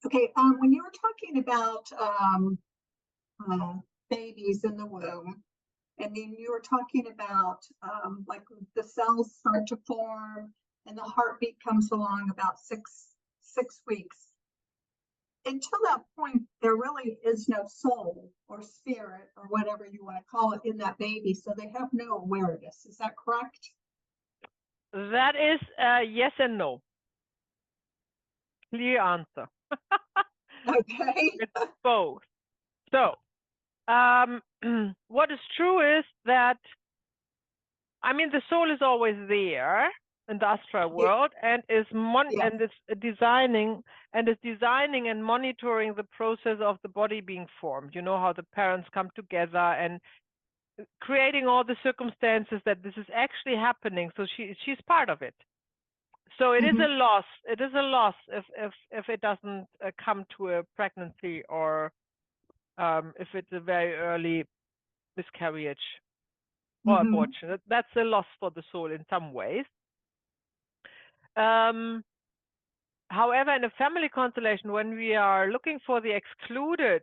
Okay, when you were talking about uh, babies in the womb, and then you were talking about like the cells start to form and the heartbeat comes along about six weeks. Until that point, there really is no soul or spirit or whatever you want to call it in that baby, so they have no awareness. Is that correct? That is yes and no. Clear answer. Okay. It's both. So, what is true is that, I mean, the soul is always there in the astral Yeah, world and is yeah. designing and monitoring the process of the body being formed. You know how the parents come together and creating all the circumstances that this is actually happening. So she's part of it. So it is Mhm. a loss. It is a loss if it doesn't come to a pregnancy, or if it's a very early miscarriage or Mhm. abortion. That's a loss for the soul in some ways. Um, However, in a family constellation, when we are looking for the excluded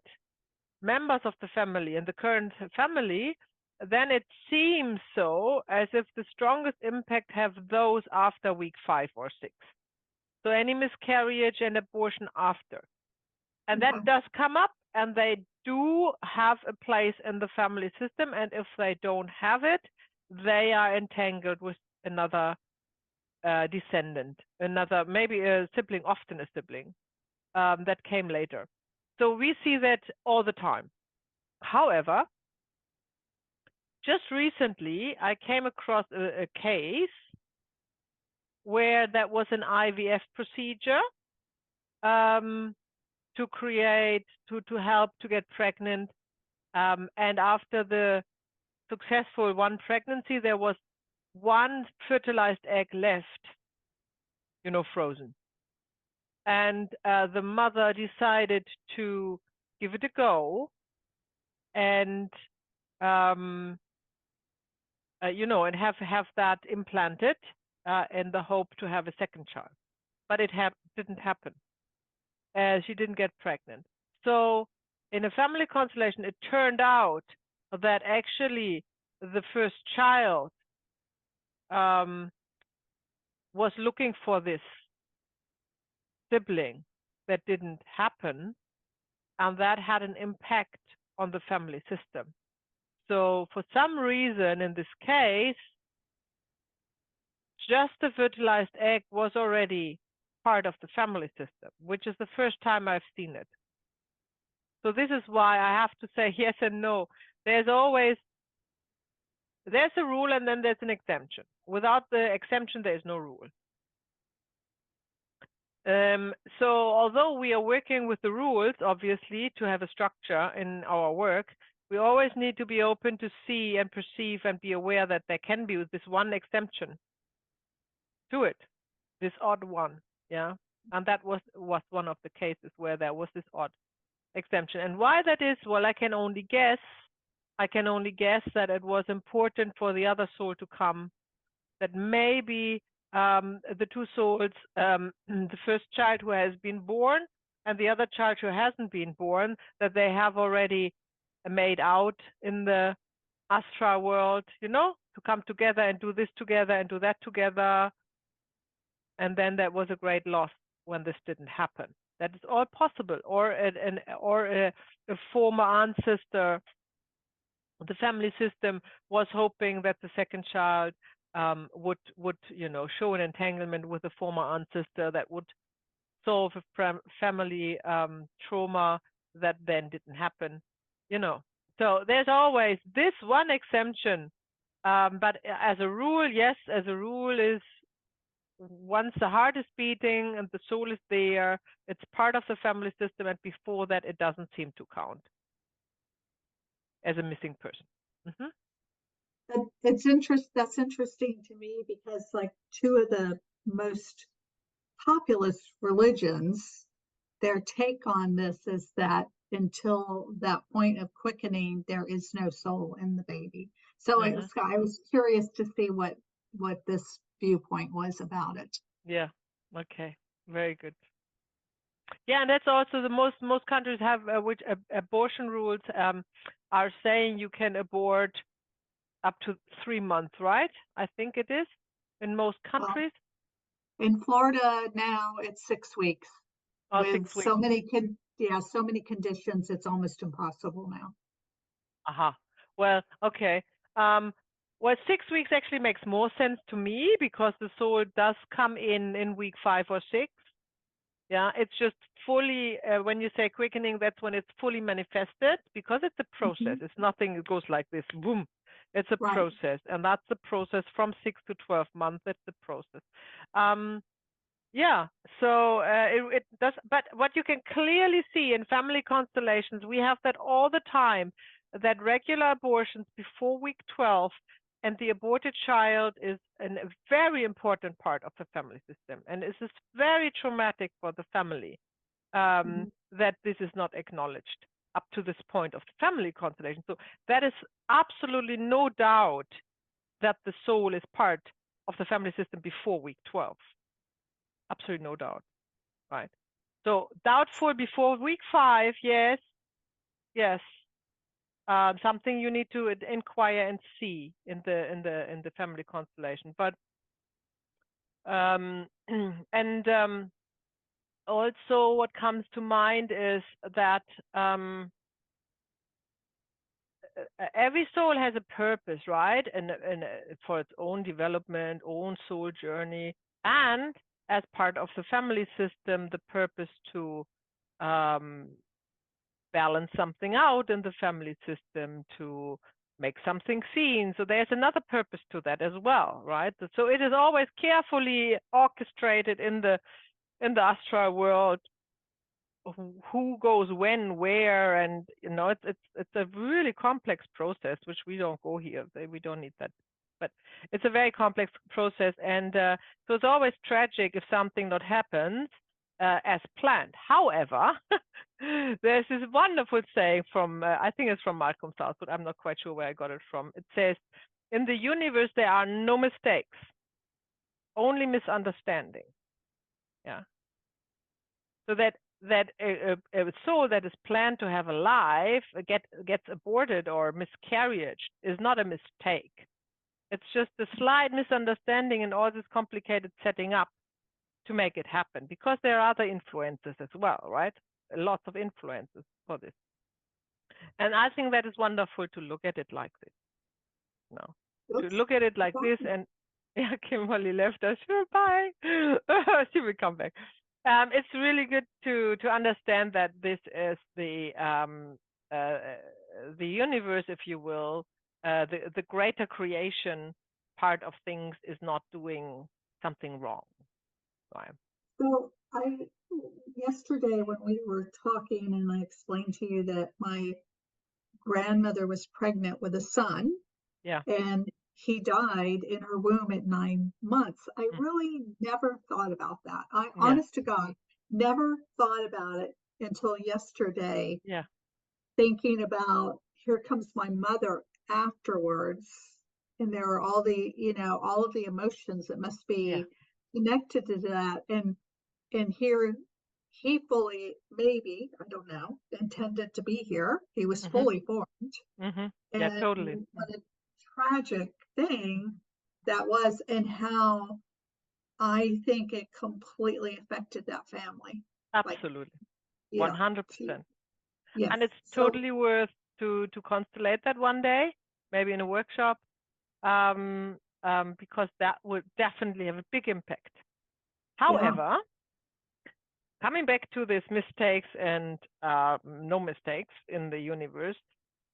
members of the family and the current family, then it seems so as if the strongest impact have those after week 5 or 6. So any miscarriage and abortion after. And that Okay. does come up, and they do have a place in the family system. And if they don't have it, they are entangled with another descendant, another, maybe a sibling, often a sibling, that came later. So we see that all the time. However, just recently, I came across a case where that was an IVF procedure, to create, to help to get pregnant. And after the successful one pregnancy, there was one fertilized egg left, frozen. And the mother decided to give it a go, and um, and have that implanted, in the hope to have a second child. But it didn't happen. She didn't get pregnant. So in a family constellation, it turned out that actually the first child um, was looking for this sibling that didn't happen, and that had an impact on the family system. So for some reason, in this case, just the fertilized egg was already part of the family system, which is the first time I've seen it. So this is why I have to say yes and no. There's a rule, and then there's an exemption. Without the exemption, there is no rule. So although we are working with the rules, obviously, to have a structure in our work, we always need to be open to see and perceive and be aware that there can be this one exemption to it, this odd one, yeah. And that was one of the cases where there was this odd exemption. And why that is, well, I can only guess that it was important for the other soul to come, that maybe the two souls, the first child who has been born and the other child who hasn't been born, that they have already made out in the astral world, to come together and do this together and do that together. And then that was a great loss when this didn't happen. That is all possible. Or a former ancestor, the family system was hoping that the second child would show an entanglement with a former ancestor that would solve a family trauma that then didn't happen. So there's always this one exemption, but as a rule, yes, as a rule is, once the heart is beating and the soul is there, it's part of the family system, and before that, it doesn't seem to count as a missing person. Mm-hmm. That's interesting to me because like two of the most populous religions, their take on this is that until that point of quickening, there is no soul in the baby. So Mm-hmm. I was curious to see what this viewpoint was about it. Yeah. Okay. Very good. Yeah, and that's also the most countries have which abortion rules are saying you can abort up to 3 months, right? I think it is in most Well, countries, in Florida now, it's 6 weeks or with 6 weeks. so many conditions, it's almost impossible now. Aha. Well, okay. Um, well, 6 weeks actually makes more sense to me because the soul does come in week 5 or 6. Yeah, it's just fully, when you say quickening, that's when it's fully manifested because it's a process. Mhm. It's nothing that goes like this, boom. It's a Right. process, and that's the process from 6 to 12 months. That's the process. Um, yeah, so it does, but what you can clearly see in family constellations, we have that all the time, that regular abortions before week 12 and the aborted child is a very important part of the family system. And this is very traumatic for the family Mhm. that this is not acknowledged up to this point of the family constellation. So that is absolutely no doubt that the soul is part of the family system before week 12. Absolutely no doubt, right? So doubtful before week 5, yes, yes. Something you need to inquire and see in the family constellation. But and also what comes to mind is that every soul has a purpose, right? And for its own development, own soul journey, and as part of the family system, the purpose to um, balance something out in the family system, to make something seen. So there's another purpose to that as well, right? So it is always carefully orchestrated in the astral world, who goes when, where, and it's a really complex process, which we don't go here. We don't need that, but it's a very complex process, and so it's always tragic if something not happens as planned. However, there's this wonderful saying from I think it's from Malcolm Southwood. I'm not quite sure where I got it from. It says, "In the universe there are no mistakes, only misunderstanding." Yeah. So that a soul that is planned to have a life gets aborted or miscarriage is not a mistake. It's just a slight misunderstanding and all this complicated setting up to make it happen, because there are other influences as well, right? Lots of influences for this. And I think that is wonderful to look at it like this. No, to Oops. look at it like this. And yeah, Kimberly left us. Sure, bye. She will come back. It's really good to understand that this is uh, the universe, if you will, the greater creation part of things is not doing something wrong. Right. So yesterday when we were talking and I explained to you that my grandmother was pregnant with a son Yeah. and he died in her womb at 9 months. I Mm. really never thought about that. I, Yeah. honest to God, never thought about it until yesterday, Yeah. thinking about here comes my mother afterwards. And there are all all of the emotions that must Yeah. be connected to that. And here he fully, maybe, I don't know, intended to be here. He was Mhm. fully formed. Mhm. Yeah. And Totally. what a tragic thing that was, and how I think it completely affected that family. Like, Absolutely. yeah, 100%. yes. And it's So, totally worth to constellate that one day, maybe in a workshop, because that would definitely have a big impact. yeah, However, coming back to these mistakes and no mistakes in the universe,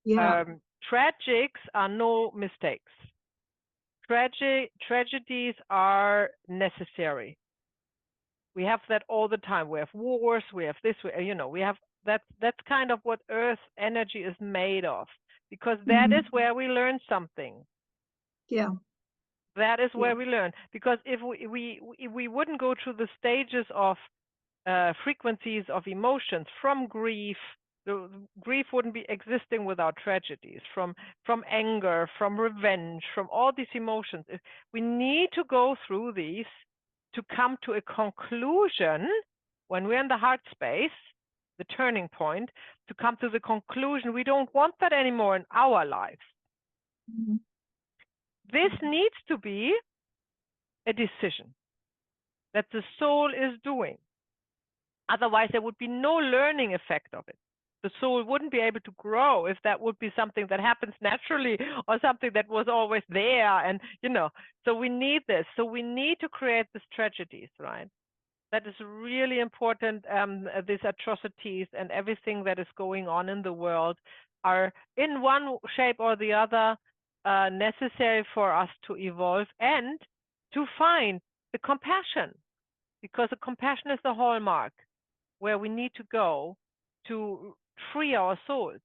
yeah, tragics are no mistakes. Tragedies are necessary. We have that all the time. We have wars, we have this, we have that's kind of what Earth energy is made of, because that is mhm, where we learn something. yeah, That is yeah, where we learn. Because if we wouldn't go through the stages of frequencies of emotions, from grief, the grief wouldn't be existing without tragedies, from anger, from revenge, from all these emotions. We need to go through these to come to a conclusion when we're in the heart space, the turning point, to come to the conclusion we don't want that anymore in our lives. Mm-hmm. This needs to be a decision that the soul is doing. Otherwise, there would be no learning effect of it. The soul wouldn't be able to grow if that would be something that happens naturally or something that was always there. And, so we need this. So we need to create these tragedies, right? That is really important. These atrocities and everything that is going on in the world are in one shape or the other necessary for us to evolve and to find the compassion, because the compassion is the hallmark where we need to go to free our souls,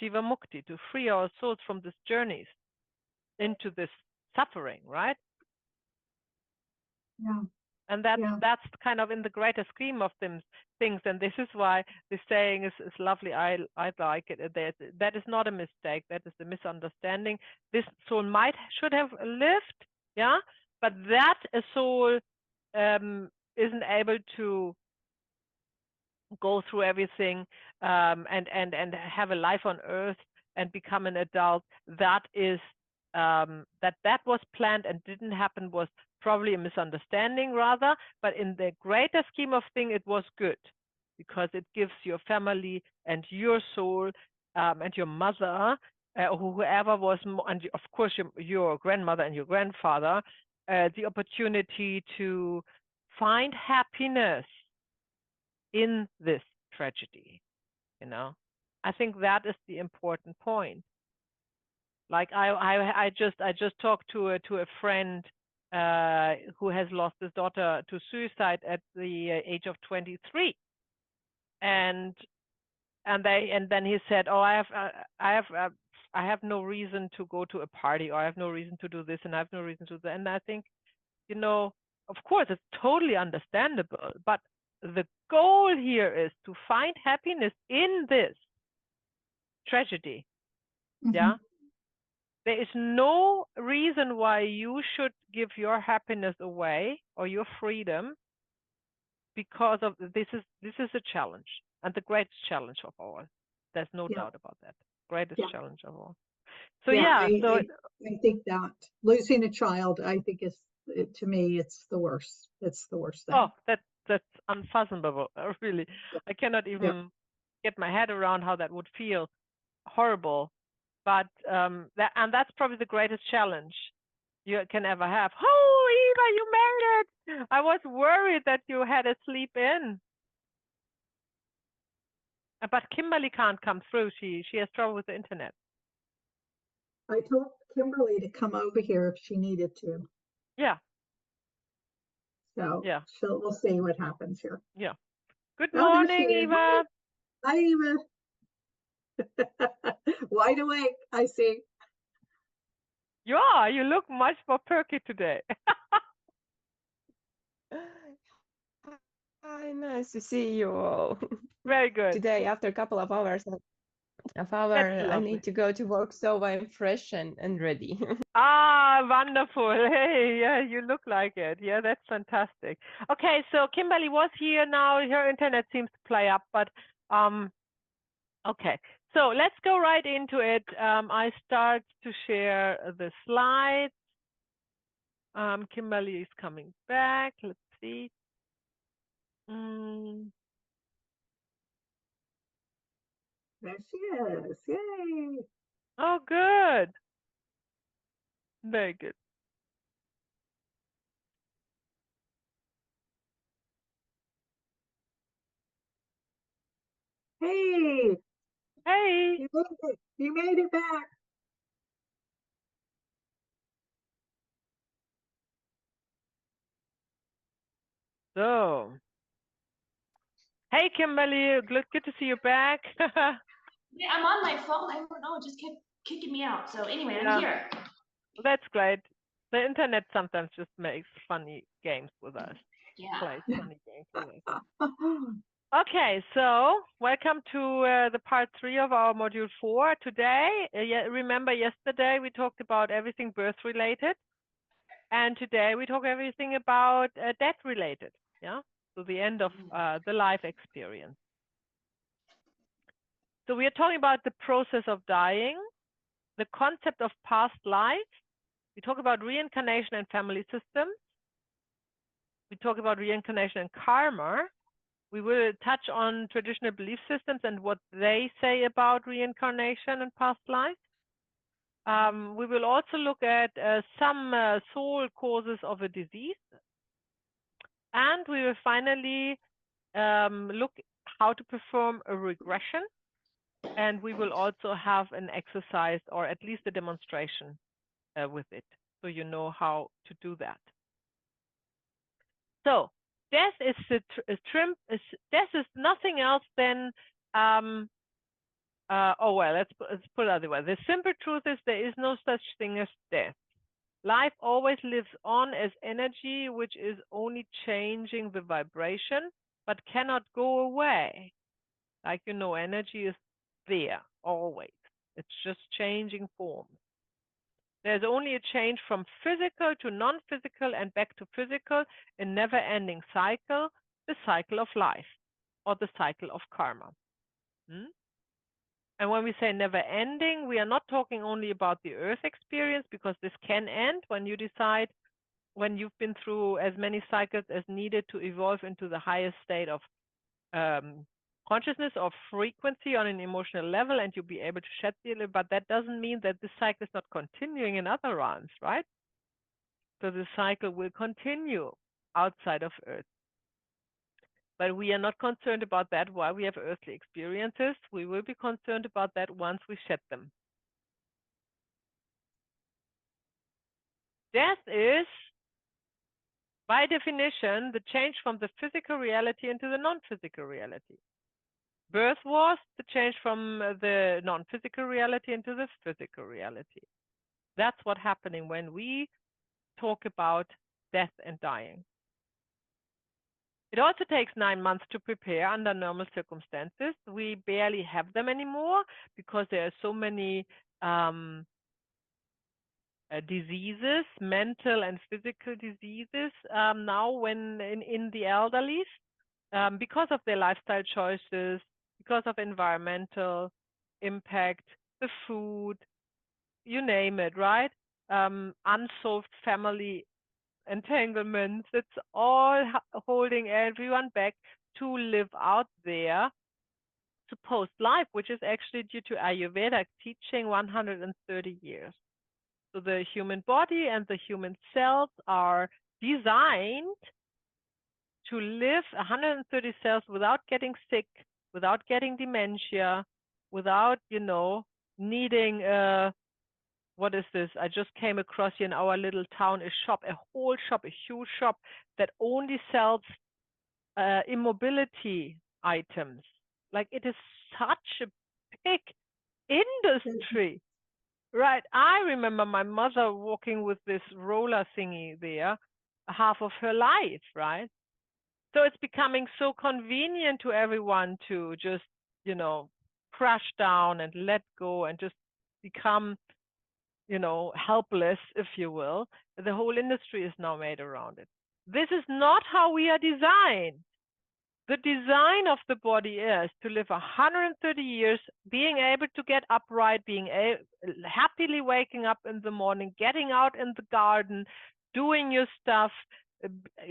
Jiva Mukti, to free our souls from these journeys into this suffering, right? Yeah. And that's kind of in the greater scheme of things. And this is why this saying is lovely. I like it. That is not a mistake. That is a misunderstanding. This soul should have lived, yeah, but that a soul isn't able to go through everything and have a life on earth and become an adult. That is that was planned and didn't happen was probably a misunderstanding rather, but in the greater scheme of things, it was good because it gives your family and your soul and your mother, whoever was, and of course your grandmother and your grandfather, the opportunity to find happiness in this tragedy. I think that is the important point. Like I just talked to a friend who has lost his daughter to suicide at the age of 23, and then he said, "Oh, I have no reason to go to a party, or I have no reason to do this, and I have no reason to do that." And I think, of course, it's totally understandable, but the goal here is to find happiness in this tragedy. Mm-hmm. Yeah. There is no reason why you should give your happiness away or your freedom because of this is a challenge, and the greatest challenge of all. There's no doubt about that. Greatest challenge of all. So I think that losing a child, I think to me, it's the worst. It's the worst thing. Oh, that's unfathomable. Really, I cannot even get my head around how that would feel. Horrible. But that's probably the greatest challenge you can ever have. Oh, Eva, you made it! I was worried that you had a sleep in. But Kimberly can't come through. She has trouble with the internet. I told Kimberly to come over here if she needed to. Yeah. So we'll see what happens here. Yeah. Good morning, Eva. Hi, Eva. Wide awake, I see. You are. You look much more perky today. Hi, nice to see you all. Very good. Today, after a couple of hours, I need to go to work, so I'm fresh and ready. Ah, wonderful. Hey, yeah, you look like it. Yeah, that's fantastic. Okay, so Kimberly was here now. Her internet seems to play up, but okay. So let's go right into it. I start to share the slides. Kimberly is coming back. Let's see. There she is. Yay. Oh, good. Very good. Hey. Hey. You made it back. So, hey, Kimberly, good to see you back. Yeah, I'm on my phone. I don't know. It just kept kicking me out. So anyway, I'm here. That's great. The internet sometimes just makes funny games with us. Yeah. Plays funny games with us. Okay, so welcome to the part 3 of our module 4. Today, remember yesterday we talked about everything birth related, and today we talk everything about death related. Yeah. So the end of the life experience. So we are talking about the process of dying, the concept of past life. We talk about reincarnation and family systems. We talk about reincarnation and karma. We will touch on traditional belief systems and what they say about reincarnation and past life. We will also look at some soul causes of a disease. And we will finally look how to perform a regression. And we will also have an exercise or at least a demonstration with it, so you know how to do that. So death is death is nothing else than let's put it other way. The simple truth is there is no such thing as death. Life always lives on as energy, which is only changing the vibration, but cannot go away. Like, you know, energy is there always. It's just changing form. There's only a change from physical to non-physical and back to physical, a never-ending cycle, the cycle of life or the cycle of karma. And when we say never-ending, we are not talking only about the earth experience, because this can end when you decide, when you've been through as many cycles as needed to evolve into the highest state of consciousness or frequency on an emotional level, and you'll be able to shed the, but that doesn't mean that this cycle is not continuing in other realms, right? So the cycle will continue outside of Earth. But we are not concerned about that while we have earthly experiences. We will be concerned about that once we shed them. Death is, by definition, the change from the physical reality into the non-physical reality. Birth was the change from the non-physical reality into the physical reality. That's what's happening when we talk about death and dying. It also takes 9 months to prepare under normal circumstances. We barely have them anymore because there are so many diseases, mental and physical diseases now when in the elderly, because of their lifestyle choices, because of environmental impact, the food, you name it, right? Unsolved family entanglements, it's all holding everyone back to live out their supposed life, which is actually, due to Ayurvedic teaching, 130 years. So the human body and the human cells are designed to live 130 cells without getting sick, without getting dementia, without, you know, needing what is this? I just came across here in our little town a shop, a whole shop, a huge shop that only sells immobility items. Like, it is such a big industry, right? I remember my mother walking with this roller thingy there half of her life, right? So it's becoming so convenient to everyone to just, you know, crash down and let go and just become, you know, helpless, if you will. The whole industry is now made around it. This is not how we are designed. The design of the body is to live 130 years, being able to get upright, happily waking up in the morning, getting out in the garden, doing your stuff,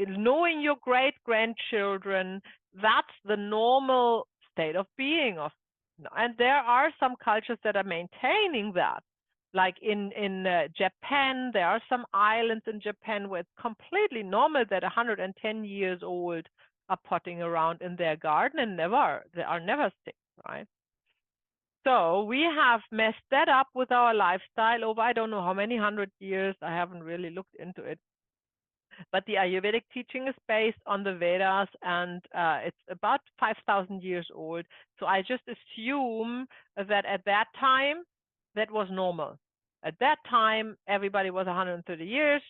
knowing your great-grandchildren. That's the normal state of being of. And there are some cultures that are maintaining that. Like in Japan, there are some islands in Japan where it's completely normal that 110 years old are potting around in their garden and they are never sick, right? So we have messed that up with our lifestyle over, I don't know how many 100 years. I haven't really looked into it. But the Ayurvedic teaching is based on the Vedas, and it's about 5,000 years old. So I just assume that at that time, that was normal. At that time, everybody was 130 years,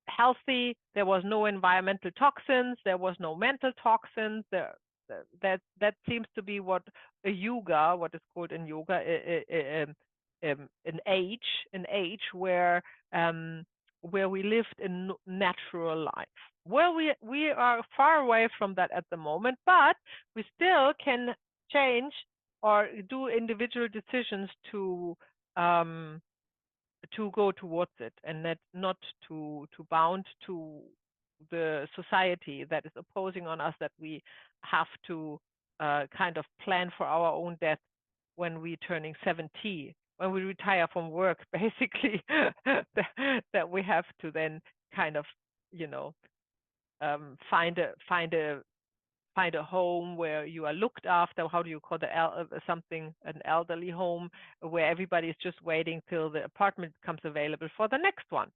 healthy. There was no environmental toxins. There was no mental toxins. That seems to be what a yoga, what is called in yoga, an age where where we lived a natural life. Well, we are far away from that at the moment, but we still can change or do individual decisions to go towards it, and not to bound to the society that is opposing on us, that we have to kind of plan for our own death when we're turning 70, when we retire from work, basically, that we have to then kind of, you know, find a home where you are looked after. How do you call something, an elderly home, where everybody is just waiting till the apartment becomes available for the next one.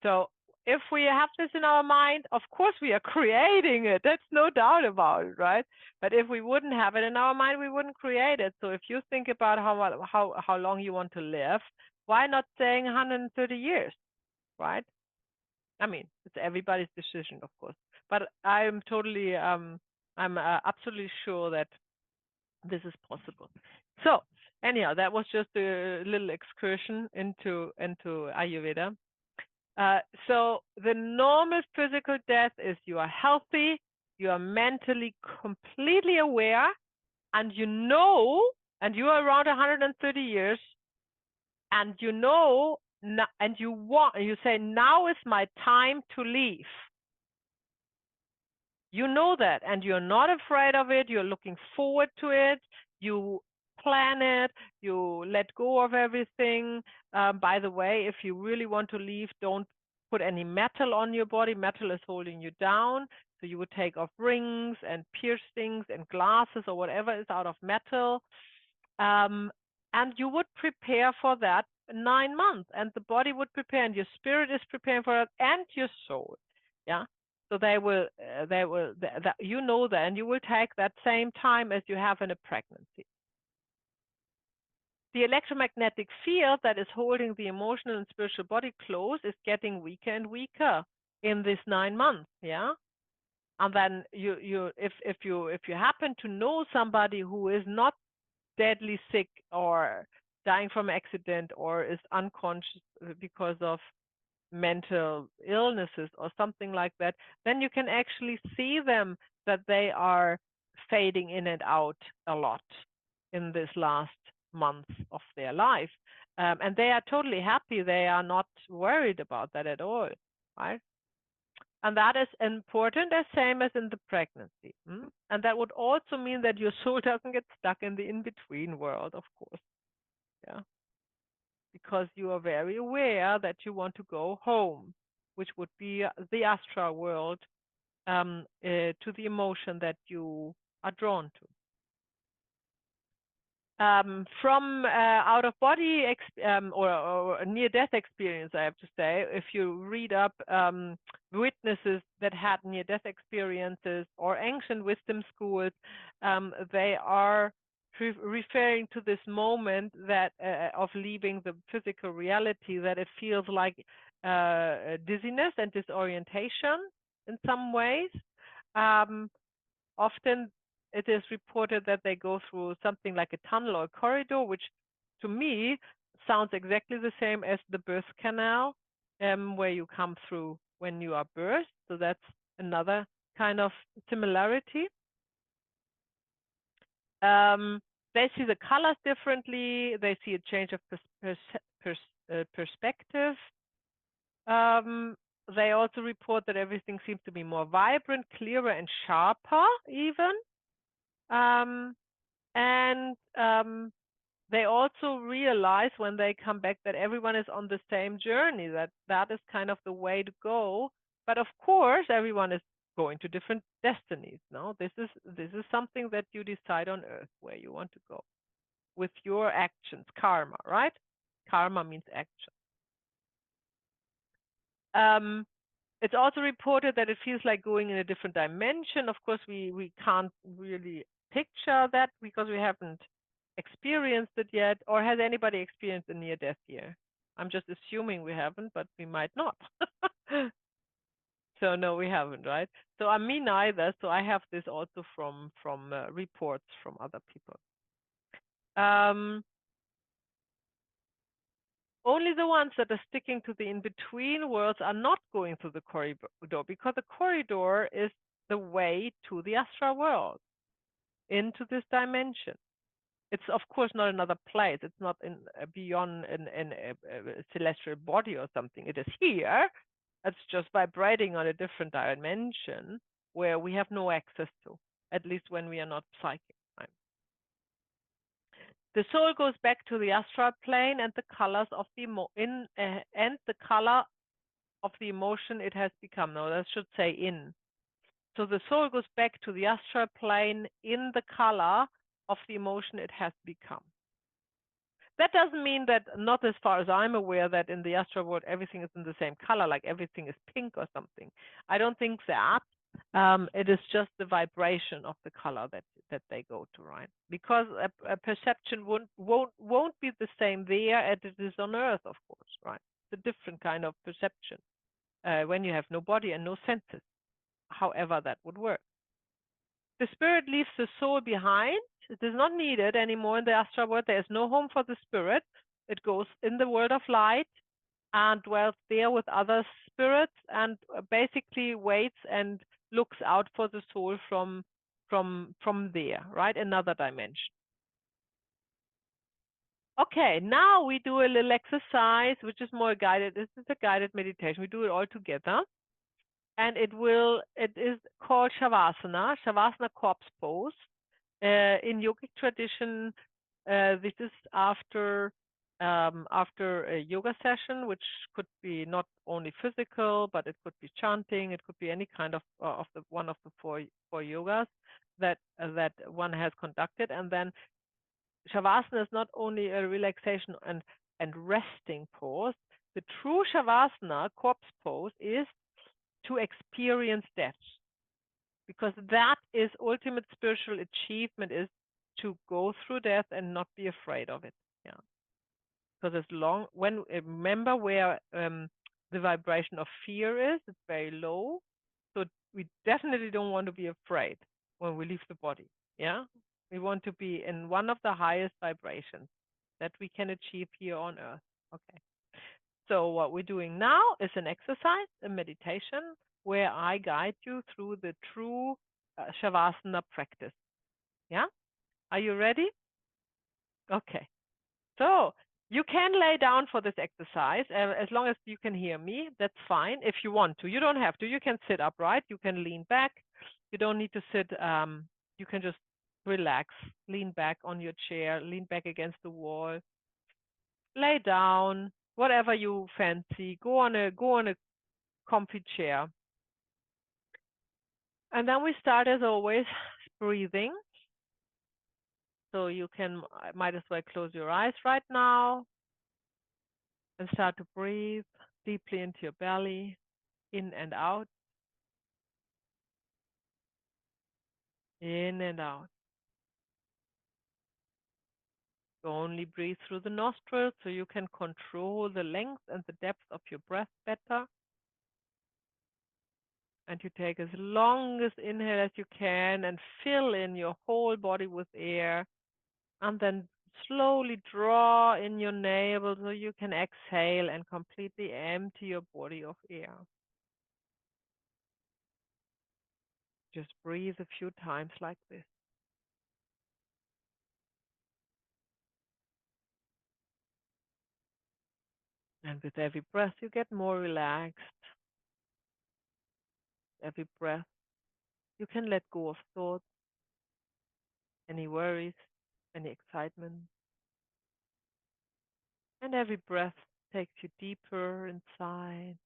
So if we have this in our mind, of course we are creating it. That's no doubt about it, right? But if we wouldn't have it in our mind, we wouldn't create it. So if you think about how long you want to live, why not saying 130 years, right? I mean, it's everybody's decision, of course. But I'm totally, I'm absolutely sure that this is possible. So anyhow, that was just a little excursion into Ayurveda. So the normal physical death is you are healthy, you are mentally completely aware, and you know, and you are around 130 years, and you know, and you say, now is my time to leave. You know that, and you're not afraid of it. You're looking forward to it. You plan it. You let go of everything. By the way, if you really want to leave, don't put any metal on your body. Metal is holding you down. So you would take off rings and piercings and glasses or whatever is out of metal. And you would prepare for that 9 months, and the body would prepare, and your spirit is preparing for it, and your soul. Yeah. So they will, you know that, and you will take that same time as you have in a pregnancy. The electromagnetic field that is holding the emotional and spiritual body close is getting weaker and weaker in this 9 months. Yeah. And then if you happen to know somebody who is not deadly sick or dying from accident or is unconscious because of mental illnesses or something like that, then you can actually see them that they are fading in and out a lot in this last month of their life. And they are totally happy. They are not worried about that at all, right? And that is important, as same as in the pregnancy. And that would also mean that your soul doesn't get stuck in the in-between world, of course. Yeah. Because you are very aware that you want to go home, which would be the astral world, to the emotion that you are drawn to. From out of body or near-death experience, I have to say, if you read up witnesses that had near-death experiences or ancient wisdom schools, they are referring to this moment that of leaving the physical reality, that it feels like dizziness and disorientation in some ways. Often it is reported that they go through something like a tunnel or a corridor, which to me sounds exactly the same as the birth canal, where you come through when you are birthed. So that's another kind of similarity. They see the colors differently. They see a change of perspective. They also report that everything seems to be more vibrant, clearer, and sharper even. They also realize when they come back that everyone is on the same journey, that is kind of the way to go. But of course, everyone is going to different destinies. No, this is something that you decide on Earth where you want to go with your actions, karma, right? Karma means action. It's also reported that it feels like going in a different dimension. Of course, we can't really picture that because we haven't experienced it yet. Or has anybody experienced a near-death year? I'm just assuming we haven't, but we might not. So no, we haven't, right? So me neither. So I have this also from reports from other people. Only the ones that are sticking to the in-between worlds are not going through the corridor, because the corridor is the way to the astral world, into this dimension. It's of course not another place. It's not beyond a celestial body or something. It is here. It's just vibrating on a different dimension where we have no access to, at least when we are not psychic. Right? The soul goes back to the astral plane, and the colors of the and the color of the emotion it has become. No, that should say in. So the soul goes back to the astral plane in the color of the emotion it has become. That doesn't mean that, not as far as I'm aware, that in the astral world everything is in the same color, like everything is pink or something. I don't think that. It is just the vibration of the color that they go to, right? Because a perception won't be the same there as it is on Earth, of course, right? It's a different kind of perception when you have no body and no senses. However, that would work. The spirit leaves the soul behind. It is not needed anymore in the astral world. There is no home for the spirit. It goes in the world of light and dwells there with other spirits, and basically waits and looks out for the soul from there, right? Another dimension. Okay, now we do a little exercise, which is more guided. This is a guided meditation. We do it all together. And it is called Shavasana, Shavasana corpse pose. In yogic tradition, this is after a yoga session, which could be not only physical, but it could be chanting. It could be any kind of one of the four yogas that one has conducted. And then Shavasana is not only a relaxation and resting pose. The true Shavasana corpse pose is to experience death, because that is ultimate spiritual achievement, is to go through death and not be afraid of it. Yeah, because remember where the vibration of fear is, it's very low. So we definitely don't want to be afraid when we leave the body. Yeah, we want to be in one of the highest vibrations that we can achieve here on Earth. Okay. So what we're doing now is an exercise, a meditation, where I guide you through the true Shavasana practice. Yeah? Are you ready? Okay. So you can lay down for this exercise as long as you can hear me. That's fine if you want to. You don't have to. You can sit upright. You can lean back. You don't need to sit. You can just relax, lean back on your chair, lean back against the wall, lay down, whatever you fancy. Go on a comfy chair. And then we start, as always, breathing. So you might as well close your eyes right now and start to breathe deeply into your belly, in and out, in and out. You only breathe through the nostrils, so you can control the length and the depth of your breath better. And you take as long as inhale as you can and fill in your whole body with air. And then slowly draw in your navel so you can exhale and completely empty your body of air. Just breathe a few times like this. And with every breath, you get more relaxed. Every breath, you can let go of thoughts, any worries, any excitement. And every breath takes you deeper inside,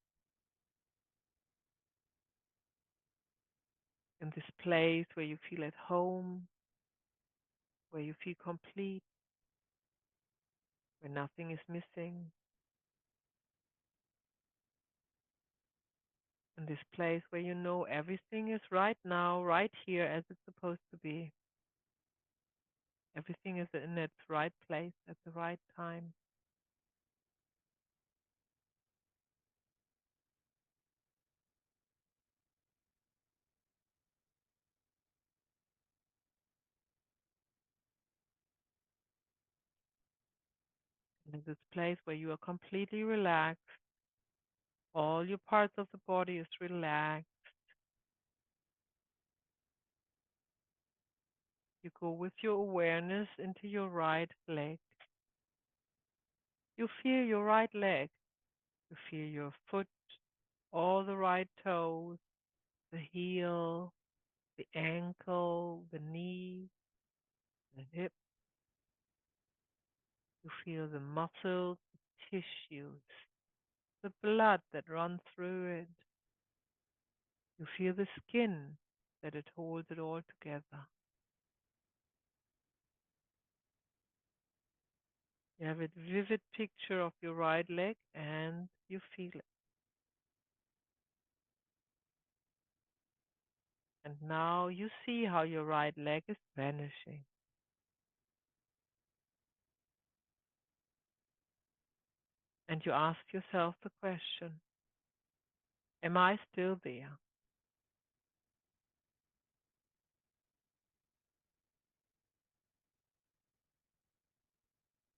in this place where you feel at home, where you feel complete, where nothing is missing. In this place where you know everything is right now, right here, as it's supposed to be. Everything is in its right place at the right time. And this place where you are completely relaxed. All your parts of the body is relaxed. You go with your awareness into your right leg. You feel your right leg. You feel your foot, all the right toes, the heel, the ankle, the knee, the hip. You feel the muscles, the tissues, the blood that runs through it. You feel the skin that it holds it all together. You have a vivid picture of your right leg and you feel it. And now you see how your right leg is vanishing. And you ask yourself the question, am I still there?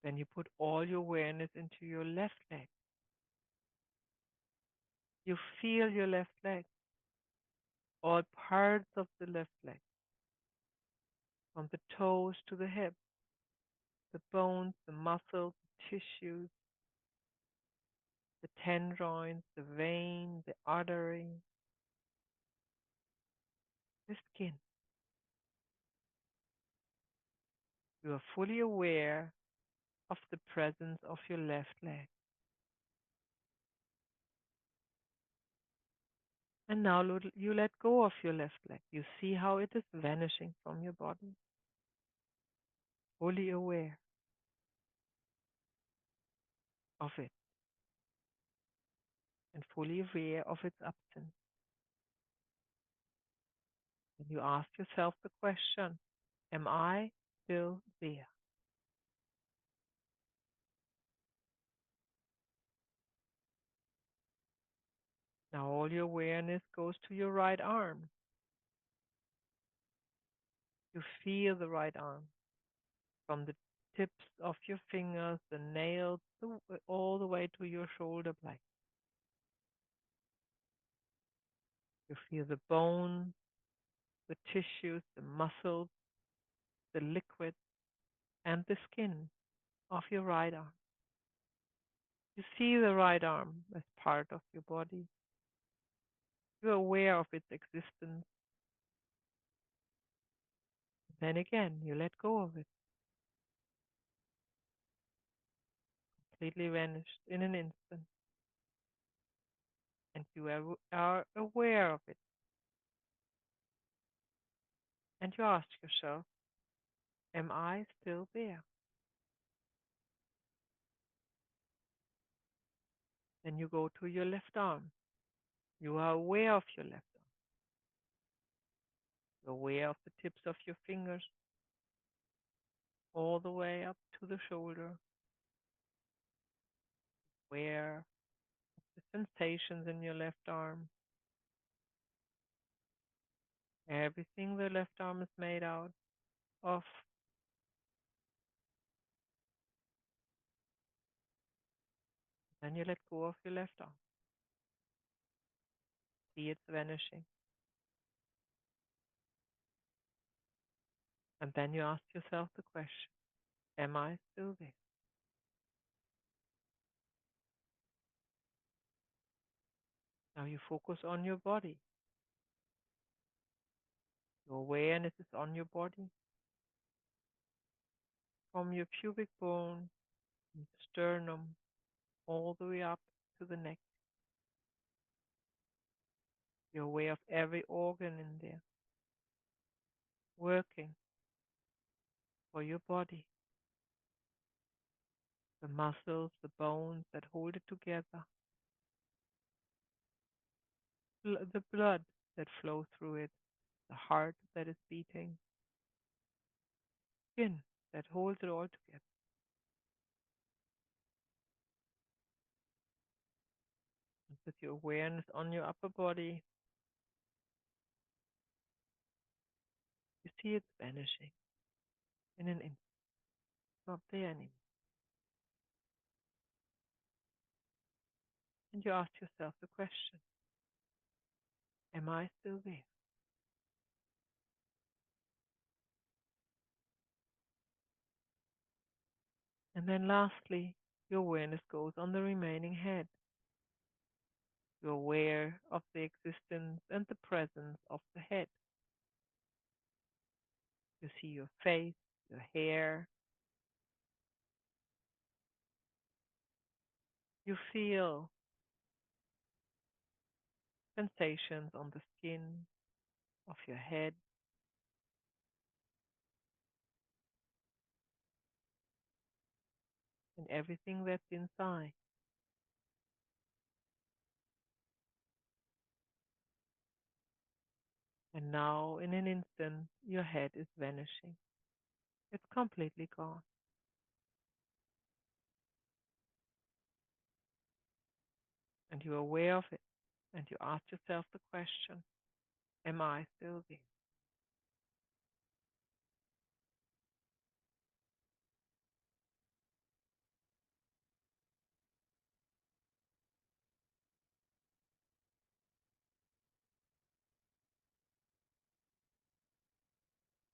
Then you put all your awareness into your left leg. You feel your left leg, all parts of the left leg, from the toes to the hip, the bones, the muscles, the tissues, the tendons, the vein, the artery, the skin. You are fully aware of the presence of your left leg. And now you let go of your left leg. You see how it is vanishing from your body. Fully aware of it and fully aware of its absence. And you ask yourself the question, am I still there? Now all your awareness goes to your right arm. You feel the right arm from the tips of your fingers, the nails, all the way to your shoulder blade. You feel the bone, the tissues, the muscles, the liquid, and the skin of your right arm. You see the right arm as part of your body. You're aware of its existence. Then again, you let go of it. Completely vanished in an instant. And you are aware of it. And you ask yourself, am I still there? Then you go to your left arm. You are aware of your left arm. You're aware of the tips of your fingers all the way up to the shoulder. Aware of the sensations in your left arm. Everything the left arm is made out of. Then you let go of your left arm. See it's vanishing. And then you ask yourself the question, am I still there? Now you focus on your body. Your awareness is on your body. From your pubic bone, from the sternum, all the way up to the neck. You're aware of every organ in there, working for your body. The muscles, the bones that hold it together. The blood that flows through it. The heart that is beating. Skin that holds it all together. With your awareness on your upper body, you see it vanishing in an instant. Not there anymore. And you ask yourself the question, am I still there? And then lastly, your awareness goes on the remaining head. You're aware of the existence and the presence of the head. You see your face, your hair. You feel sensations on the skin of your head. And everything that's inside. And now, in an instant, your head is vanishing. It's completely gone. And you're aware of it. And you ask yourself the question, am I still there?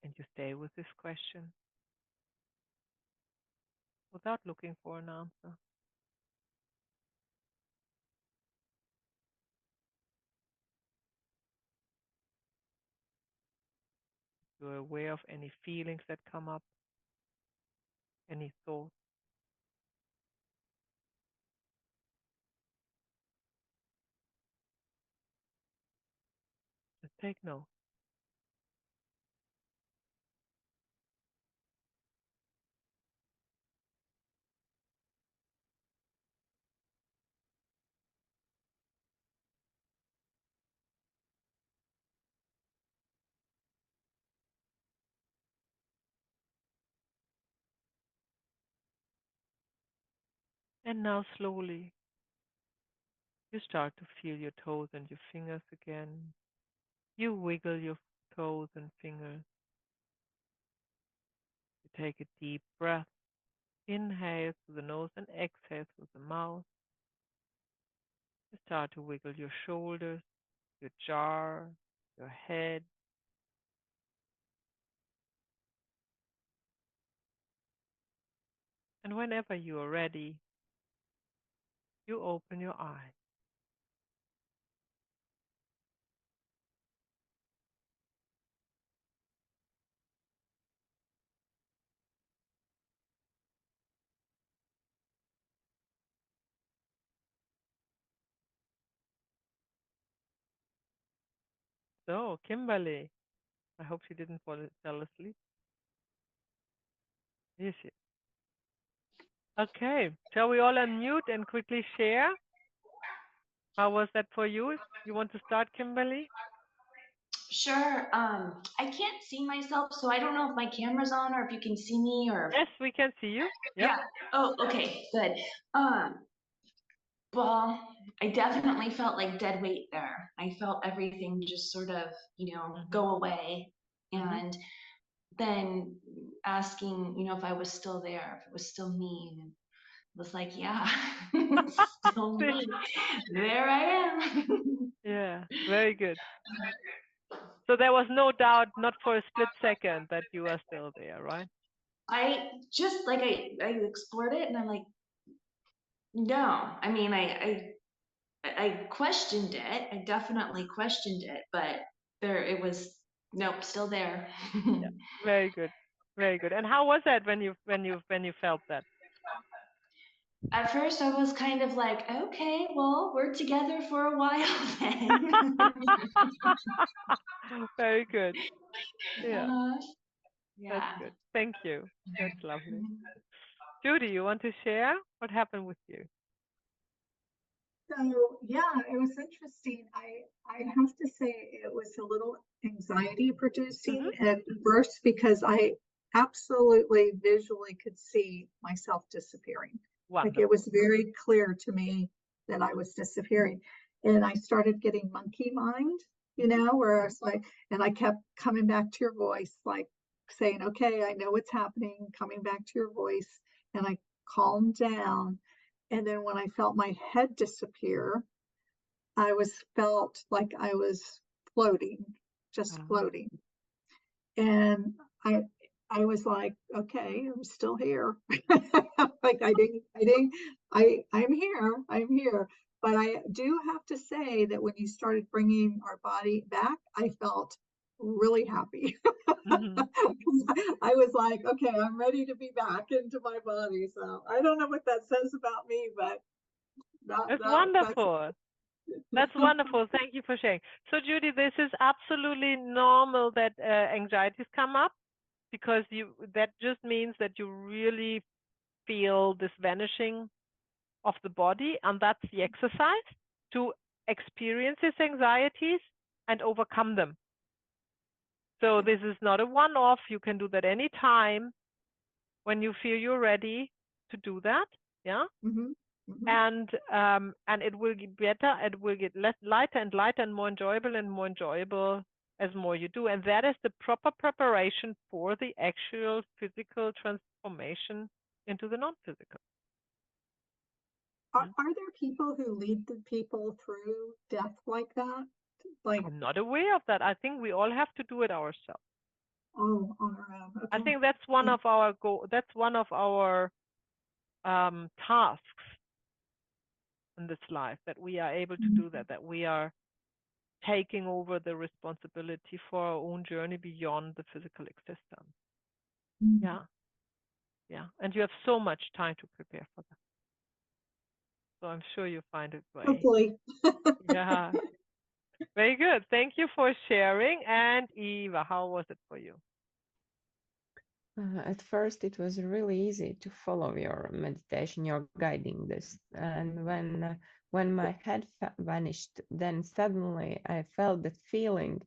And you stay with this question without looking for an answer. You're aware of any feelings that come up, any thoughts. Just take note. And now slowly, you start to feel your toes and your fingers again. You wiggle your toes and fingers. You take a deep breath. Inhale through the nose and exhale through the mouth. You start to wiggle your shoulders, your jaw, your head. And whenever you are ready, you open your eyes. So, Kimberly, I hope she didn't fell asleep. Here she is. Okay, shall we all unmute and quickly share? How was that for you? You want to start, Kimberly? Sure. I can't see myself, so I don't know if my camera's on or if you can see me or. Yes, we can see you. Yep. Yeah. Oh, okay, good. Well, I definitely felt like dead weight there. I felt everything just sort of, go away. And then asking, if I was still there, if it was still me. And it was like, yeah, it's still me. There I am. Yeah, very good. So there was no doubt, not for a split second, that you are still there, right? I just like I explored it and I'm like, no. I mean, I questioned it. I definitely questioned it, but it was nope, still there. Yeah, very good, very good. And how was that when you felt that? At first, I was kind of like, okay, well, we're together for a while then. Very good. Yeah, that's Yeah. good. Thank you. That's lovely. Judy, you want to share what happened with you? So yeah, it was interesting. I have to say it was a little anxiety producing at first because I absolutely visually could see myself disappearing. Like it was very clear to me that I was disappearing. And I started getting monkey mind, where I was like, and I kept coming back to your voice, like saying, okay, I know what's happening, coming back to your voice. And I calmed down. And then when I felt my head disappear, felt like I was floating, just floating. And I was like, okay, I'm still here. Like I'm here. But I do have to say that when you started bringing our body back, I felt really happy. I was like, okay, I'm ready to be back into my body. So I don't know what that says about me, but That's wonderful. That's wonderful. Thank you for sharing. So, Judy, this is absolutely normal that anxieties come up, because that just means that you really feel this vanishing of the body, and that's the exercise to experience these anxieties and overcome them. So this is not a one-off. You can do that anytime when you feel you're ready to do that. Yeah. And it will get better. It will get lighter and lighter and more enjoyable as more you do. And that is the proper preparation for the actual physical transformation into the non-physical. Are there people who lead the people through death like that? Like, I'm not aware of that. I think we all have to do it ourselves. oh, on our own. Okay. I think that's one of our tasks in this life, that we are able to do that we are taking over the responsibility for our own journey beyond the physical existence. Yeah. And you have so much time to prepare for that. So I'm sure you find it way. Hopefully. Yeah. Very good. Thank you for sharing. And Eva, how was it for you? At first, it was really easy to follow your meditation, your guiding this. And when my head vanished, then suddenly I felt that feeling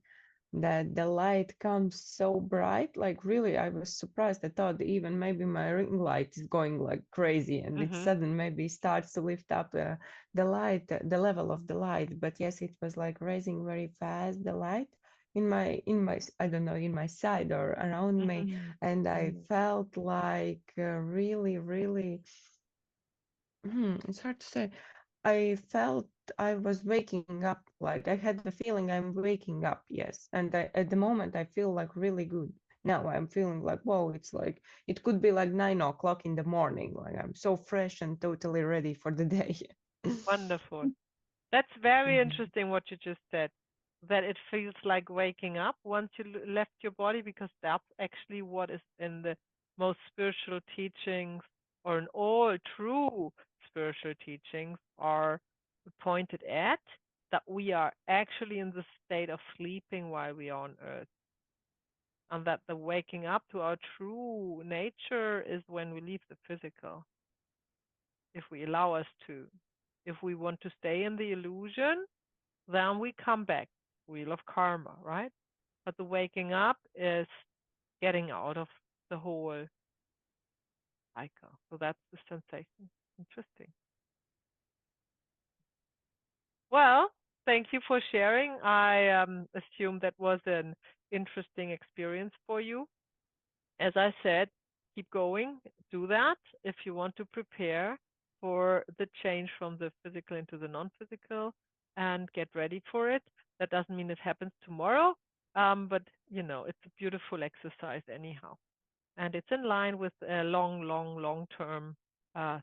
that the light comes so bright. Like really, I was surprised. I thought even maybe my ring light is going like crazy, and it suddenly maybe starts to lift up the light, the level of the light. But yes, it was like raising very fast, the light in my I don't know, in my side or around me, and I felt like really it's hard to say. I felt I was waking up, like I had the feeling I'm waking up, yes. And at the moment I feel like really good. Now I'm feeling like, whoa, it's like it could be like 9 o'clock in the morning. Like I'm so fresh and totally ready for the day. Wonderful. That's very interesting what you just said, that it feels like waking up once you left your body, because that's actually what is in the most spiritual teachings, or in all true spiritual teachings, are pointed at, that we are actually in the state of sleeping while we are on earth. And that the waking up to our true nature is when we leave the physical. If we allow us to. If we want to stay in the illusion, then we come back. Wheel of karma, right? But the waking up is getting out of the whole cycle. So that's the sensation. Interesting. Well, thank you for sharing. I assume that was an interesting experience for you. As I said, keep going, do that if you want to prepare for the change from the physical into the non-physical, and get ready for it. That doesn't mean it happens tomorrow, but you know, it's a beautiful exercise anyhow. And it's in line with a long-term,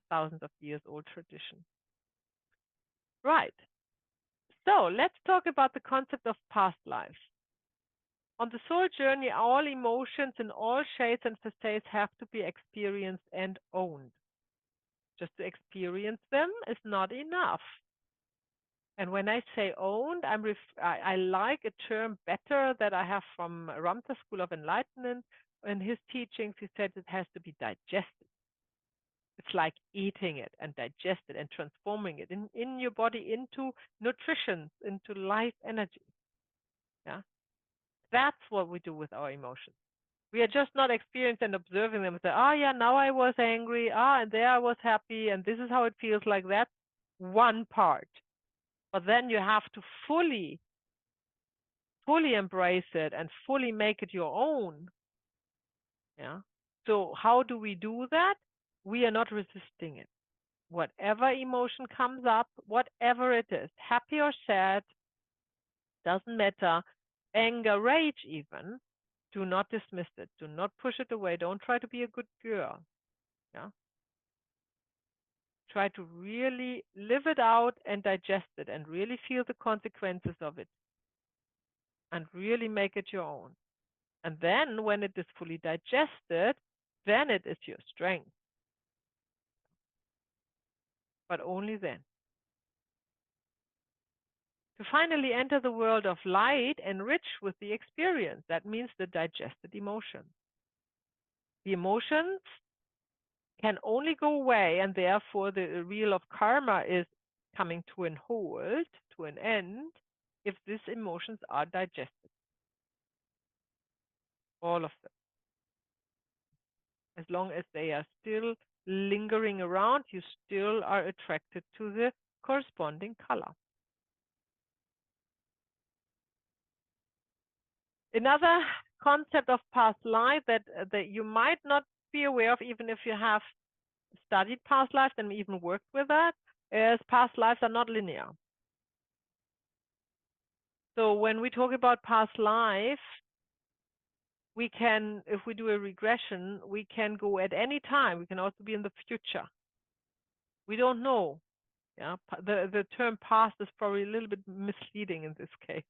thousands of years old tradition. Right. So let's talk about the concept of past lives. On the soul journey, all emotions in all shades and facets have to be experienced and owned. Just to experience them is not enough. And when I say owned, I like a term better that I have from Ramtha School of Enlightenment. In his teachings, he said it has to be digested. It's like eating it and digest it and transforming it in your body into nutrition, into life energy. Yeah. That's what we do with our emotions. We are just not experiencing and observing them and say, oh yeah, now I was angry, and there I was happy, and this is how it feels like. That's one part. But then you have to fully embrace it and fully make it your own. Yeah. So how do we do that? We are not resisting it. whatever emotion comes up, whatever it is, happy or sad, doesn't matter, anger, rage even, do not dismiss it. Do not push it away. Don't try to be a good girl. Yeah. Try to really live it out and digest it and really feel the consequences of it and really make it your own. And then when it is fully digested, then it is your strength. But only then. To finally enter the world of light, enrich with the experience. That means the digested emotions. The emotions can only go away, and therefore the wheel of karma is coming to an halt, to an end, if these emotions are digested. All of them. As long as they are still lingering around, you still are attracted to the corresponding color. Another concept of past life that you might not be aware of, even if you have studied past lives and even worked with that, is past lives are not linear. So when we talk about past life, we can, if we do a regression, we can go at any time. We can also be in the future. We don't know. Yeah, the term past is probably a little bit misleading in this case.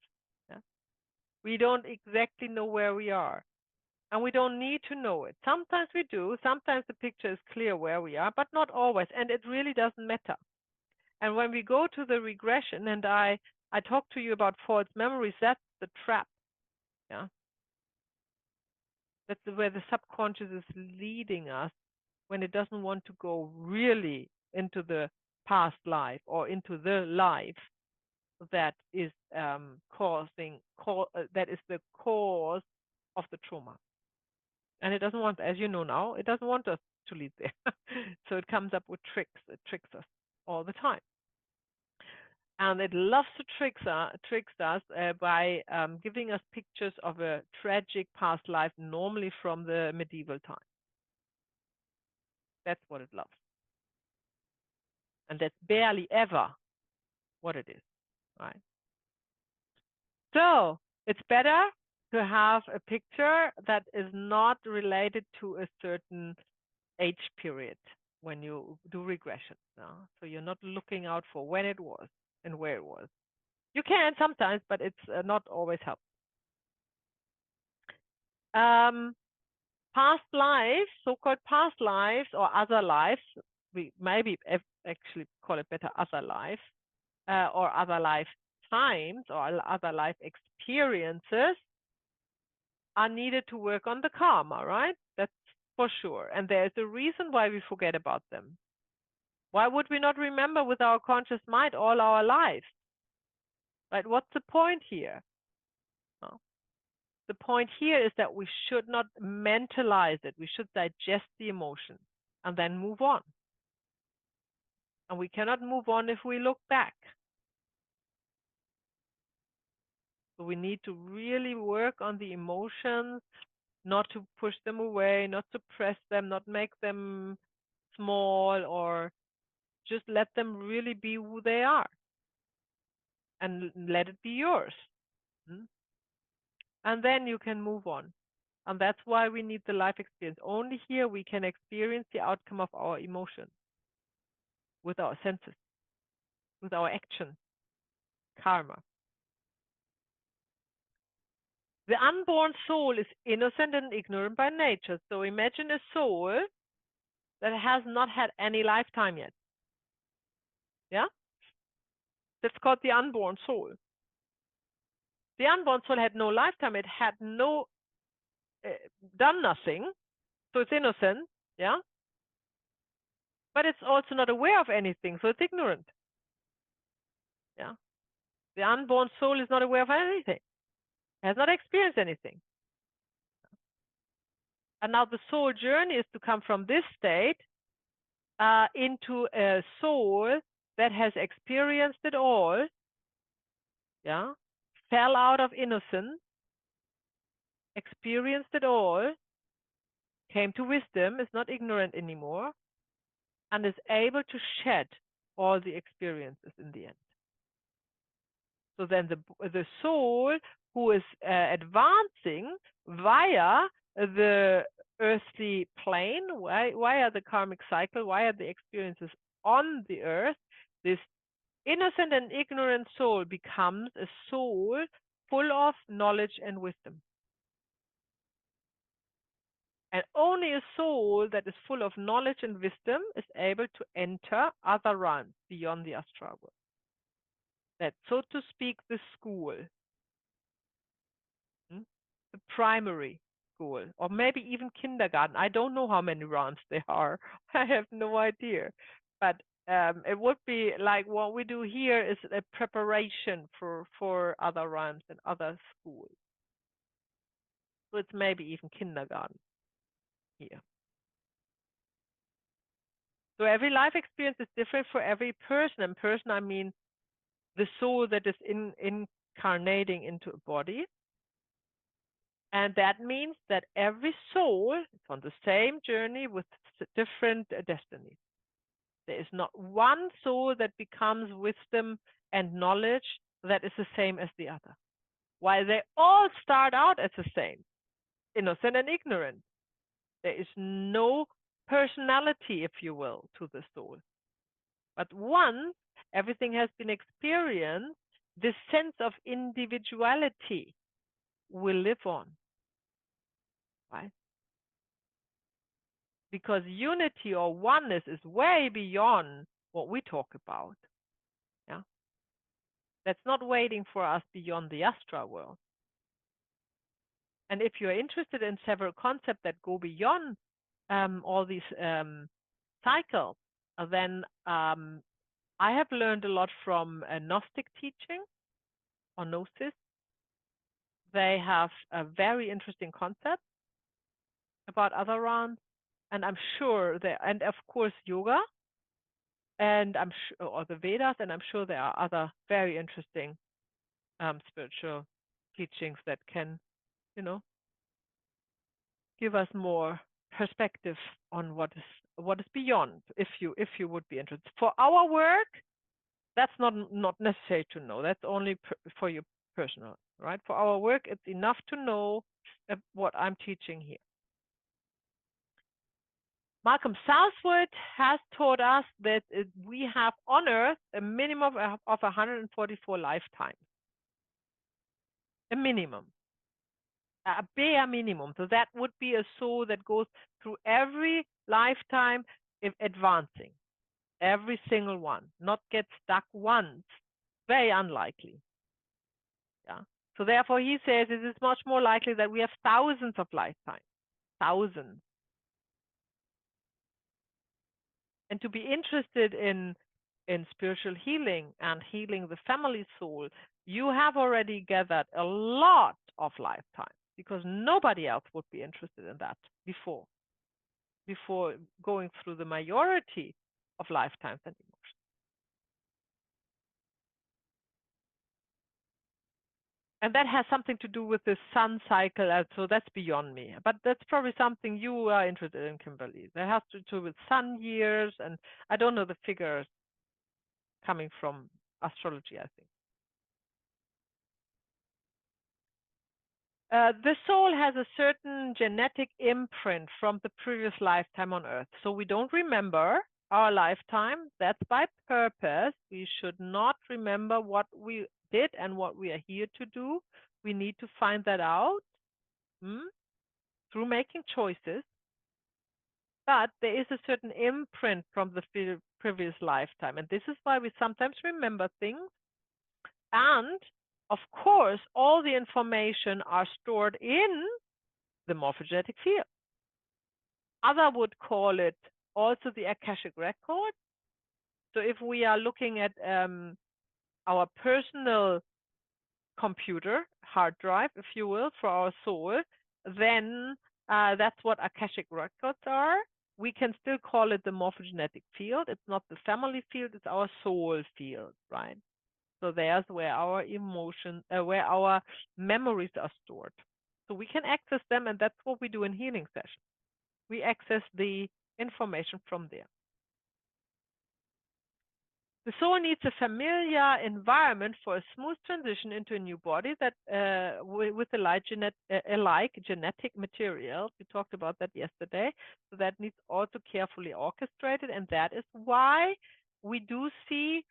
Yeah? We don't exactly know where we are. And we don't need to know it. Sometimes we do. Sometimes the picture is clear where we are, but not always. And it really doesn't matter. And when we go to the regression, and I talk to you about false memories, that's the trap. Yeah. That's where the subconscious is leading us when it doesn't want to go really into the past life or into the life that is that is the cause of the trauma. And it doesn't want, as you know now, it doesn't want us to lead there. So it comes up with tricks. It tricks us all the time. And it loves to tricks us by giving us pictures of a tragic past life, normally from the medieval time. That's what it loves. And that's barely ever what it is, right? So it's better to have a picture that is not related to a certain age period when you do regression. So you're not looking out for when it was and where it was. You can sometimes, but it's not always helpful. Past lives, so-called past lives or other lives, we maybe actually call it better other life, or other lifetimes or other life experiences are needed to work on the karma, right? That's for sure. And there's a reason why we forget about them. Why would we not remember with our conscious mind all our lives? Right? What's the point here? No. The point here is that we should not mentalize it. We should digest the emotion and then move on. And we cannot move on if we look back. So we need to really work on the emotions, not to push them away, not suppress them, not make them small, or just let them really be who they are and let it be yours. And then you can move on. And that's why we need the life experience. Only here we can experience the outcome of our emotions with our senses, with our action, karma. The unborn soul is innocent and ignorant by nature. So imagine a soul that has not had any lifetime yet. Yeah? That's called the unborn soul. The unborn soul had no lifetime. It had no done nothing. So it's innocent. Yeah? But it's also not aware of anything. So it's ignorant. Yeah? The unborn soul is not aware of anything. Has not experienced anything. And now the soul journey is to come from this state into a soul that has experienced it all, yeah, fell out of innocence, experienced it all, came to wisdom, is not ignorant anymore, and is able to shed all the experiences in the end. So then the soul who is advancing via the earthly plane, via the karmic cycle, via the experiences on the earth, this innocent and ignorant soul becomes a soul full of knowledge and wisdom. And only a soul that is full of knowledge and wisdom is able to enter other realms beyond the astral world. That's, so to speak, the school, the primary school, or maybe even kindergarten. I don't know how many realms there are. I have no idea. But it would be like what we do here is a preparation for other realms and other schools. So it's maybe even kindergarten here. So every life experience is different for every person. And person, I mean the soul that is incarnating into a body. And that means that every soul is on the same journey with different destinies. There is not one soul that becomes wisdom and knowledge that is the same as the other. While they all start out as the same, innocent and ignorant. There is no personality, if you will, to the soul. But once everything has been experienced, this sense of individuality will live on, right? Because unity or oneness is way beyond what we talk about. Yeah, that's not waiting for us beyond the astral world. And if you're interested in several concepts that go beyond all these cycles, then I have learned a lot from a Gnostic teaching or Gnosis. They have a very interesting concept about other realms, and I'm sure there, and of course yoga, and I'm sure, or the Vedas, and I'm sure there are other very interesting spiritual teachings that can, you know, give us more perspective on what is beyond, if you would be interested. For our work, that's not necessary to know. That's only for you personal, right? For our work, it's enough to know what I'm teaching here. Malcolm Southwood has taught us that we have on Earth a minimum of 144 lifetimes. A minimum. A bare minimum. So that would be a soul that goes through every lifetime advancing. Every single one. Not get stuck once. Very unlikely. Yeah. So therefore he says it is much more likely that we have thousands of lifetimes. Thousands. And to be interested in spiritual healing and healing the family soul, you have already gathered a lot of lifetimes, because nobody else would be interested in that before going through the majority of lifetimes and emotions. And that has something to do with the sun cycle, so that's beyond me. But that's probably something you are interested in, Kimberly. That has to do with sun years, and I don't know the figures coming from astrology, I think. The soul has a certain genetic imprint from the previous lifetime on Earth. So we don't remember our lifetime. That's by purpose. We should not remember what we did and what we are here to do. We need to find that out through making choices. But there is a certain imprint from the previous lifetime. And this is why we sometimes remember things. And of course, all the information are stored in the morphogenetic field. Others would call it also the Akashic record. So if we are looking at our personal computer, hard drive, if you will, for our soul, then that's what Akashic records are. We can still call it the morphogenetic field. It's not the family field, it's our soul field, right? So there's where our emotions, where our memories are stored. So we can access them, and that's what we do in healing sessions. We access the information from there. The soul needs a familiar environment for a smooth transition into a new body that with alike genetic material. We talked about that yesterday. So that needs also carefully orchestrated, and that is why we do see,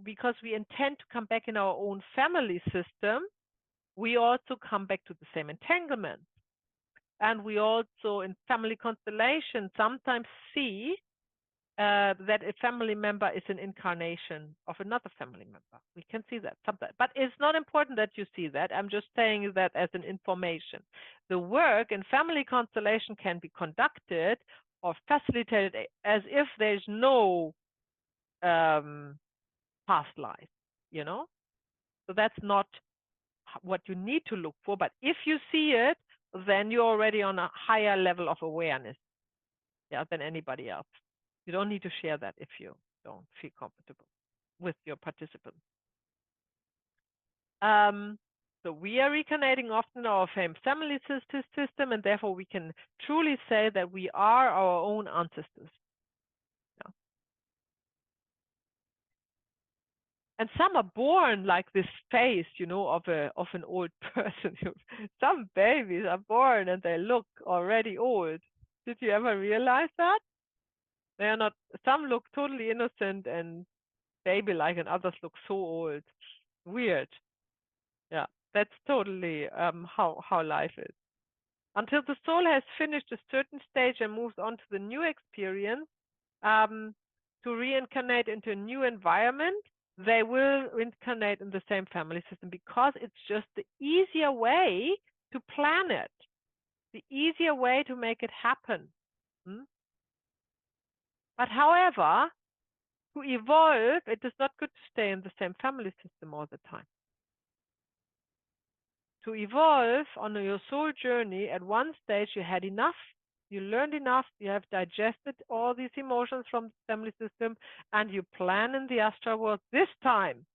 because we intend to come back in our own family system, we also come back to the same entanglements. And we also, in family constellation, sometimes see that a family member is an incarnation of another family member. We can see that sometimes, but it's not important that you see that. I'm just saying that as an information. The work in family constellation can be conducted or facilitated as if there's no past life, you know? So that's not what you need to look for, but if you see it, then you're already on a higher level of awareness, yeah, than anybody else. You don't need to share that if you don't feel comfortable with your participants. So we are reincarnating often our same family system, and therefore we can truly say that we are our own ancestors. Yeah. And some are born like this face, you know, of an old person. Some babies are born and they look already old. Did you ever realize that? They are not. Some look totally innocent and baby-like, and others look so old. Weird. Yeah, that's totally how life is. Until the soul has finished a certain stage and moves on to the new experience, to reincarnate into a new environment, they will reincarnate in the same family system because it's just the easier way to plan it, the easier way to make it happen. But however, to evolve, it is not good to stay in the same family system all the time. To evolve on your soul journey, at one stage you had enough, you learned enough, you have digested all these emotions from the family system, and you plan in the astral world, this time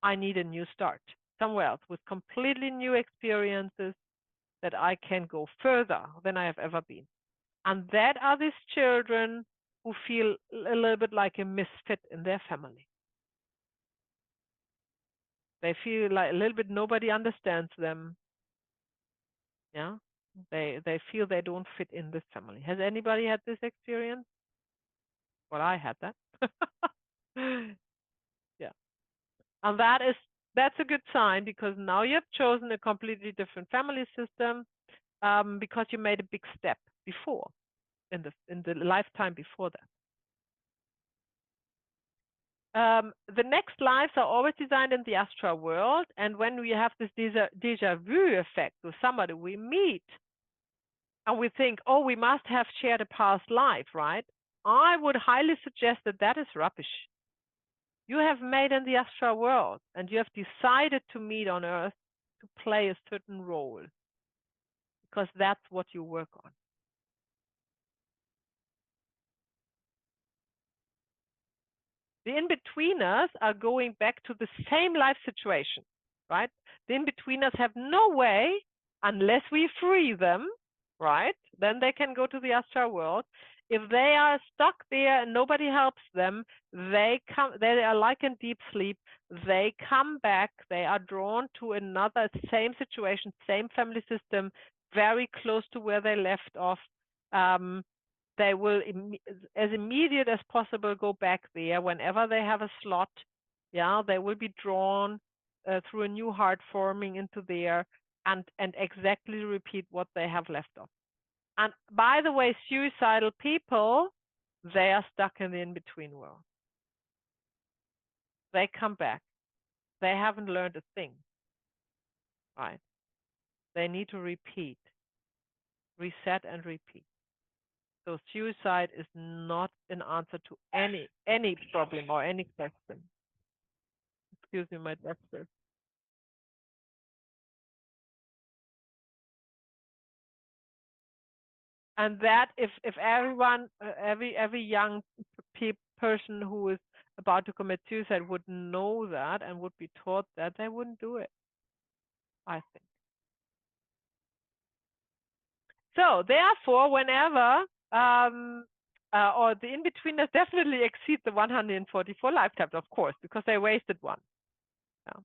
I need a new start somewhere else with completely new experiences that I can go further than I have ever been. And that are these children who feel a little bit like a misfit in their family. They feel like a little bit nobody understands them. Yeah, they feel they don't fit in this family. Has anybody had this experience? Well, I had that. Yeah, and that's a good sign, because now you have chosen a completely different family system, because you made a big step before in the lifetime before that. The next lives are always designed in the astral world, and when we have this deja vu effect with somebody we meet, and we think, oh, we must have shared a past life, right? I would highly suggest that that is rubbish. You have made in the astral world, and you have decided to meet on Earth to play a certain role, because that's what you work on. The in-betweeners are going back to the same life situation, right? The in-betweeners have no way, unless we free them, right? Then they can go to the astral world. If they are stuck there and nobody helps them, they are like in deep sleep. They come back, they are drawn to another same situation, same family system, very close to where they left off. They will, as immediate as possible, go back there whenever they have a slot. Yeah, they will be drawn through a new heart forming into there, and exactly repeat what they have left off. And by the way, suicidal people, they are stuck in the in-between world. They come back. They haven't learned a thing, right? They need to repeat, reset and repeat. So suicide is not an answer to any problem or any question. Excuse me, my doctor. And that if everyone, every young person who is about to commit suicide would know that and would be taught that, they wouldn't do it, I think. So therefore, whenever or the in-betweeners definitely exceed the 144 lifetimes, of course, because they wasted one. Yeah.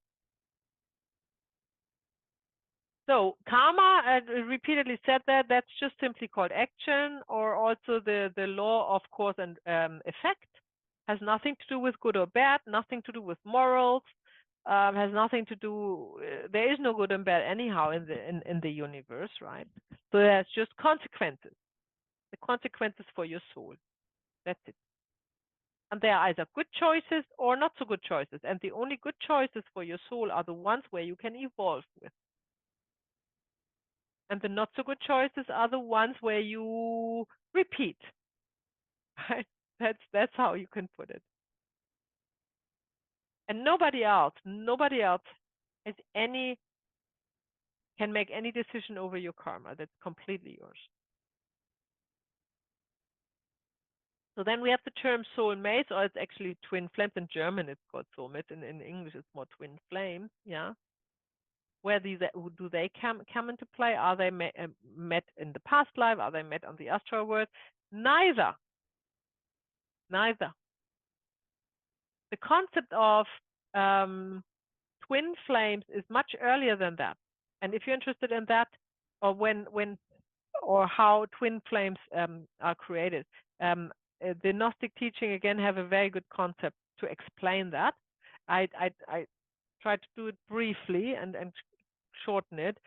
So karma, I repeatedly said that, that's just simply called action, or also the law of cause and effect. Has nothing to do with good or bad, nothing to do with morals, has nothing to do, there is no good and bad anyhow in the universe, right? So there's just consequences, the consequences for your soul. That's it. And they are either good choices or not so good choices. And the only good choices for your soul are the ones where you can evolve with. And the not so good choices are the ones where you repeat. Right? That's how you can put it. And nobody else has can make any decision over your karma. That's completely yours. So then we have the term soulmates, or it's actually twin flames. In German, it's called soulmates. In English, it's more twin flames. Yeah. Where do they come into play? Are they met in the past life? Are they met on the astral world? Neither. Neither. The concept of twin flames is much earlier than that. And if you're interested in that, or or how twin flames are created, the Gnostic teaching again have a very good concept to explain that. I try to do it briefly and shorten it.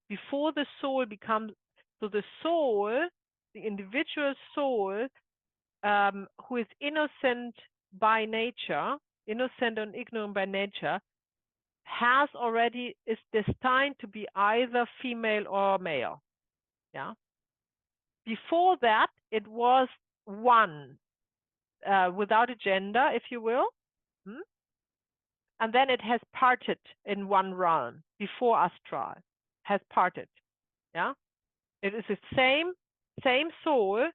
Before the soul becomes, so the soul, the individual soul, who is innocent by nature, innocent and ignorant by nature, is destined to be either female or male. Yeah. Before that, it was one, without a gender, if you will. And then it has parted in one realm before astral, has parted. Yeah. It is the same soul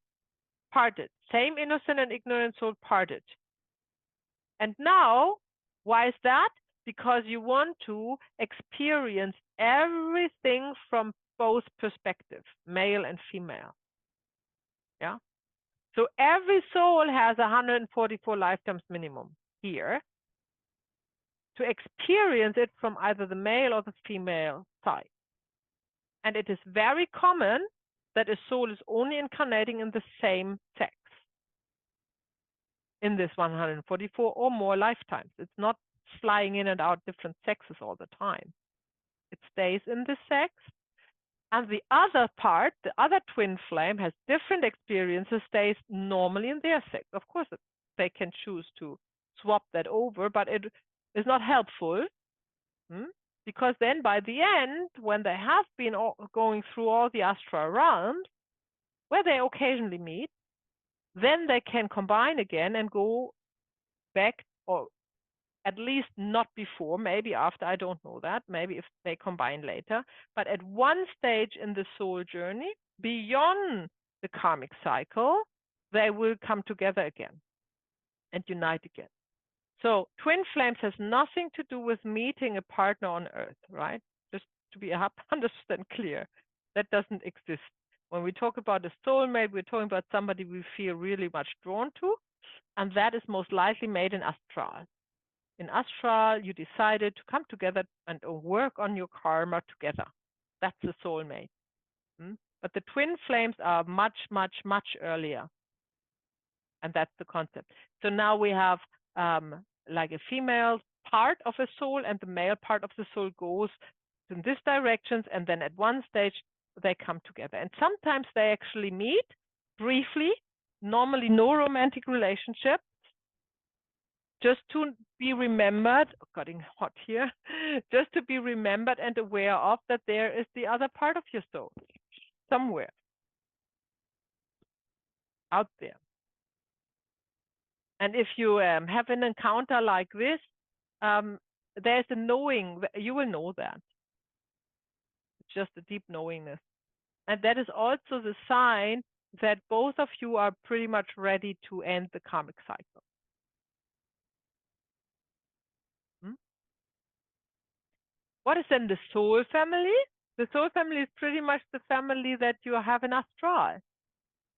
parted, same innocent and ignorant soul parted. And now, why is that? Because you want to experience everything from both perspectives, male and female. Yeah. So every soul has 144 lifetimes minimum here to experience it from either the male or the female side. And it is very common that a soul is only incarnating in the same sex in this 144 or more lifetimes. It's not flying in and out different sexes all the time. It stays in the sex. And the other part, the other twin flame, has different experiences, stays normally in their sex. Of course, they can choose to swap that over, but it is not helpful. Because then by the end, when they have been going through all the astral realms, where they occasionally meet, then they can combine again and go back, or at least not before, maybe after, I don't know that, maybe if they combine later, but at one stage in the soul journey, beyond the karmic cycle, they will come together again and unite again. So twin flames has nothing to do with meeting a partner on earth, right? Just to be 100% clear, that doesn't exist. When we talk about a soulmate, we're talking about somebody we feel really much drawn to, and that is most likely made in astral. In astral, you decided to come together and work on your karma together. That's the soulmate. But the twin flames are much, much, much earlier. And that's the concept. So now we have like a female part of a soul, and the male part of the soul goes in this directions, and then at one stage they come together. And sometimes they actually meet briefly, normally no romantic relationship, just to be remembered, getting hot here, just to be remembered and aware of that there is the other part of your soul somewhere out there. And if you have an encounter like this, there's a knowing, you will know that. It's just a deep knowingness. And that is also the sign that both of you are pretty much ready to end the karmic cycle. What is then the soul family? The soul family is pretty much the family that you have in astral.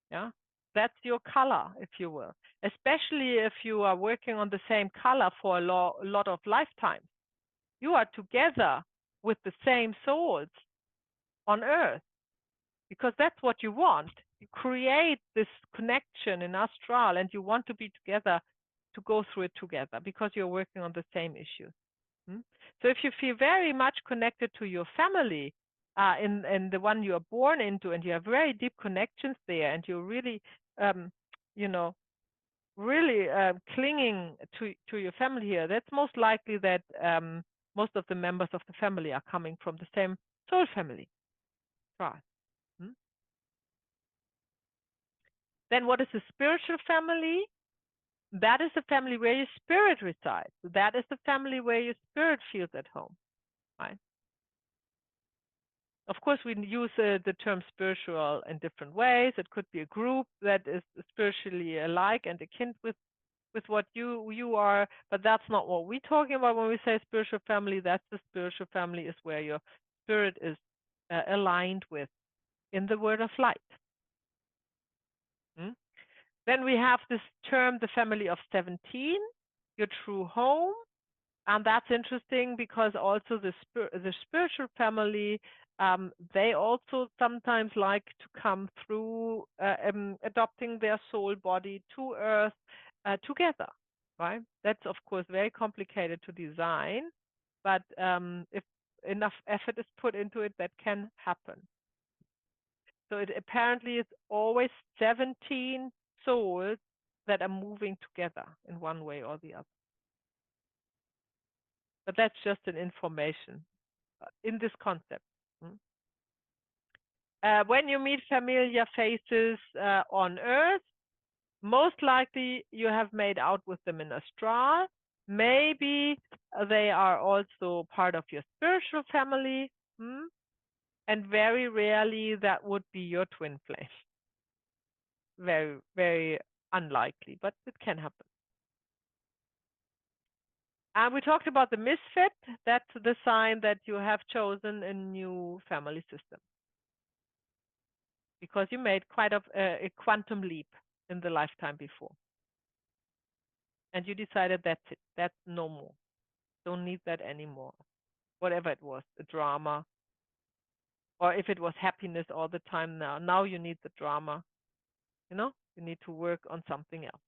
Yeah. That's your color, if you will. Especially if you are working on the same color for a lot of lifetimes. You are together with the same souls on Earth, because that's what you want. You create this connection in astral, and you want to be together to go through it together because you're working on the same issues. So if you feel very much connected to your family, in the one you are born into, and you have very deep connections there, and you're really, you know, really clinging to your family here, that's most likely that most of the members of the family are coming from the same soul family. Right. Then what is the spiritual family? That is the family where your spirit resides. That is the family where your spirit feels at home, right? Of course, we use the term spiritual in different ways. It could be a group that is spiritually alike and akin with what you are, but that's not what we're talking about when we say spiritual family. That's the spiritual family is where your spirit is aligned with in the word of light. Then we have this term, the family of 17, your true home. And that's interesting because also the spiritual family, they also sometimes like to come through adopting their soul body to Earth together, right? That's, of course, very complicated to design, but if enough effort is put into it, that can happen. So it apparently is always 17 souls that are moving together in one way or the other. But that's just an information in this concept. When you meet familiar faces on Earth, most likely you have made out with them in astral. Maybe they are also part of your spiritual family. And very rarely that would be your twin flame. Very, very unlikely, but it can happen. And we talked about the misfit. That's the sign that you have chosen a new family system, because you made quite a quantum leap in the lifetime before. And you decided that's it. That's no more. Don't need that anymore. Whatever it was, the drama. Or if it was happiness all the time now. Now you need the drama. You know, you need to work on something else.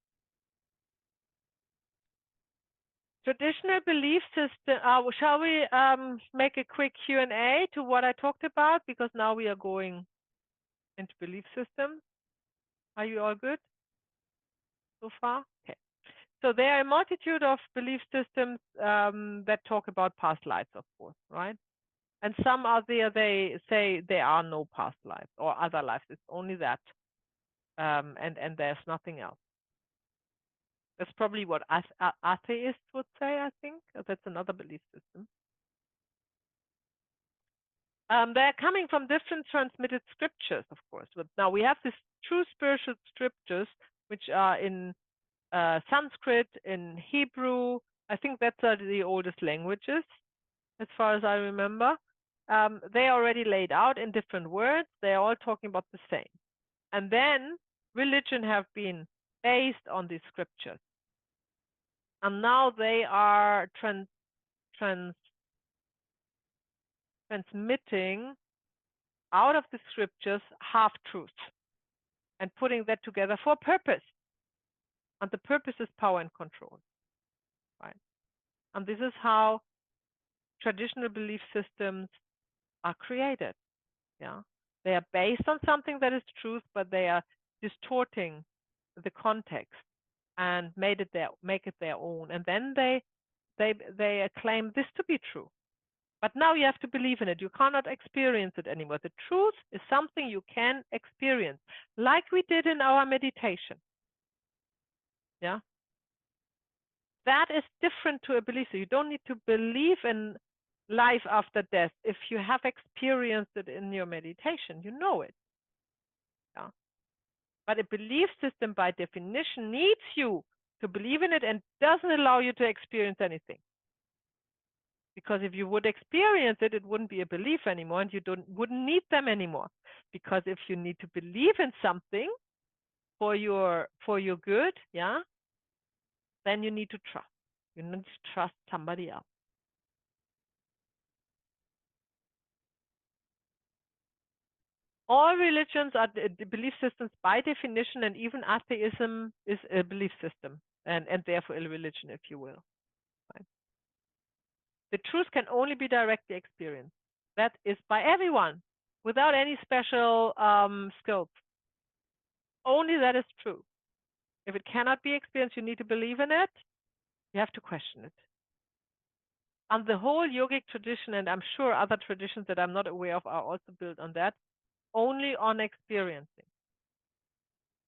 Traditional belief system. Shall we make a quick Q&A to what I talked about? Because now we are going into belief systems. Are you all good so far? Okay. So there are a multitude of belief systems that talk about past lives, of course, right? And some are there, they say there are no past lives or other lives. It's only that. And there's nothing else. That's probably what atheists would say, I think. That's another belief system. They're coming from different transmitted scriptures, of course. But now we have these true spiritual scriptures, which are in Sanskrit, in Hebrew. I think that's the oldest languages, as far as I remember. They are already laid out in different words. They're all talking about the same. And then religion have been based on these scriptures. And now they are transmitting out of the scriptures half-truths and putting that together for a purpose. And the purpose is power and control, right? And this is how traditional belief systems are created. Yeah, they are based on something that is truth, but they are distorting the context and make it their own. And then they claim this to be true. But now you have to believe in it. You cannot experience it anymore. The truth is something you can experience, like we did in our meditation. Yeah. That is different to a belief. So you don't need to believe in life after death. If you have experienced it in your meditation, you know it. Yeah. But a belief system, by definition, needs you to believe in it and doesn't allow you to experience anything. Because if you would experience it, it wouldn't be a belief anymore, and you wouldn't need them anymore. Because if you need to believe in something, for your good, yeah, then you need to trust. You need to trust somebody else. All religions are the belief systems by definition, and even atheism is a belief system, and therefore a religion, if you will. Right? The truth can only be directly experienced. That is by everyone, without any special skills. Only that is true. If it cannot be experienced, you need to believe in it. You have to question it. And the whole yogic tradition, and I'm sure other traditions that I'm not aware of, are also built on that, only on experiencing.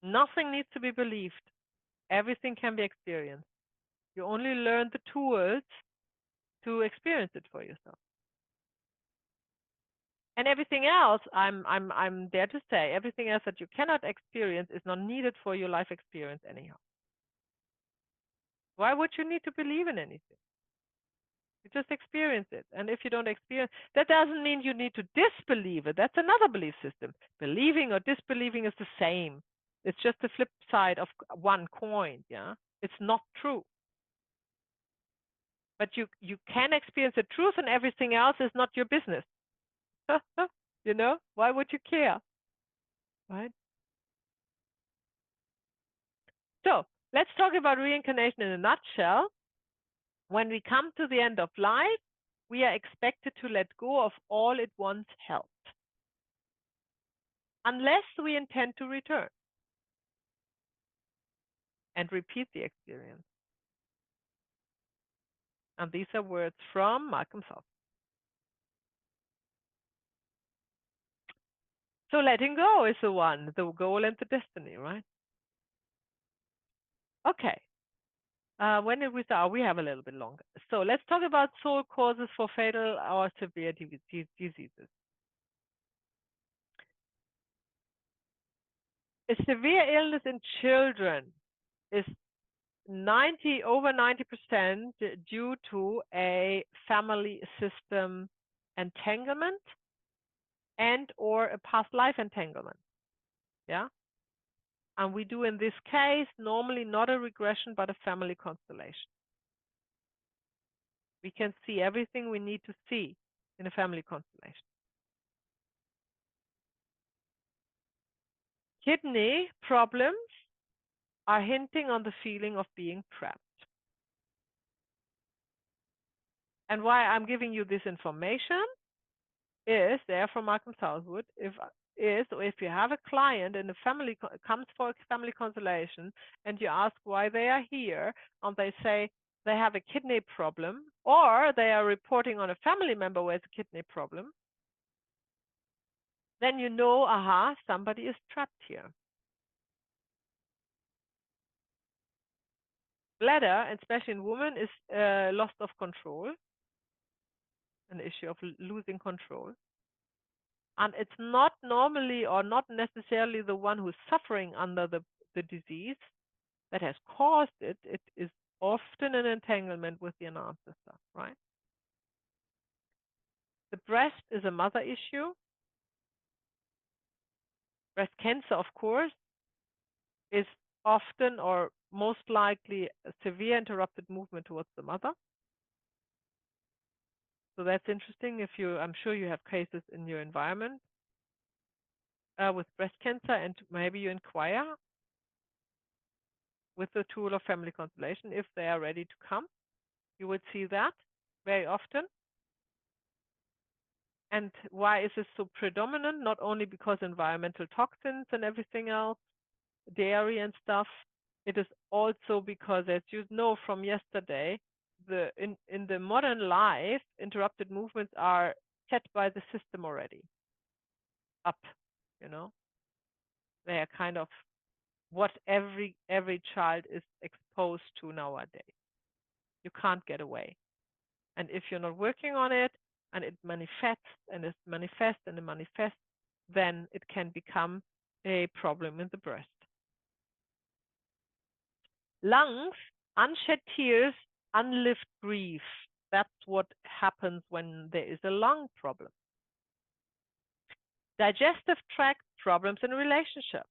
Nothing needs to be believed. Everything can be experienced. You only learn the tools to experience it for yourself. And everything else, I'm there to say, everything else that you cannot experience is not needed for your life experience anyhow. Why would you need to believe in anything? You just experience it. And if you don't experience, that doesn't mean you need to disbelieve it. That's another belief system. Believing or disbelieving is the same. It's just the flip side of one coin. Yeah, it's not true. But you can experience the truth, and everything else is not your business. You know, why would you care? Right? So let's talk about reincarnation in a nutshell. When we come to the end of life, we are expected to let go of all it once held, unless we intend to return and repeat the experience. And these are words from Malcolm South. So letting go is the one, the goal and the destiny, right? Okay. When did we start? We have a little bit longer. So let's talk about sole causes for fatal or severe diseases. A severe illness in children is over 90% due to a family system entanglement and or a past life entanglement. Yeah. And we do in this case normally not a regression, but a family constellation. We can see everything we need to see in a family constellation. Kidney problems are hinting on the feeling of being trapped. And why I'm giving you this information is there from Malcolm Southwood. If you have a client and a family comes for a family constellation and you ask why they are here, and they say they have a kidney problem, or they are reporting on a family member who has a kidney problem, then you know, aha, somebody is trapped here. Bladder, especially in women, is loss of control, an issue of losing control. And it's not normally or not necessarily the one who's suffering under the disease that has caused it. It is often an entanglement with the ancestor, right? The breast is a mother issue. Breast cancer, of course, is often or most likely a severe interrupted movement towards the mother. So that's interesting. I'm sure you have cases in your environment with breast cancer, and maybe you inquire with the tool of family constellation if they are ready to come. You would see that very often. And why is this so predominant? Not only because environmental toxins and everything else, dairy and stuff. It is also because, as you know from yesterday, in the modern life, interrupted movements are set by the system already. Up, you know. They are kind of what every child is exposed to nowadays. You can't get away. And if you're not working on it, and it manifests and it manifests and it manifests, then it can become a problem in the breast. Lungs, unshed tears, unlived grief. That's what happens when there is a lung problem. Digestive tract problems in relationships.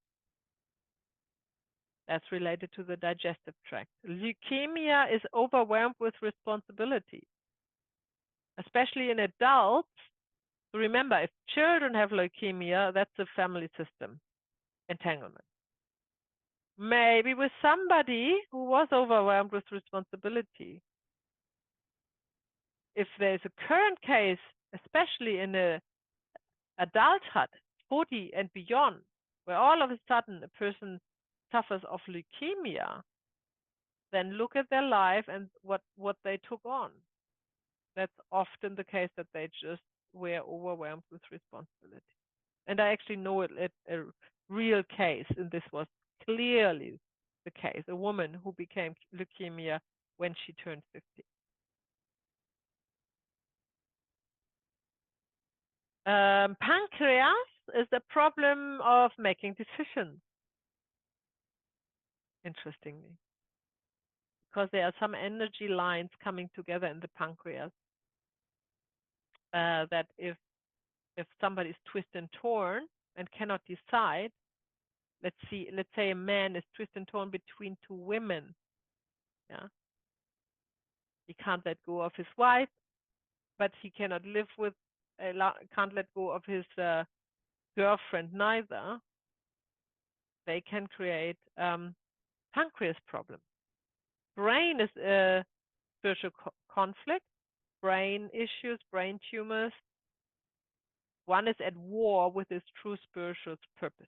That's related to the digestive tract. Leukemia is overwhelmed with responsibility, especially in adults. So remember, if children have leukemia, that's a family system entanglement. Maybe with somebody who was overwhelmed with responsibility. If there's a current case, especially in a adulthood, 40 and beyond, where all of a sudden a person suffers of leukemia, then look at their life and what they took on. That's often the case, that they just were overwhelmed with responsibility. And I actually know it a real case, and this was clearly the case, a woman who became leukemia when she turned 50. Pancreas is the problem of making decisions, interestingly, because there are some energy lines coming together in the pancreas that if somebody is twisted and torn and cannot decide, let's say a man is twisted and torn between two women, yeah, he can't let go of his wife, but he cannot live with, can't let go of his girlfriend neither. They can create pancreas problems. Brain is a spiritual conflict, brain issues, brain tumors. One is at war with its true spiritual purpose.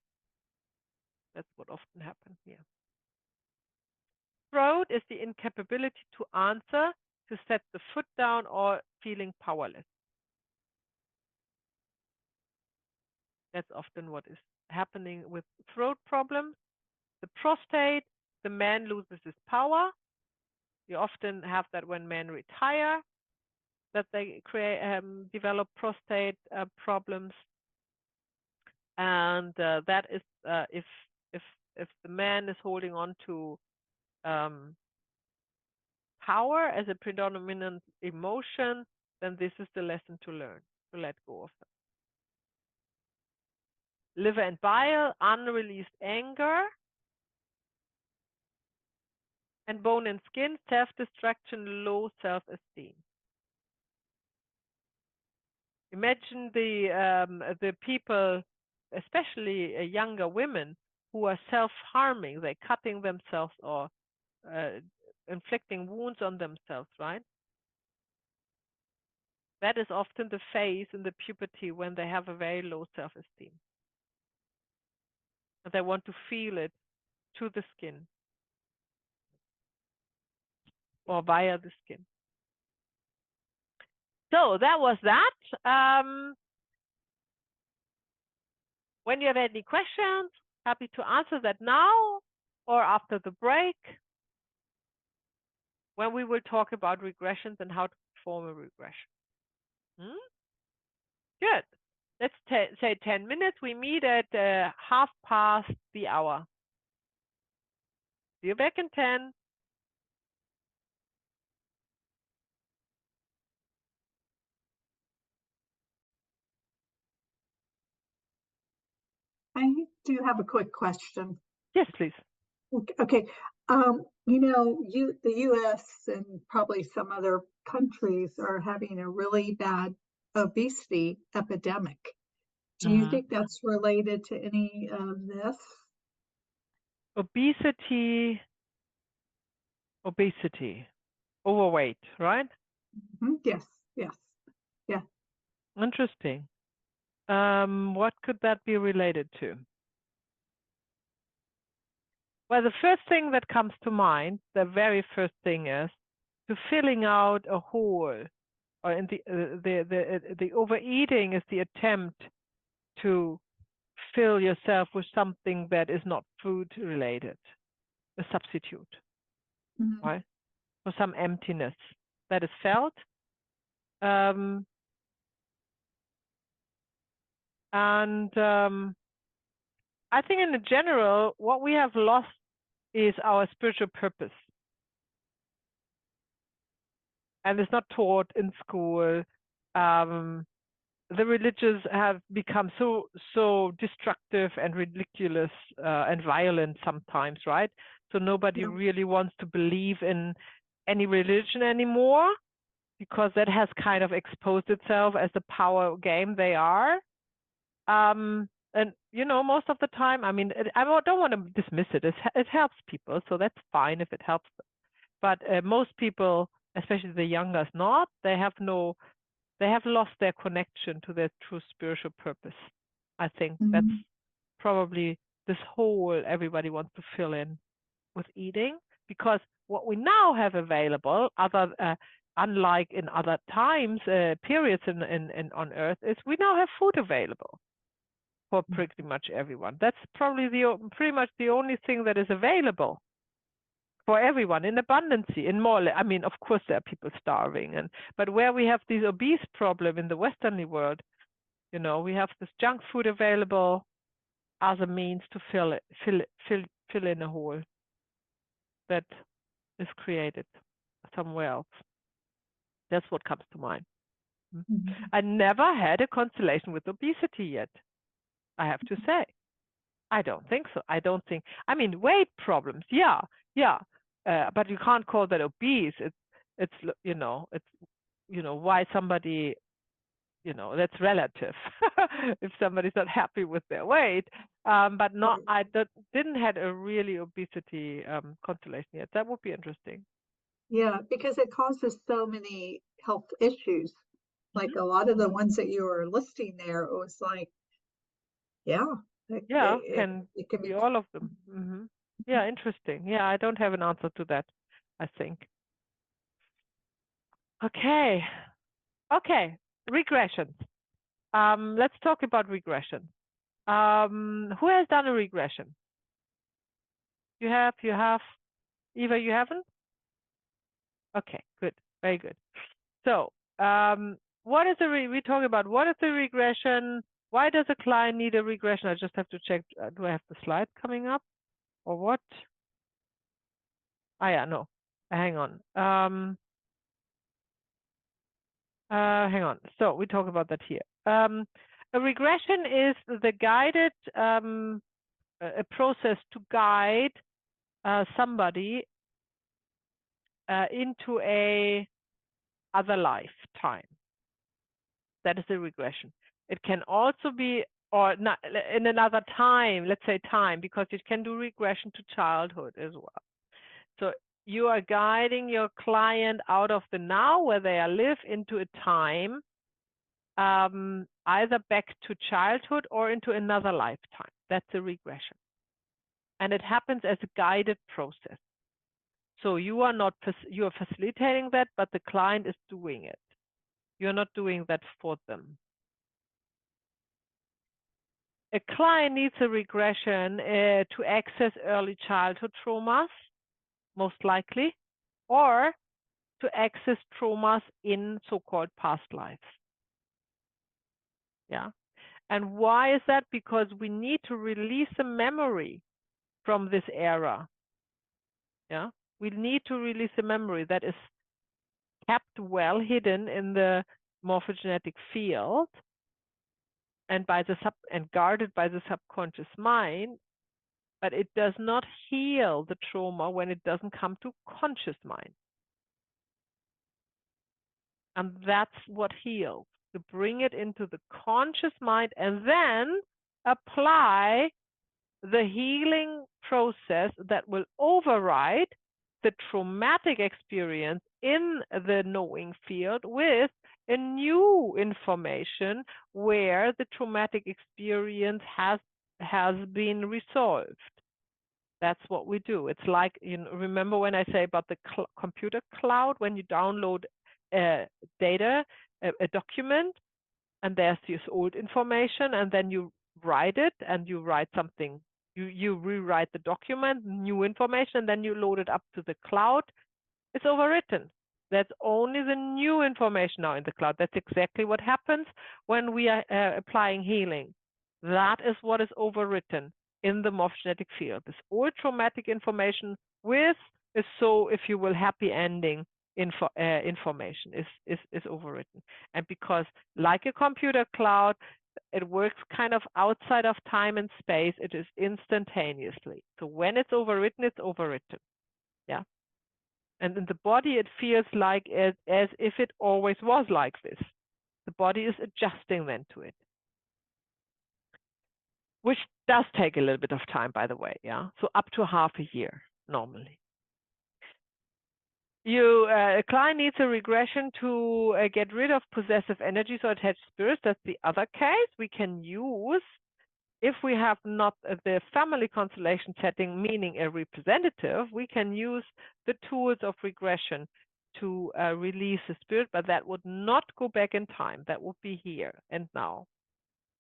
That's what often happens here. Throat is the incapability to answer, to set the foot down, or feeling powerless. That's often what is happening with throat problems. The prostate, the man loses his power. You often have that when men retire, that they develop prostate problems, and that is if the man is holding on to power as a predominant emotion, then this is the lesson to learn, to let go of them. Liver and bile, unreleased anger. And bone and skin, self-destruction, low self-esteem. Imagine the people, especially younger women, who are self-harming. They're cutting themselves or inflicting wounds on themselves, right? That is often the phase in the puberty when they have a very low self-esteem. And they want to feel it to the skin or via the skin. So that was that. When you have any questions, happy to answer that now or after the break, when we will talk about regressions and how to perform a regression. Good. Let's say 10 minutes. We meet at 1/2 the hour. See you back in 10. I do have a quick question. Yes, please. Okay. You know, the US and probably some other countries are having a really bad obesity epidemic. Do you think that's related to any of this? Obesity, overweight, right? Yes, yes, yeah. Interesting. What could that be related to? Well, the first thing that comes to mind, the very first thing is to filling out a hole, or in the overeating is the attempt to fill yourself with something that is not food related, a substitute, right? For some emptiness that is felt. I think in general, what we have lost is our spiritual purpose. And it's not taught in school. the religious have become so destructive and ridiculous and violent sometimes, right? So nobody really wants to believe in any religion anymore, because that has kind of exposed itself as the power game they are. And you know, most of the time, I mean, I don't want to dismiss it. It helps people, so that's fine if it helps them. But most people, especially the youngers, not. They have lost their connection to their true spiritual purpose. I think that's probably this hole everybody wants to fill in with eating, because what we now have available, unlike in other times, periods on Earth, is we now have food available for pretty much everyone. That's probably pretty much the only thing that is available for everyone in abundance. In more, I mean, of course, there are people starving, but where we have this obese problem in the Western world, you know, we have this junk food available as a means to fill in a hole that is created somewhere else. That's what comes to mind. I never had a constellation with obesity yet, I have to say. I don't think so. I mean, weight problems, yeah, but you can't call that obese. It's why somebody, that's relative. If somebody's not happy with their weight, but not, I didn't had a really obesity constellation yet. That would be interesting. Yeah, because it causes so many health issues. Like a lot of the ones that you were listing there, it was like, it can be all of them. Yeah, interesting. Yeah, I don't have an answer to that, I think. Okay, regressions. Let's talk about regression. Who has done a regression? You have. Eva, you haven't? Okay, good, very good. So, what is we talk about what is the regression? Why does a client need a regression? I just have to check. Do I have the slide coming up, or what? Ah, yeah, no. Hang on. Hang on. So we talk about that here. A regression is the guided a process to guide somebody into a other lifetime. That is a regression. It can also be, or not, in another time, let's say time, because it can do regression to childhood as well. So you are guiding your client out of the now where they live into a time, either back to childhood or into another lifetime. That's a regression. And it happens as a guided process. So you are not, you are facilitating that, but the client is doing it. You're not doing that for them. A client needs a regression to access early childhood traumas, most likely, or to access traumas in so-called past lives. Yeah. And why is that? Because we need to release a memory from this era. Yeah. We need to release a memory that is kept well hidden in the morphogenetic field and by the guarded by the subconscious mind, but it does not heal the trauma when it doesn't come to conscious mind. And that's what heals, to bring it into the conscious mind and then apply the healing process that will override the traumatic experience in the knowing field with a new information where the traumatic experience has been resolved. That's what we do. It's like, remember when I say about the computer cloud, when you download data, a document, and there's this old information, and then you write it, and you write something. You rewrite the document, new information, and then you load it up to the cloud. It's overwritten. That's only the new information now in the cloud. That's exactly what happens when we are applying healing. That is what is overwritten in the morphogenetic field. This old traumatic information with a if you will, happy ending information is overwritten. And because, like a computer cloud, it works kind of outside of time and space, it is instantaneously. So when it's overwritten, it's overwritten. Yeah. And in the body, it feels like as if it always was like this. The body is adjusting then to it, which does take a little bit of time, by the way. Yeah. So up to half a year normally. A client needs a regression to get rid of possessive energies or attached spirits. That's the other case. We can use, if we have not the family constellation setting, meaning a representative, we can use the tools of regression to release the spirit, but that would not go back in time. That would be here and now.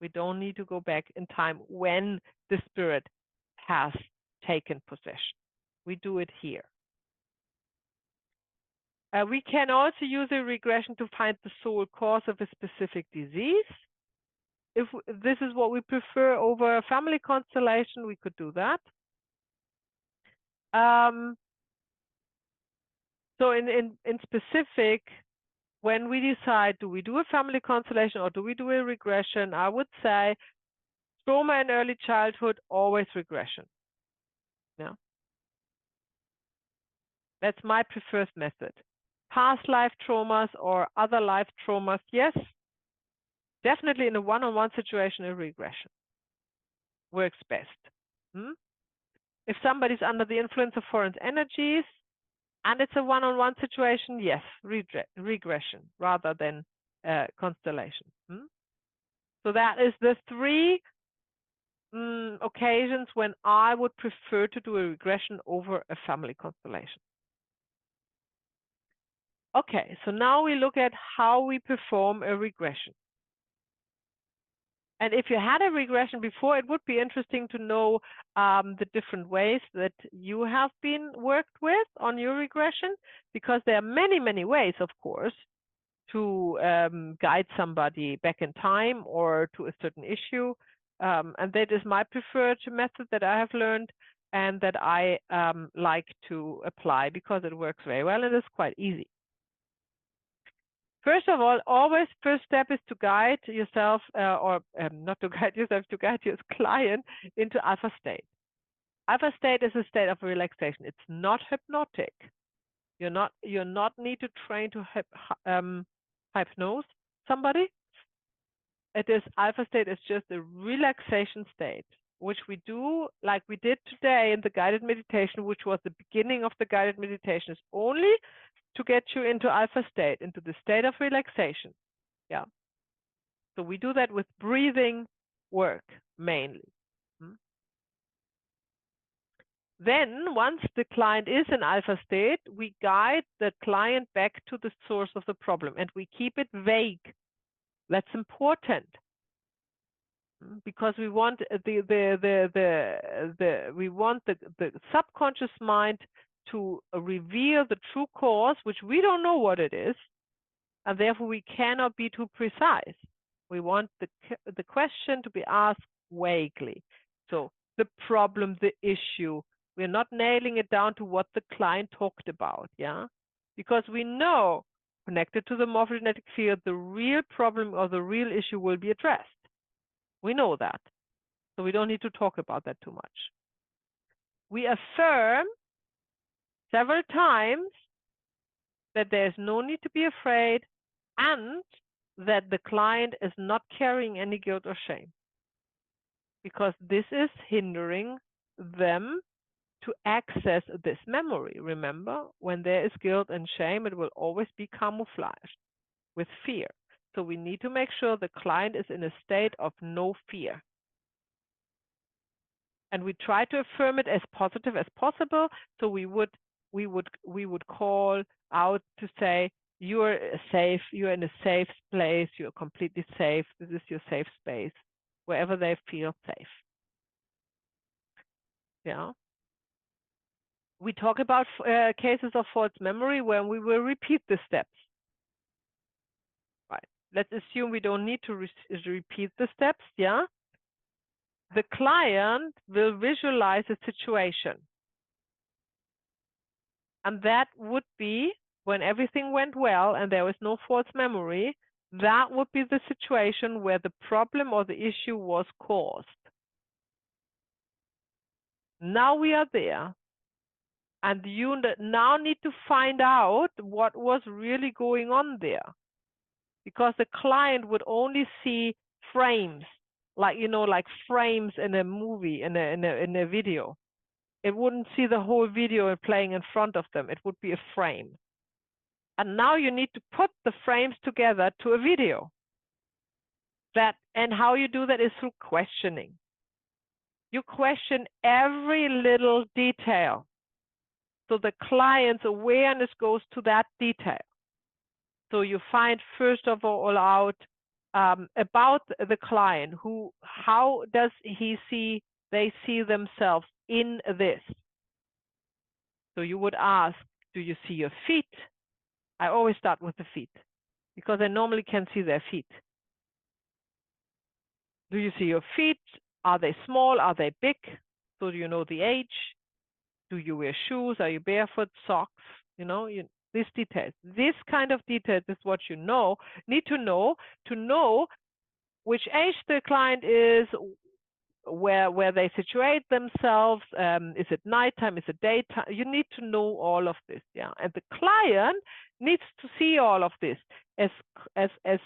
We don't need to go back in time when the spirit has taken possession. We do it here. We can also use a regression to find the sole cause of a specific disease. If this is what we prefer over a family constellation, we could do that. So in specific, when we decide, do we do a family constellation or do we do a regression, I would say trauma in early childhood, always regression. Yeah. That's my preferred method. Past life traumas or other life traumas, yes. Definitely in a one-on-one situation, a regression works best. If somebody's under the influence of foreign energies and it's a one-on-one situation, yes, regression rather than constellation. So that is the three occasions when I would prefer to do a regression over a family constellation. Okay, so now we look at how we perform a regression. And if you had a regression before, it would be interesting to know the different ways that you have been worked with on your regression, because there are many, many ways, of course, to guide somebody back in time or to a certain issue. And that is my preferred method that I have learned and that I like to apply because it works very well and it's quite easy. First of all, always first step is to guide yourself, not to guide yourself, to guide your client into alpha state. Alpha state is a state of relaxation. It's not hypnotic. You're not need to train to hypnose somebody. It is alpha state is just a relaxation state, which we do like we did today in the guided meditation, which was the beginning of the guided meditation, is only to get you into alpha state, into the state of relaxation. Yeah. So we do that with breathing work mainly. Then once the client is in alpha state, we guide the client back to the source of the problem and we keep it vague. That's important because we want the subconscious mind to reveal the true cause, which we don't know what it is, and therefore we cannot be too precise. We want the question to be asked vaguely. So the problem, the issue, we're not nailing it down to what the client talked about, yeah? Because we know, connected to the morphogenetic field, the real problem or the real issue will be addressed. We know that. So we don't need to talk about that too much. We affirm several times that there's no need to be afraid and that the client is not carrying any guilt or shame, because this is hindering them to access this memory. Remember, when there is guilt and shame, it will always be camouflaged with fear. So we need to make sure the client is in a state of no fear. And we try to affirm it as positive as possible. So we would call out to say, you're safe, you're in a safe place, you're completely safe, this is your safe space, wherever they feel safe. Yeah. We talk about cases of false memory when we will repeat the steps. Right. Let's assume we don't need to repeat the steps, yeah? The client will visualize a situation. And that would be when everything went well and there was no false memory, that would be the situation where the problem or the issue was caused. Now we are there, and you now need to find out what was really going on there, because the client would only see frames, like, you know, like frames in a movie, in a video. It wouldn't see the whole video playing in front of them. It would be a frame. And now you need to put the frames together to a video. And how you do that is through questioning. You question every little detail, so the client's awareness goes to that detail. So you find, first of all, out about the client, how does they see themselves in this. So you would ask, do you see your feet? I always start with the feet, because I normally can see their feet. Do you see your feet? Are they small? Are they big? So do you know the age? Do you wear shoes? Are you barefoot? Socks? You know, these details. This kind of details is what you need to know which age the client is, where they situate themselves. Is it nighttime? Is it daytime? You need to know all of this, yeah. And the client needs to see all of this. As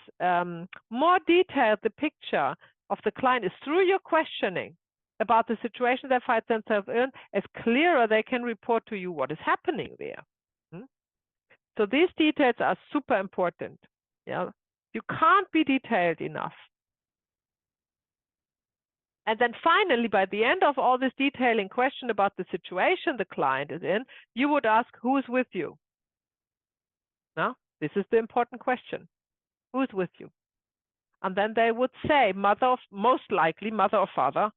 more detailed the picture of the client is through your questioning about the situation they find themselves in, as clearer they can report to you what is happening there. So these details are super important. Yeah, you can't be detailed enough. And then finally, by the end of all this detailing question about the situation the client is in, you would ask, who is with you? Now, this is the important question. Who is with you? And then they would say, most likely mother or father,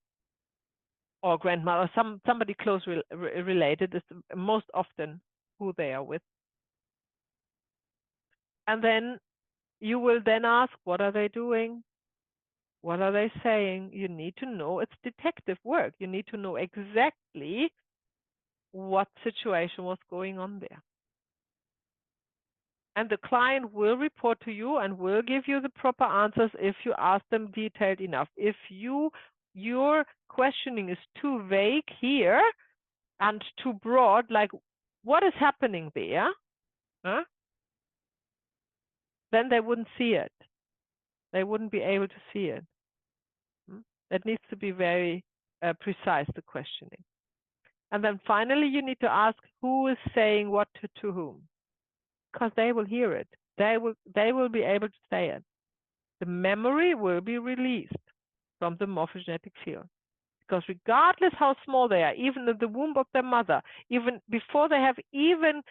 or grandmother, somebody close related is most often who they are with. And then you will then ask, what are they doing? What are they saying? You need to know. It's detective work. You need to know exactly what situation was going on there. And the client will report to you and will give you the proper answers if you ask them detailed enough. If your questioning is too vague here and too broad, like what is happening there, then they wouldn't see it. They wouldn't be able to see it. That needs to be very precise, the questioning. And then finally, you need to ask who is saying what to whom, because they will hear it. They will be able to say it. The memory will be released from the morphogenetic field. Because regardless how small they are, even in the womb of their mother, even before they have even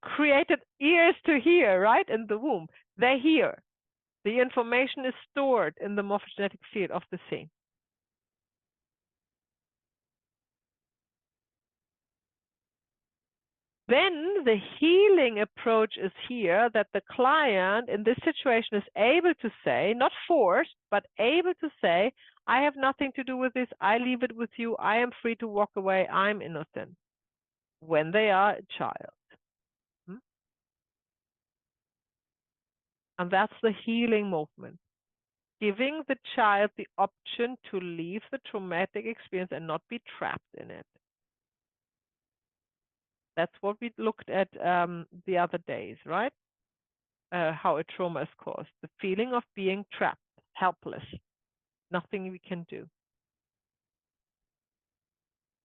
created ears to hear, right, in the womb, they hear. The information is stored in the morphogenetic field of the scene. Then the healing approach is here, that the client in this situation is able to say, not forced, but able to say, I have nothing to do with this. I leave it with you. I am free to walk away. I'm innocent, when they are a child. And that's the healing movement. Giving the child the option to leave the traumatic experience and not be trapped in it. That's what we looked at the other days, right? How a trauma is caused. The feeling of being trapped, helpless, nothing we can do.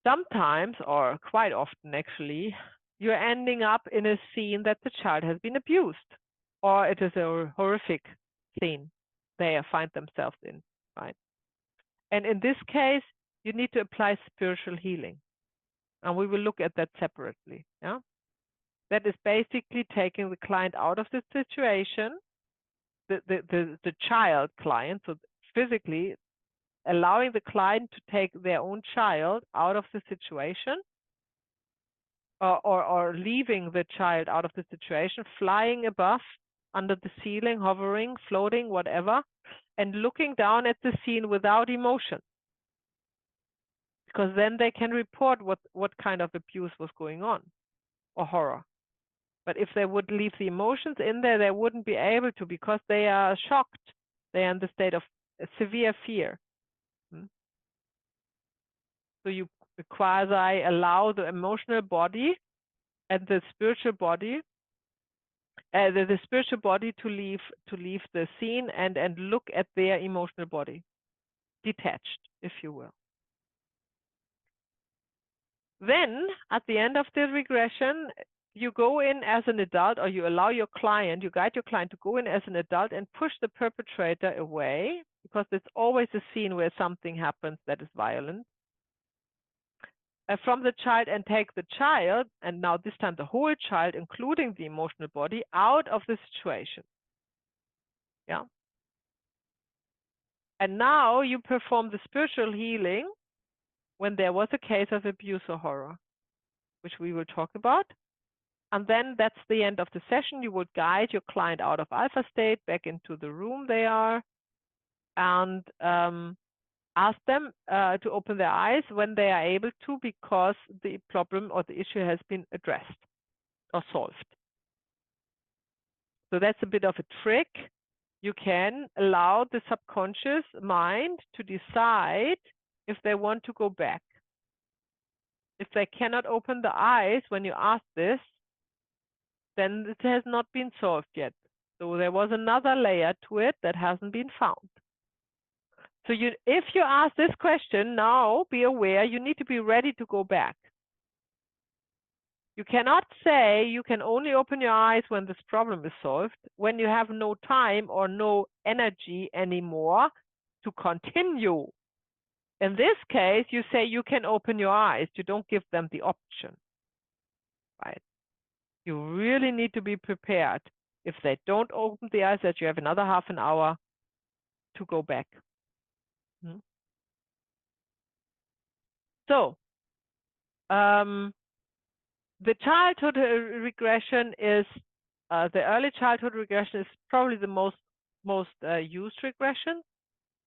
Sometimes, or quite often actually, you're ending up in a scene that the child has been abused, or it is a horrific scene they find themselves in, right? And in this case, you need to apply spiritual healing. And we will look at that separately. Yeah, that is basically taking the client out of the situation, the child client, so physically allowing the client to take their own child out of the situation, or leaving the child out of the situation, flying above, under the ceiling, hovering, floating, whatever, and looking down at the scene without emotion. Because then they can report what kind of abuse was going on, or horror. But if they would leave the emotions in there, they wouldn't be able to, because they are shocked. They are in the state of severe fear. So you quasi allow the emotional body and the spiritual body, the spiritual body to leave the scene and look at their emotional body, detached, if you will. Then at the end of the regression, you go in as an adult, or you allow your client, you guide your client to go in as an adult and push the perpetrator away, because it's always a scene where something happens that is violent, from the child, and take the child, and now this time the whole child, including the emotional body, out of the situation. Yeah. And now you perform the spiritual healing when there was a case of abuse or horror, which we will talk about. And then that's the end of the session. You would guide your client out of alpha state back into the room they are, and ask them to open their eyes when they are able to, because the problem or the issue has been addressed or solved. So that's a bit of a trick. You can allow the subconscious mind to decide if they want to go back. If they cannot open the eyes when you ask this, then it has not been solved yet. So there was another layer to it that hasn't been found. So if you ask this question now, be aware you need to be ready to go back. You cannot say you can only open your eyes when this problem is solved, when you have no time or no energy anymore to continue. In this case, you say you can open your eyes. You don't give them the option, right? You really need to be prepared. If they don't open the eyes, that you have another half an hour to go back. So, the childhood regression is, the early childhood regression is probably the most used regression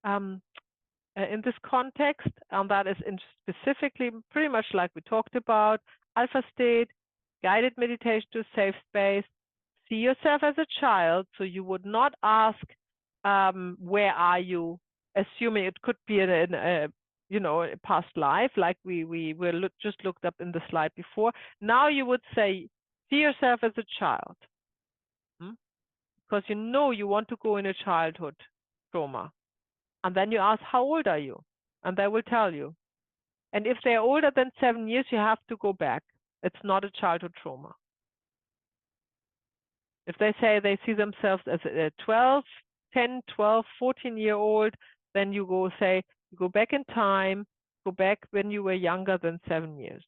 in this context, and that is specifically pretty much like we talked about: alpha state, guided meditation to safe space. See yourself as a child, so you would not ask, where are you, assuming it could be in a a past life, like we just looked up in the slide before. Now you would say, see yourself as a child, because you want to go in a childhood trauma. And then you ask, how old are you? And they will tell you. And if they're older than 7 years, you have to go back. It's not a childhood trauma. If they say they see themselves as a 10, 12, 14-year-old, then you go back in time, go back when you were younger than 7 years.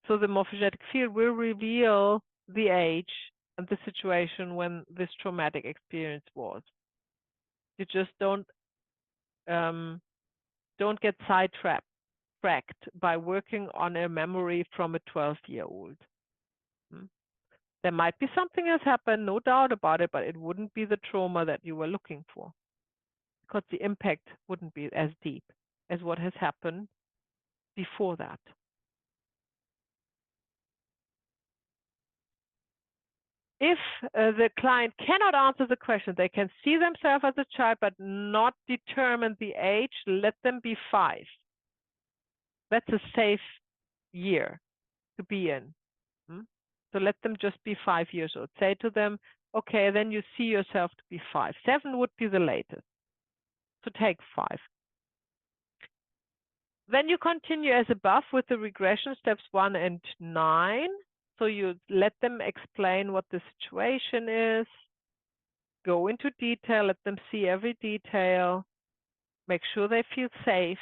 So the morphogenetic field will reveal the age and the situation when this traumatic experience was. You just don't get sidetracked by working on a memory from a 12-year-old. There might be something has happened, no doubt about it, but it wouldn't be the trauma that you were looking for, because the impact wouldn't be as deep as what has happened before that. If the client cannot answer the question, they can see themselves as a child but not determine the age, let them be 5. That's a safe year to be in. So let them just be 5 years old. Say to them, okay, then you see yourself to be 5. 7 would be the latest. So take 5. Then you continue as above with the regression steps 1 and 9. So you let them explain what the situation is, go into detail, let them see every detail, make sure they feel safe.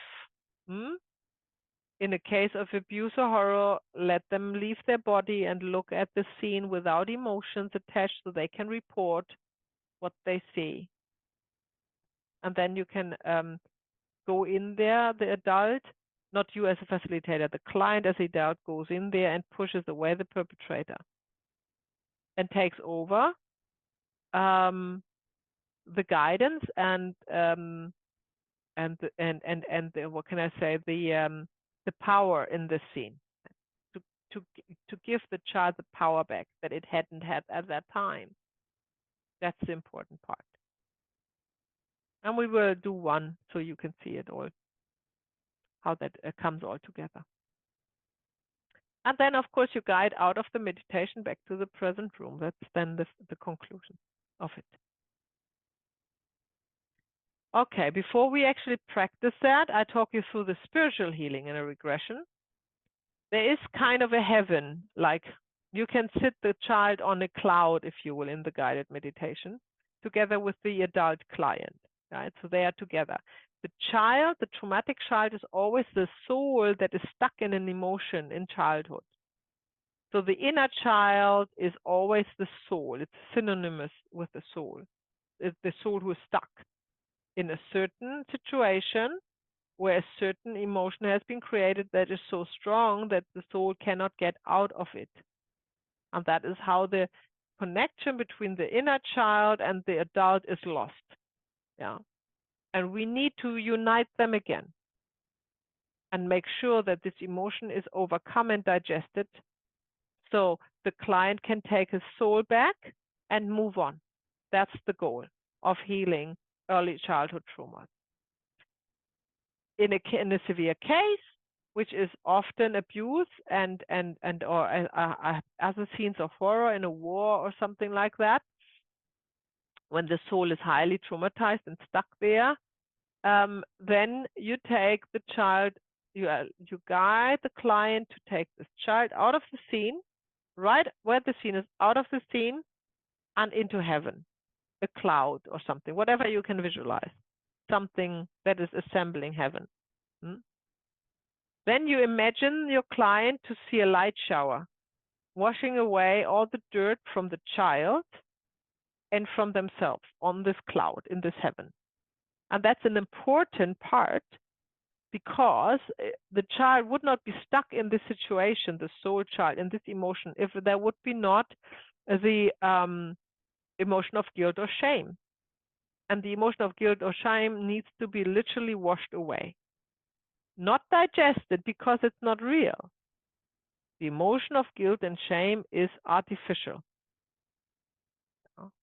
In a case of abuse or horror, let them leave their body and look at the scene without emotions attached, so they can report what they see. And then you can go in there, the adult, not you as a facilitator, the client as adult goes in there and pushes away the perpetrator and takes over the guidance and what can I say, the power in the scene, to to give the child the power back that it hadn't had at that time. That's the important part. And we will do one so you can see it all, how that comes all together. And then, of course, you guide out of the meditation back to the present room. That's then the conclusion of it. Okay, before we actually practice that, I talk you through the spiritual healing in a regression. There is kind of a heaven, like you can sit the child on a cloud, if you will, in the guided meditation, together with the adult client, right? So they are together. The child, the traumatic child, is always the soul that is stuck in an emotion in childhood. So the inner child is always the soul. It's synonymous with the soul. It's the soul who is stuck in a certain situation where a certain emotion has been created that is so strong that the soul cannot get out of it. And that is how the connection between the inner child and the adult is lost. Yeah. And we need to unite them again and make sure that this emotion is overcome and digested so the client can take his soul back and move on. That's the goal of healing early childhood trauma. In a severe case, which is often abuse and or other scenes of horror in a war or something like that, when the soul is highly traumatized and stuck there, then you take the child, you guide the client to take this child out of the scene, right where the scene is, out of the scene and into heaven, a cloud or something, whatever you can visualize, something that is assembling heaven. Then you imagine your client to see a light shower, washing away all the dirt from the child and from themselves on this cloud in this heaven. And that's an important part because the child would not be stuck in this situation, the soul child, in this emotion, if there would be not the emotion of guilt or shame. And the emotion of guilt or shame needs to be literally washed away. Not digested because it's not real. The emotion of guilt and shame is artificial.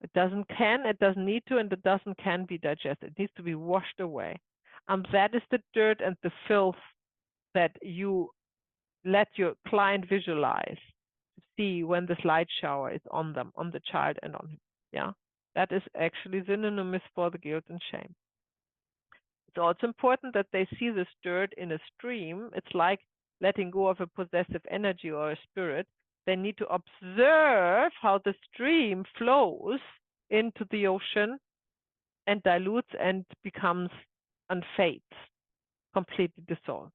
It doesn't need to, and it can be digested. It needs to be washed away. And that is the dirt and the filth that you let your client visualize to see when this light shower is on them, on the child and on him. Yeah, that is actually synonymous for the guilt and shame. It's also important that they see this dirt in a stream. It's like letting go of a possessive energy or a spirit. They need to observe how the stream flows into the ocean and dilutes and becomes and fades, completely dissolved.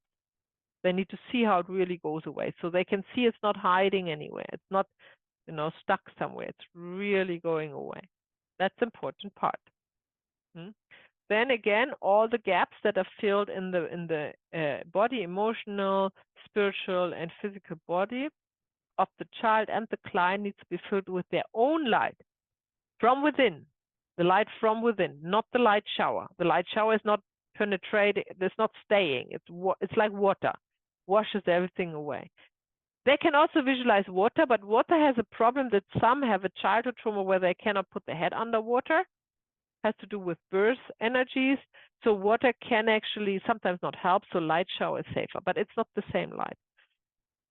They need to see how it really goes away, so they can see it's not hiding anywhere. It's not, stuck somewhere. It's really going away. That's the important part. Then again, all the gaps that are filled in the body, emotional, spiritual, and physical body of the child and the client needs to be filled with their own light from within. The light from within, not the light shower. The light shower is not penetrating, it's not staying. It's like water, washes everything away. They can also visualize water, but water has a problem that some have a childhood trauma where they cannot put their head under water. Has to do with birth energies. So water can actually sometimes not help. So light shower is safer, but it's not the same light.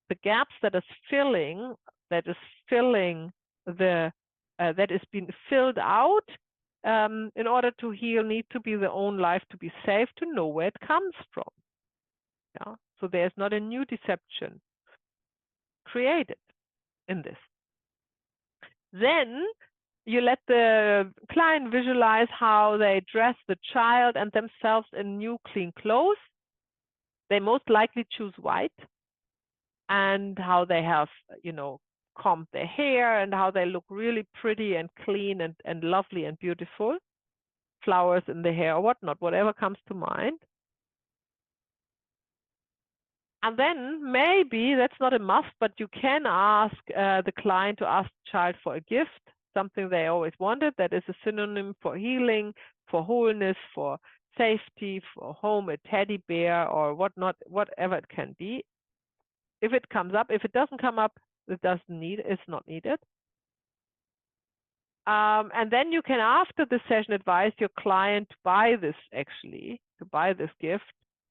The gaps that is filling the that is being filled out in order to heal need to be their own life to be safe, to know where it comes from. Yeah. So there's not a new deception created in this. Then you let the client visualize how they dress the child and themselves in new clean clothes. They most likely choose white, and how they have, combed their hair and how they look really pretty and clean and lovely and beautiful. Flowers in the hair or whatnot, whatever comes to mind. And then maybe that's not a must, but you can ask the client to ask the child for a gift, something they always wanted that is a synonym for healing, for wholeness, for safety, for home, a teddy bear or whatnot, whatever it can be. if it comes up. If it doesn't come up, it's not needed. And then you can, after the session, advise your client to buy this gift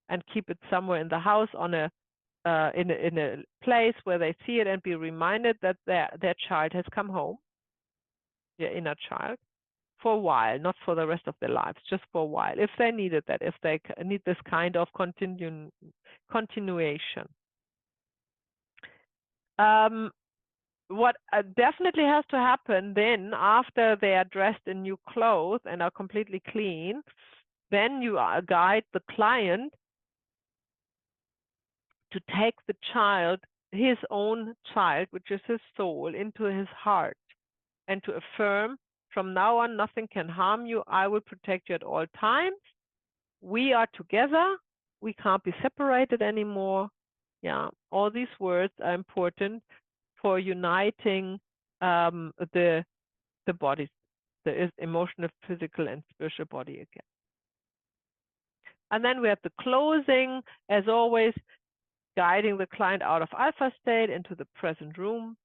and keep it somewhere in the house on in a place where they see it, and be reminded that their child has come home, their inner child, for a while, not for the rest of their lives, just for a while, if they needed that, if they need this kind of continuation. What definitely has to happen then, after they are dressed in new clothes and are completely clean, then you guide the client to take the child, his own child, which is his soul, into his heart, and to affirm, from now on, nothing can harm you. I will protect you at all times. We are together. We can't be separated anymore. Yeah, all these words are important for uniting the bodies, the emotional, physical, and spiritual body again. And then we have the closing, as always, guiding the client out of alpha state into the present room,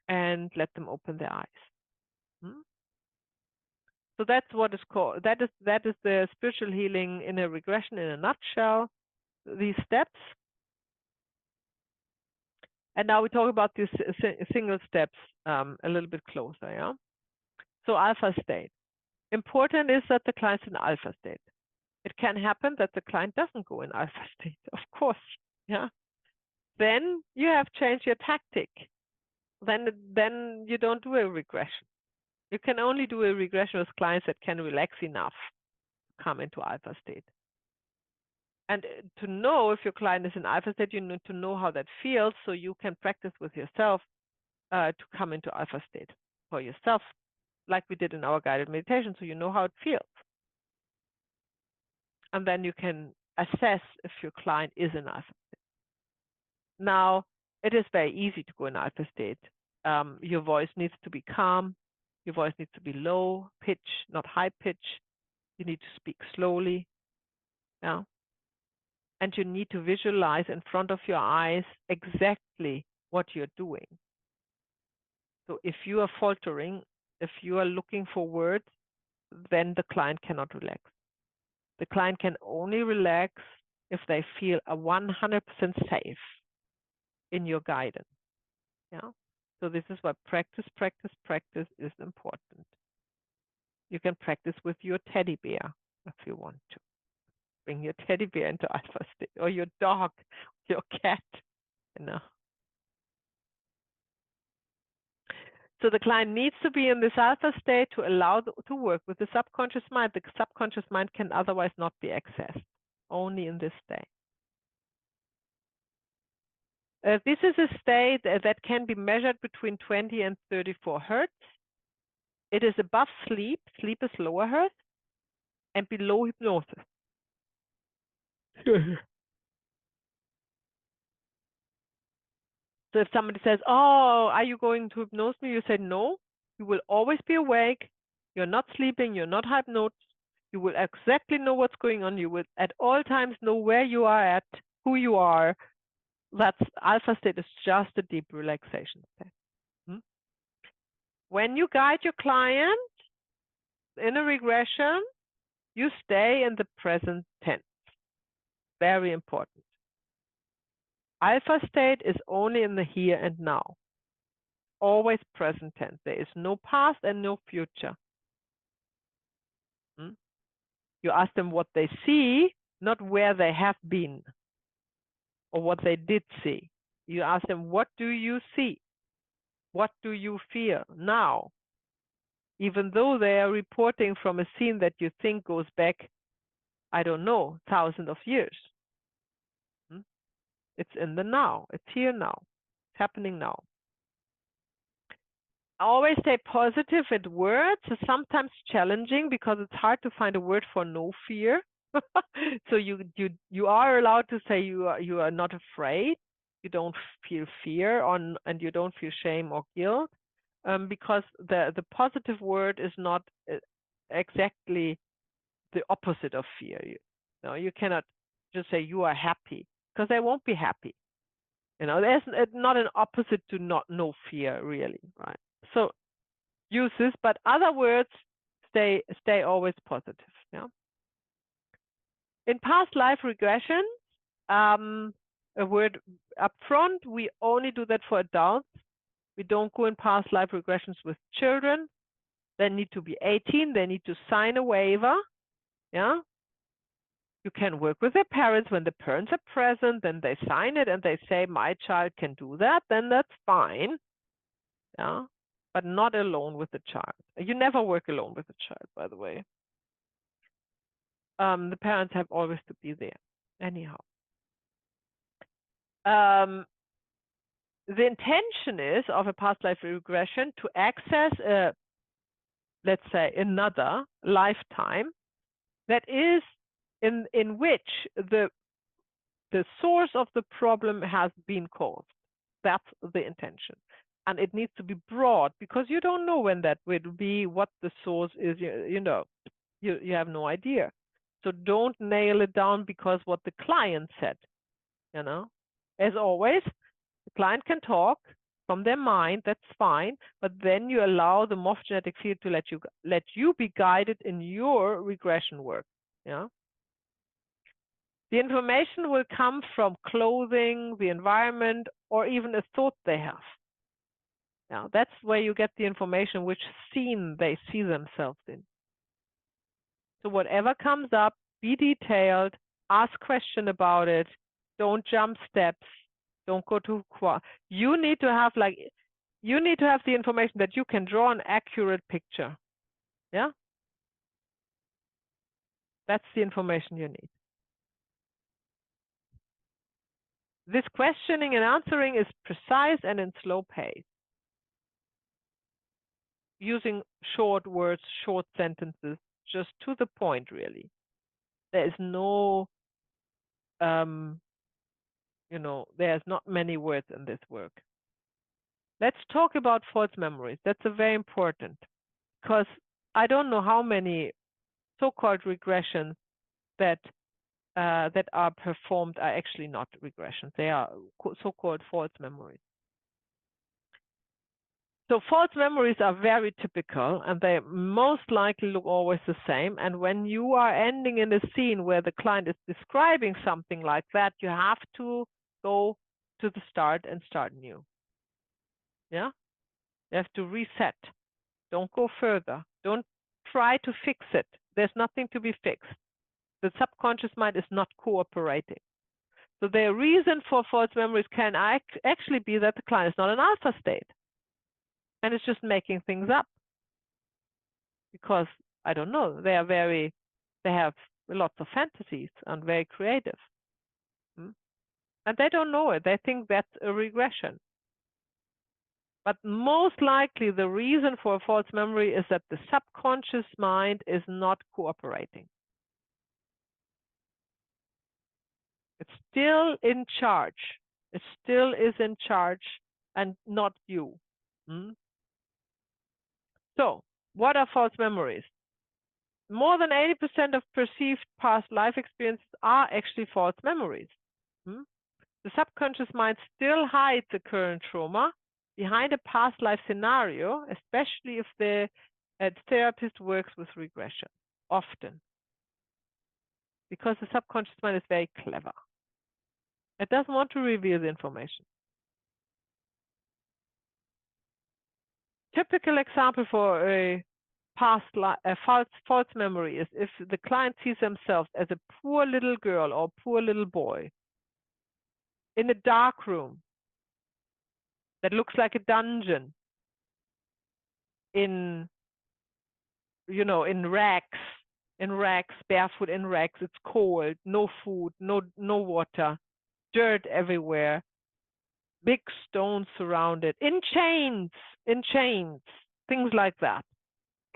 and let them open their eyes. So that's what is called, that is the spiritual healing in a regression in a nutshell, these steps. And now we talk about these single steps a little bit closer, yeah? So alpha state. Important is that the client's in alpha state. It can happen that the client doesn't go in alpha state, of course, yeah? Then you have changed your tactic. Then you don't do a regression. You can only do a regression with clients that can relax enough to come into alpha state. And to know if your client is in alpha state, you need to know how that feels, so you can practice with yourself to come into alpha state for yourself, like we did in our guided meditation, so you know how it feels. And then you can assess if your client is in alpha state. Now, it is very easy to go in alpha state. Your voice needs to be calm. Your voice needs to be low pitch, not high pitch. You need to speak slowly. Yeah. And you need to visualize in front of your eyes exactly what you're doing. So if you are faltering, if you are looking for words, then the client cannot relax. The client can only relax if they feel 100% safe in your guidance. Yeah. So this is why practice is important. You can practice with your teddy bear if you want to. Bring your teddy bear into alpha state, or your dog, your cat, you know. So the client needs to be in this alpha state to allow to work with the subconscious mind. The subconscious mind can otherwise not be accessed, only in this state. This is a state that can be measured between 20 and 34 hertz. It is above sleep. Sleep is lower hertz, and below hypnosis. So if somebody says, "Oh, are you going to hypnose me?" You say, "No, you will always be awake. You're not sleeping. You're not hypnotized. You will exactly know what's going on. You will at all times know where you are at, who you are." That's alpha state is just a deep relaxation state. When you guide your client in a regression, you stay in the present tense. Very important. Alpha state is only in the here and now. Always present tense. There is no past and no future. You ask them what they see, not where they have been or what they did see. You ask them, what do you see? What do you feel now? Even though they are reporting from a scene that you think goes back, I don't know, thousands of years. It's in the now. It's here now. It's happening now. Always stay positive with words. It's sometimes challenging because it's hard to find a word for no fear. So you are allowed to say you are not afraid. You don't feel fear and you don't feel shame or guilt, because the positive word is not exactly the opposite of fear. You cannot just say you are happy, because they won't be happy. You know, there's not an opposite to not no fear, really, right? So use this, but other words stay always positive. Yeah. In past life regression, a word up front, we only do that for adults. We don't go in past life regressions with children. They need to be 18. They need to sign a waiver. Yeah. You can work with their parents when the parents are present, then they sign it and they say, my child can do that, then that's fine. Yeah. But not alone with the child. You never work alone with a child, by the way. The parents have always to be there. Anyhow. The intention is of a past life regression to access a, let's say, another lifetime that is in which the source of the problem has been caused. That's the intention. And it needs to be broad because you don't know when that will be, what the source is, you know, you have no idea. So don't nail it down because what the client said, you know. As always, the client can talk from their mind, that's fine, but then you allow the morphogenetic field to let you be guided in your regression work. Yeah. The information will come from clothing, the environment, or even a thought they have. Now, that's where you get the information, which scene they see themselves in. So whatever comes up, be detailed, ask question about it, don't jump steps, don't go too far. You need to have the information that you can draw an accurate picture. Yeah? That's the information you need. This questioning and answering is precise and in slow pace. Using short words, short sentences, just to the point, really. There is no, you know, there's not many words in this work. Let's talk about false memories. That's a very important, because I don't know how many so-called regressions that are performed are actually not regressions. They are so-called false memories. So false memories are very typical, and they most likely look always the same. And when you are ending in a scene where the client is describing something like that, you have to go to the start and start new. Yeah? You have to reset. Don't go further. Don't try to fix it. There's nothing to be fixed. The subconscious mind is not cooperating. So the reason for false memories can actually be that the client is not in alpha state. And it's just making things up. Because, I don't know, they have lots of fantasies and very creative. And they don't know it. They think that's a regression. But most likely the reason for a false memory is that the subconscious mind is not cooperating. It's still in charge. It still is in charge and not you. So, what are false memories? More than 80% of perceived past life experiences are actually false memories. The subconscious mind still hides the current trauma behind a past life scenario, especially if the therapist works with regression, often. Because the subconscious mind is very clever. It doesn't want to reveal the information. Typical example for a false memory is if the client sees themselves as a poor little girl or poor little boy in a dark room that looks like a dungeon, in rags, barefoot in rags. It's cold, no food, no water, dirt everywhere, big stones surrounded, in chains, things like that.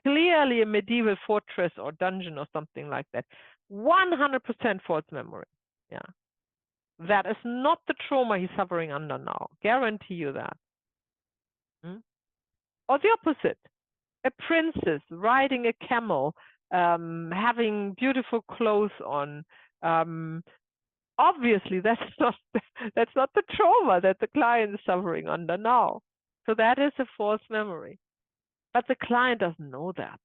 Clearly a medieval fortress or dungeon or something like that. 100% false memory. Yeah. That is not the trauma he's suffering under now. Guarantee you that. Or the opposite. A princess riding a camel, having beautiful clothes on, obviously that's not the trauma that the client is suffering under now. So that is a false memory. But the client doesn't know that.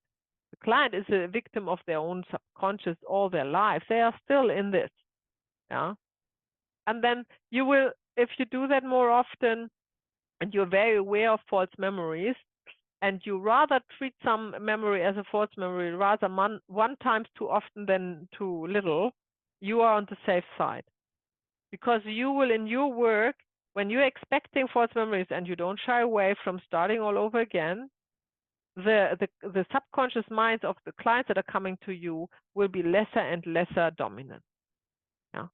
The client is a victim of their own subconscious all their life. They are still in this. Yeah. And then you will, if you do that more often and you're very aware of false memories, and you rather treat some memory as a false memory rather one times too often than too little, you are on the safe side. Because you will, in your work, when you're expecting false memories and you don't shy away from starting all over again, the subconscious minds of the clients that are coming to you will be lesser and lesser dominant. Yeah.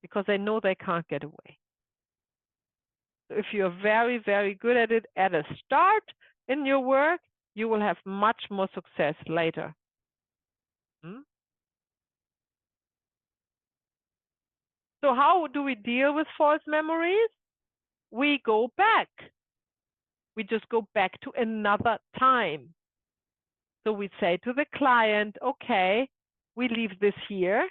Because they know they can't get away. So if you're very, very good at it at a start in your work, you will have much more success later. So how do we deal with false memories? We go back. We just go back to another time. So we say to the client, okay, we leave this here.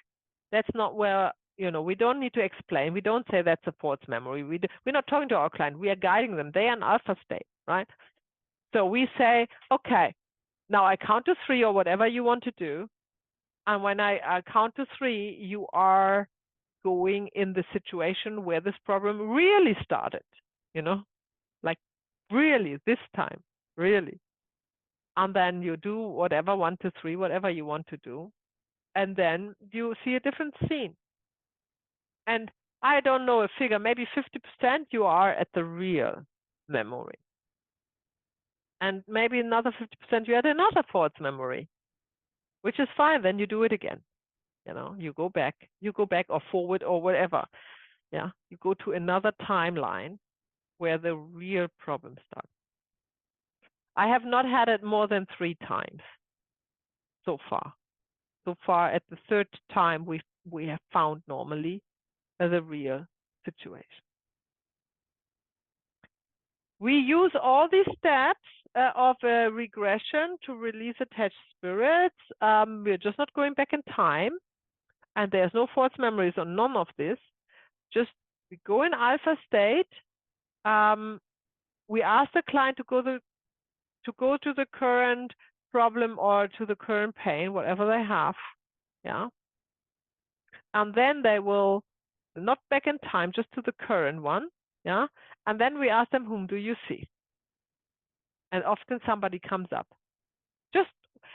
That's not where, we don't need to explain. We don't say that's a false memory. We're not talking to our client. We are guiding them. They are in alpha state, right? So we say, okay, now I count to 3 or whatever you want to do. And when I count to 3, you are going in the situation where this problem really started, like really this time, really. And then you do whatever, 1 to 3, whatever you want to do. And then you see a different scene. And I don't know a figure, maybe 50% you are at the real memory. And maybe another 50% you had another false memory, which is fine. Then you do it again. You go back or forward or whatever. Yeah, you go to another timeline where the real problem starts. I have not had it more than 3 times so far. So far, at the 3rd time, we have found normally the real situation. We use all these steps of a regression to release attached spirits. We're just not going back in time, and there's no false memories or none of this. Just we go in alpha state. We ask the client to go to the current problem or to the current pain, whatever they have. Yeah. And then they will not back in time, just to the current one. Yeah. And then we ask them, whom do you see? And often somebody comes up.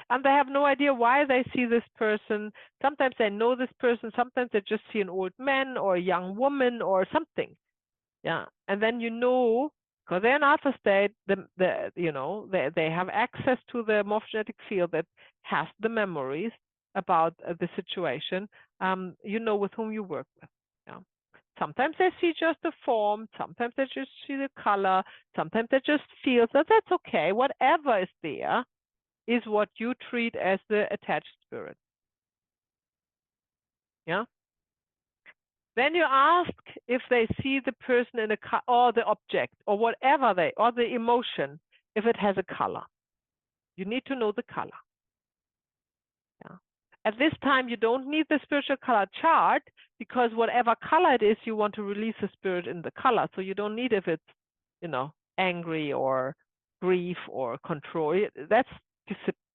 And they have no idea why they see this person. Sometimes they know this person. Sometimes they just see an old man or a young woman or something. Yeah. And then because they're in alpha state, they have access to the morphogenetic field that has the memories about the situation. With whom you work with. Yeah. Sometimes they see just the form. Sometimes they just see the color. Sometimes they just feel. So that's okay. Whatever is there is what you treat as the attached spirit. Yeah. Then you ask if they see the person in or the object or whatever or the emotion, if it has a color. You need to know the color. Yeah. At this time, you don't need the spiritual color chart because whatever color it is, you want to release the spirit in the color. So you don't need if it's, angry or grief or control. That's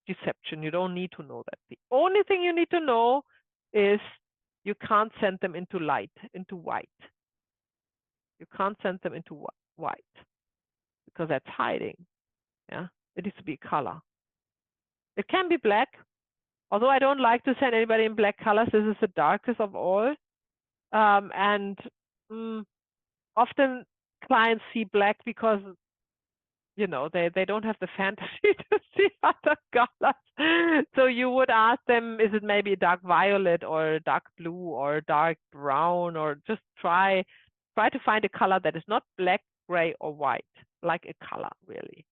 deception. You don't need to know that. The only thing you need to know is you can't send them into light, into white. You can't send them into white because that's hiding. Yeah, it needs to be color. It can be black, although I don't like to send anybody in black colors. This is the darkest of all. Often clients see black because they don't have the fantasy to see other colors. So you would ask them, is it maybe dark violet or dark blue or dark brown, or just try to find a color that is not black, gray, or white, like a color really.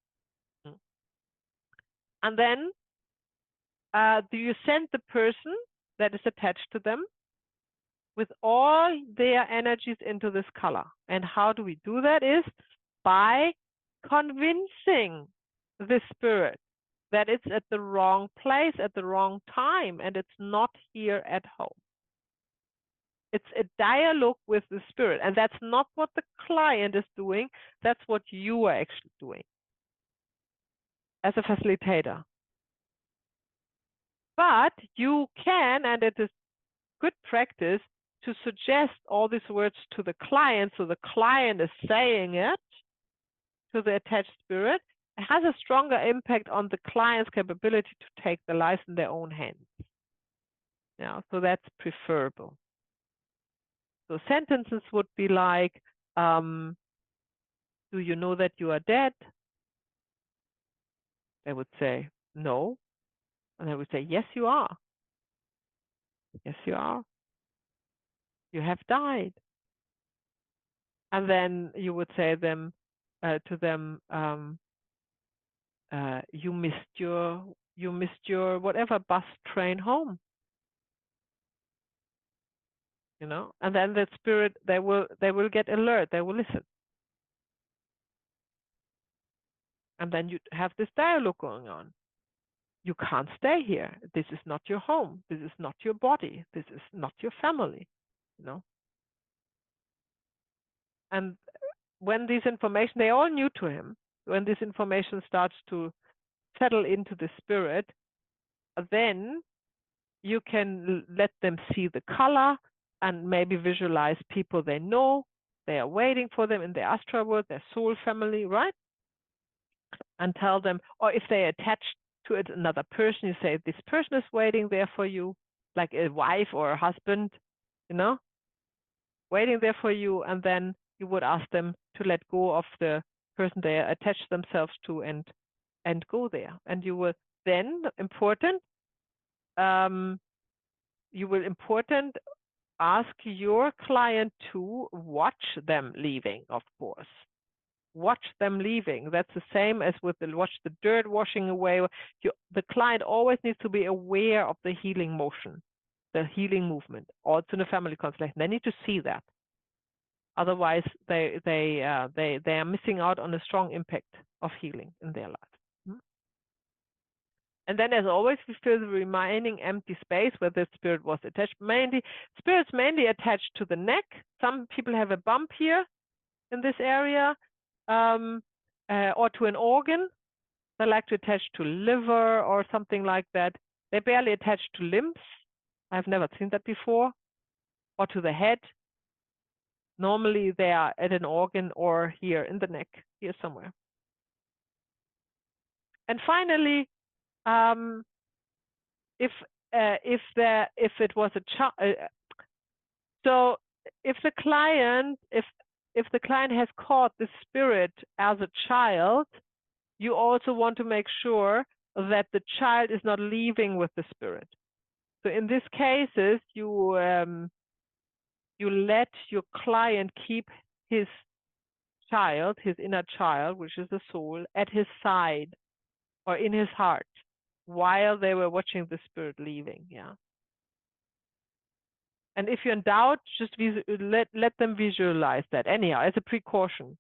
And then do you send the person that is attached to them with all their energies into this color? And how do we do that is by convincing the spirit that it's at the wrong place at the wrong time and it's not here at home. It's a dialogue with the spirit, and that's not what the client is doing. That's what you are actually doing as a facilitator. But you can, and it is good practice, to suggest all these words to the client, so the client is saying it to the attached spirit. It has a stronger impact on the client's capability to take the life in their own hands. Yeah, so that's preferable. So sentences would be like, do you know that you are dead? They would say, no. And I would say, yes, you are. Yes, you are. You have died. And then you would say them to them, you missed your whatever bus, train home. You know, and then that spirit, they will get alert, they will listen. And then you have this dialogue going on. You can't stay here. This is not your home. This is not your body. This is not your family, you know. And when this information, they're all new to him, when this information starts to settle into the spirit, then you can let them see the color and maybe visualize people they know, they are waiting for them in the astral world, their soul family, right? And tell them, or if they attach to it another person, you say, this person is waiting there for you, like a wife or a husband, you know, waiting there for you. And then you would ask them to let go of the person they attach themselves to and go there. And you will then you will ask your client to watch them leaving, of course. Watch them leaving. That's the same as with the watch the dirt washing away. The client always needs to be aware of the healing motion, the healing movement, also in a family constellation. They need to see that. Otherwise, they are missing out on a strong impact of healing in their life. And then, as always, we fill the remaining empty space where the spirit was attached. Spirits mainly attached to the neck. Some people have a bump here in this area, or to an organ. They like to attach to liver or something like that. They barely attach to limbs. I've never seen that before. Or to the head. Normally, they are at an organ or here in the neck, here somewhere. And finally, if it was a child, so if the client has caught the spirit as a child, you also want to make sure that the child is not leaving with the spirit. So in these cases, you let your client keep his child, his inner child, which is the soul, at his side or in his heart while they were watching the spirit leaving. Yeah. And if you're in doubt, just let them visualize that anyhow as a precaution.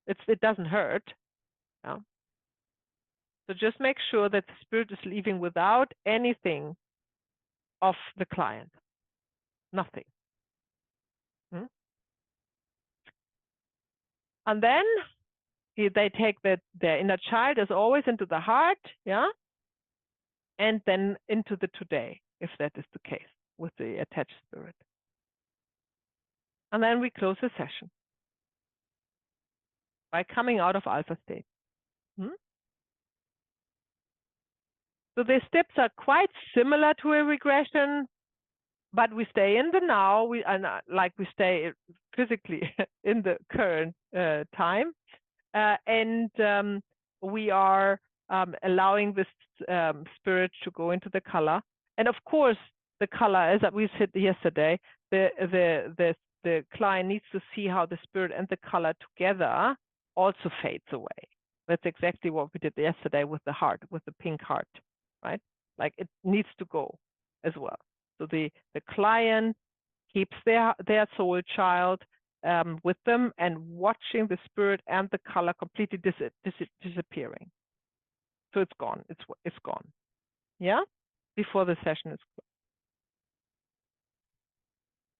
It doesn't hurt. Yeah. So just make sure that the spirit is leaving without anything of the client. Nothing. And then they take their inner child, as always, into the heart, yeah, and then into the today, if that is the case with the attached spirit. And then we close the session by coming out of alpha state. So the steps are quite similar to a regression, but we stay in the now. We stay physically in the current time, and we are allowing this spirit to go into the color. And of course, the color, as we said yesterday, the client needs to see how the spirit and the color together also fades away. That's exactly what we did yesterday with the heart, with the pink heart, right? Like it needs to go as well. So the client keeps their soul child with them and watching the spirit and the color completely disappearing. So it's gone. It's gone. Yeah, before the session is closed.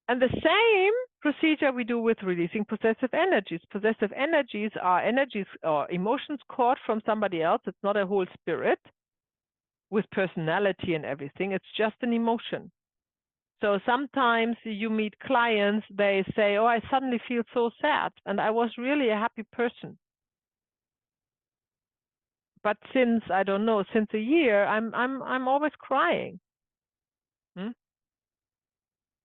And the same procedure we do with releasing possessive energies. Possessive energies are energies or emotions caught from somebody else. It's not a whole spirit with personality and everything. It's just an emotion. So sometimes you meet clients, they say, oh, I suddenly feel so sad and I was really a happy person. But since, I don't know, since a year, I'm always crying.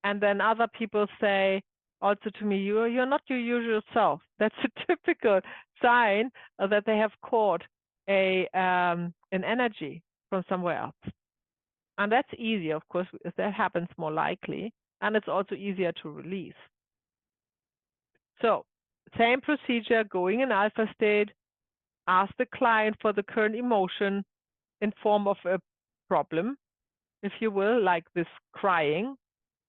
And then other people say also to me, you're not your usual self. That's a typical sign that they have caught an energy from somewhere else. And that's easier, of course, if that happens more likely, and it's also easier to release. So same procedure, going in alpha state, ask the client for the current emotion in form of a problem, if you will, like this crying.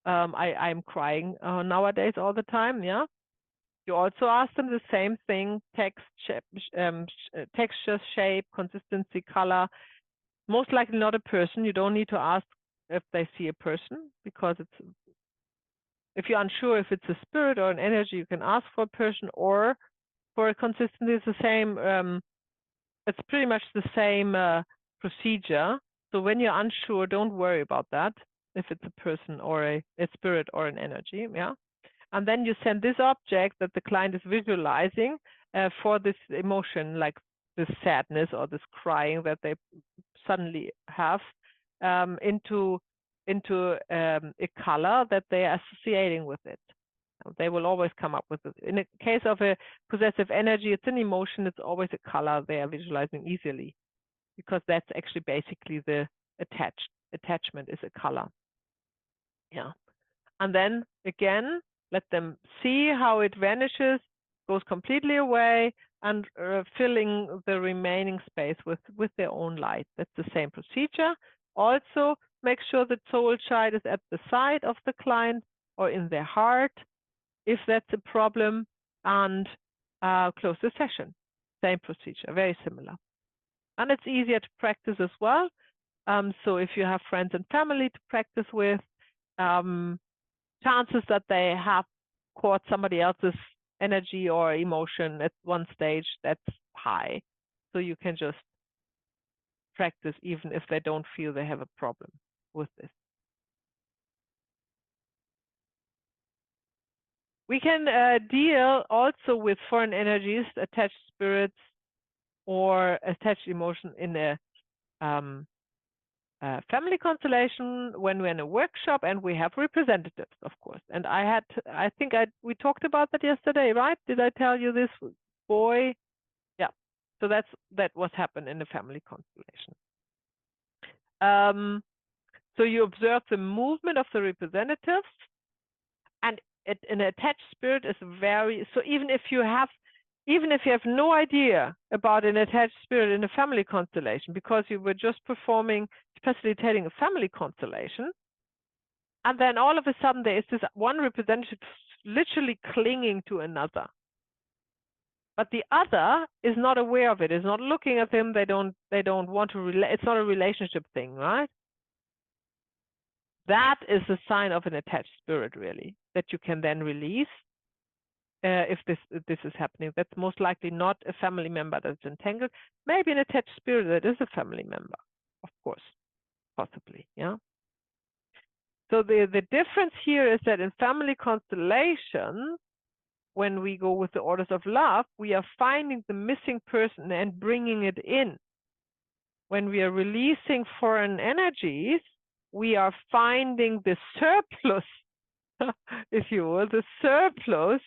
I'm crying nowadays all the time, yeah? You also ask them the same thing, texture, shape, consistency, color. Most likely not a person. You don't need to ask if they see a person, because if you're unsure if it's a spirit or an energy, you can ask for a person, or for a consistency, it's the same. It's pretty much the same procedure. So when you're unsure, don't worry about that, if it's a person or a spirit or an energy, yeah? And then you send this object that the client is visualizing for this emotion, like this sadness or this crying that they suddenly have, into a color that they are associating with it. They will always come up with it. In the case of a possessive energy, it's an emotion, it's always a color they are visualizing easily, because that's actually basically the attachment is a color. Yeah. And then again, let them see how it vanishes, goes completely away, and filling the remaining space with their own light. That's the same procedure. Also, make sure the soul child is at the side of the client or in their heart, if that's a problem, and close the session. Same procedure, very similar. And it's easier to practice as well. So if you have friends and family to practice with, chances that they have caught somebody else's energy or emotion at one stage, that's high. So you can just practice even if they don't feel they have a problem with this. We can deal also with foreign energies, attached spirits, or attached emotion in a family constellation when we're in a workshop and we have representatives, of course. And I think we talked about that yesterday, right? Did I tell you this boy? Yeah. So that what happened in the family constellation. So you observe the movement of the representatives, and an attached spirit is very, so even if you have no idea about an attached spirit in a family constellation, because you were just facilitating a family constellation, and then all of a sudden there is this one representative literally clinging to another, but the other is not aware of it, is not looking at him, they don't want to it's not a relationship thing, right? That is a sign of an attached spirit, really, that you can then release. If this is happening, that's most likely not a family member that's entangled. Maybe an attached spirit that is a family member, of course, possibly, yeah. So the difference here is that in family constellations, when we go with the orders of love, we are finding the missing person and bringing it in. When we are releasing foreign energies, we are finding the surplus, if you will, the surplus,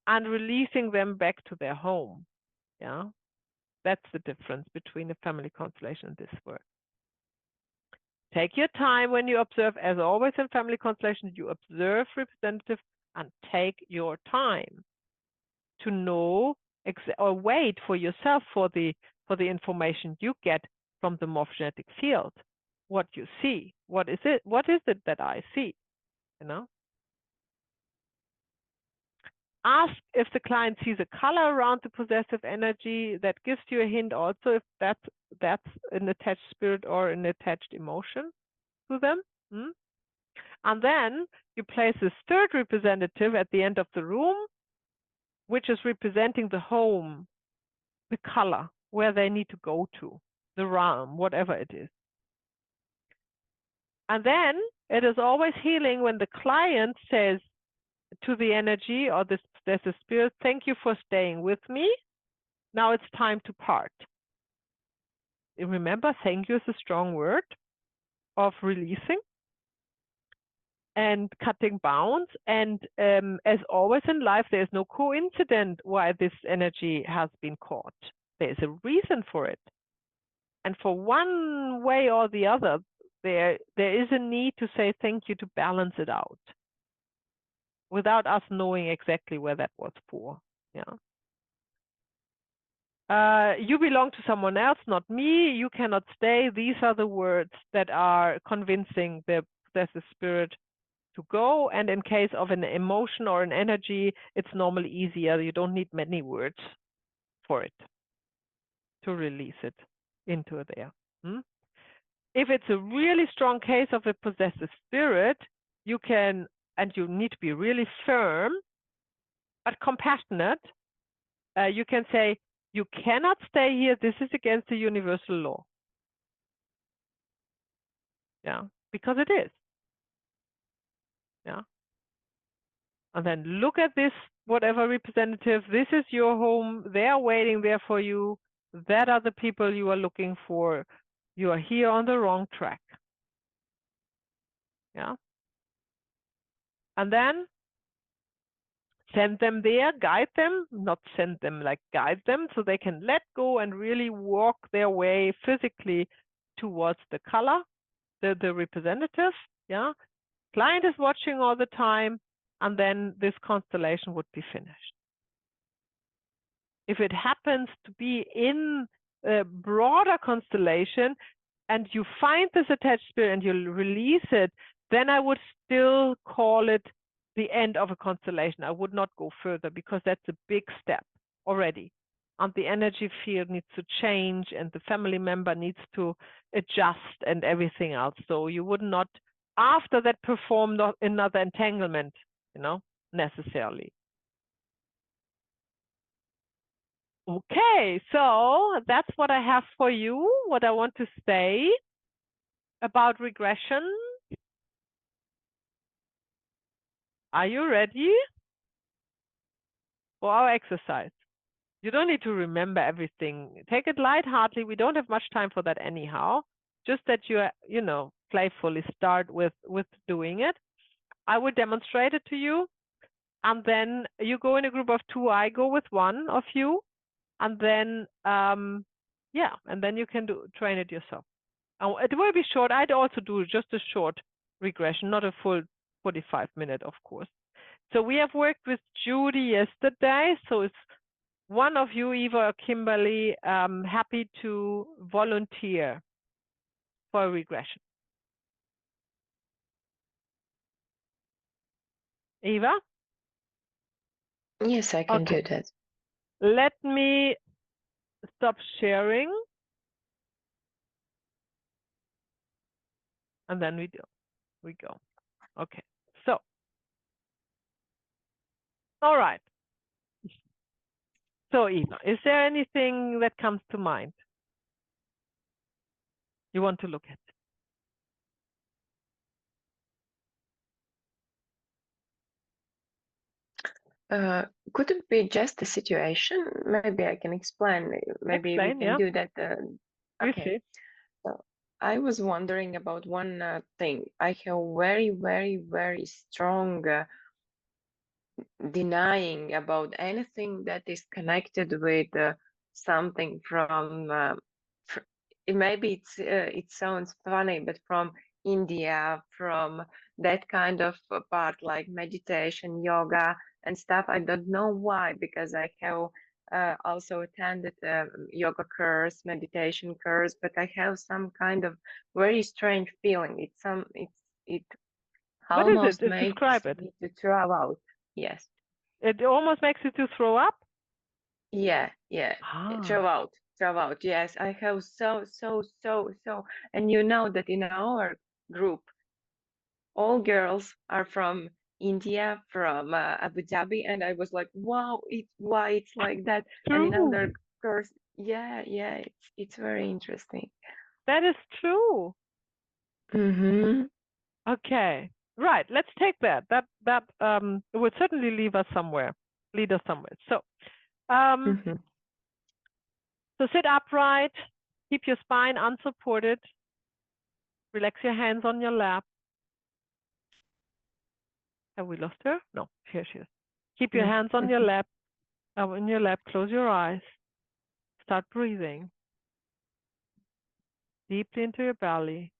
and releasing them back to their home. Yeah, that's the difference between a family constellation and this work. Take your time when you observe. As always in family constellations, you observe representative and take your time to know or wait for yourself for the information you get from the morphogenetic field. What you see, what is it that I see, you know? Ask if the client sees a color around the possessive energy. That gives you a hint also if that's an attached spirit or an attached emotion to them. And then you place this third representative at the end of the room, which is representing the home, the color, where they need to go to, the realm, whatever it is. And then it is always healing when the client says to the energy or there's a spirit, thank you for staying with me. Now it's time to part. Remember, thank you is a strong word of releasing and cutting bounds. And as always in life, there's no coincidence why this energy has been caught. There's a reason for it. And for one way or the other, there is a need to say thank you to balance it out without us knowing exactly where that was for. Yeah. You belong to someone else, not me. You cannot stay. These are the words that are convincing the possessive spirit to go. And in case of an emotion or an energy, it's normally easier. You don't need many words for it to release it into there. If it's a really strong case of a possessive spirit, you can, and you need to be really firm, but compassionate. You can say, you cannot stay here. This is against the universal law. Yeah, because it is. Yeah. And then look at this, whatever representative, this is your home. They're waiting there for you. That are the people you are looking for. You are here on the wrong track. Yeah. And then send them there, guide them, not send them, like guide them so they can let go and really walk their way physically towards the color, the representative. Yeah. Client is watching all the time, and then this constellation would be finished. If it happens to be in a broader constellation and you find this attached spirit and you release it, then I would still call it the end of a constellation. I would not go further because that's a big step already. And the energy field needs to change and the family member needs to adjust and everything else. So you would not, after that, perform another entanglement, necessarily. Okay, so that's what I have for you, what I want to say about regression. Are you ready for our exercise? You don't need to remember everything. Take it lightheartedly. We don't have much time for that anyhow. Just that you, playfully start with doing it. I will demonstrate it to you. And then you go in a group of 2. I go with 1 of you. And then, yeah, and then you can train it yourself. It will be short. I'd also do just a short regression, not a full 45-minute, of course. So we have worked with Judy yesterday. So it's one of you, Eva or Kimberly, happy to volunteer for a regression. Eva? Yes, I can do that. Let me stop sharing. And then we go. Okay, so. All right. So Eva, is there anything that comes to mind you want to look at? Could it be just a situation? Maybe I can explain. Maybe we can do that. Okay. So I was wondering about one thing. I have very, very, very strong denying about anything that is connected with something from. Maybe it sounds funny, but from India, from that kind of part like meditation, yoga, and stuff. I don't know why, because I have also attended yoga course, meditation course, but I have some kind of very strange feeling. It almost makes me to throw out. Yes. It almost makes you to throw up? Yeah. Throw out. Yes, I have so, and you know that in our group, all girls are from India, from Abu Dhabi, and I was like, wow, why it's like that? And in True. other course, yeah, it's very interesting. That is true. Mm-hmm. Okay. Right. Let's take that. That would certainly lead us somewhere. So, Mm-hmm. so sit upright, keep your spine unsupported, relax your hands on your lap. Have we lost her? No, here she is. Keep your hands on your lap, close your eyes, start breathing deeply into your belly.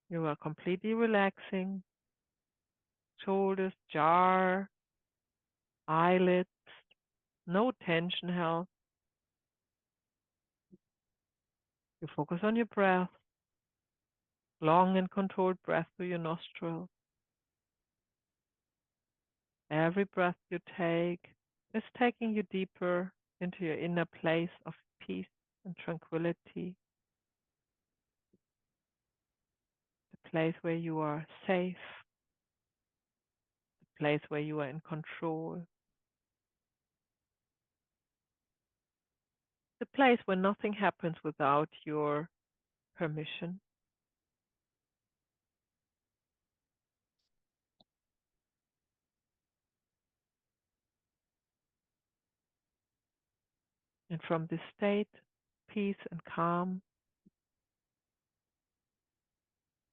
You are completely relaxing. Shoulders, jaw, eyelids, no tension held. You focus on your breath, long and controlled breath through your nostrils. Every breath you take is taking you deeper into your inner place of peace and tranquility, the place where you are safe, the place where you are in control, the place where nothing happens without your permission. And from this state, peace and calm,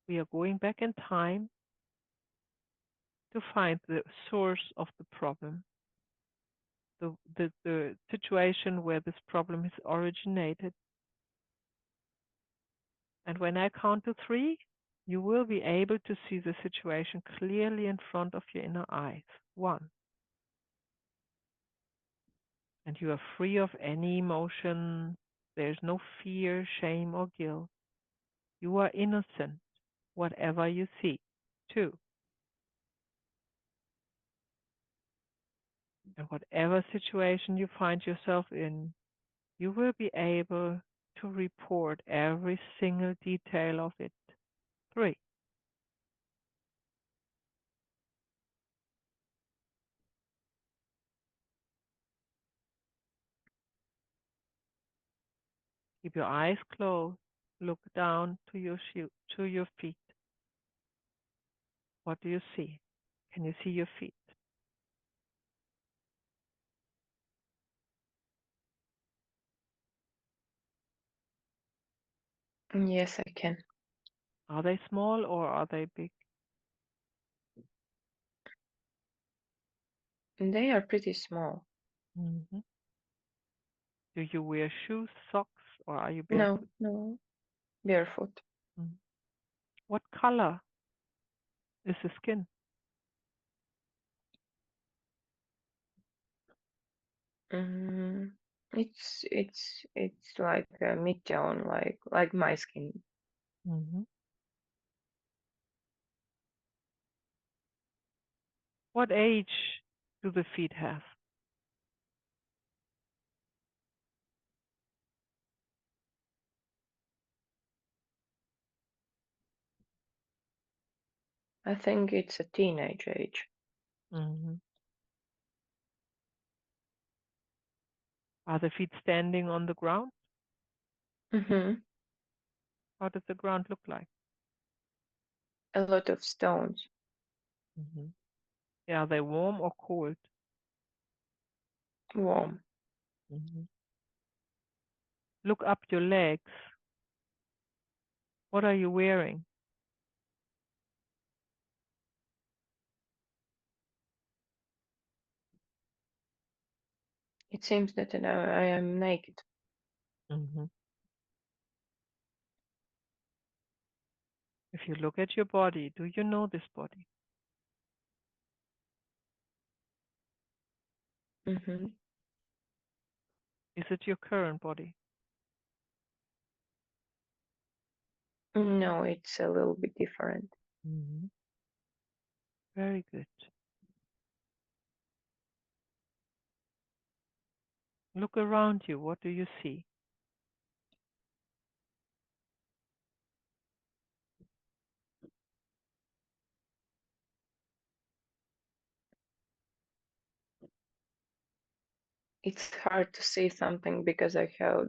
we are going back in time to find the source of the problem, the situation where this problem is originated. And when I count to three, you will be able to see the situation clearly in front of your inner eyes. 1. And you are free of any emotion. There's no fear, shame, or guilt. You are innocent, whatever you see. 2. And whatever situation you find yourself in, you will be able to report every single detail of it. 3. Keep your eyes closed. Look down to your feet. What do you see? Can you see your feet? Yes, I can. Are they small or are they big? They are pretty small. Mm-hmm. Do you wear shoes, socks, or are you No, barefoot? no, barefoot. Mm. What color is the skin? Mm, it's like a mid-tone, like my skin. Mm-hmm. What age do the feet have? I think it's a teenage age. Mm-hmm. Are the feet standing on the ground? Mm-hmm. How does the ground look like? A lot of stones. Mm-hmm. Yeah, are they warm or cold? Warm. Mm-hmm. Look up your legs. What are you wearing? It seems that I am naked. Mm-hmm. If you look at your body, do you know this body? Mm-hmm. Is it your current body? No, it's a little bit different. Mm-hmm. Very good. Look around you. What do you see? it's hard to see something because I have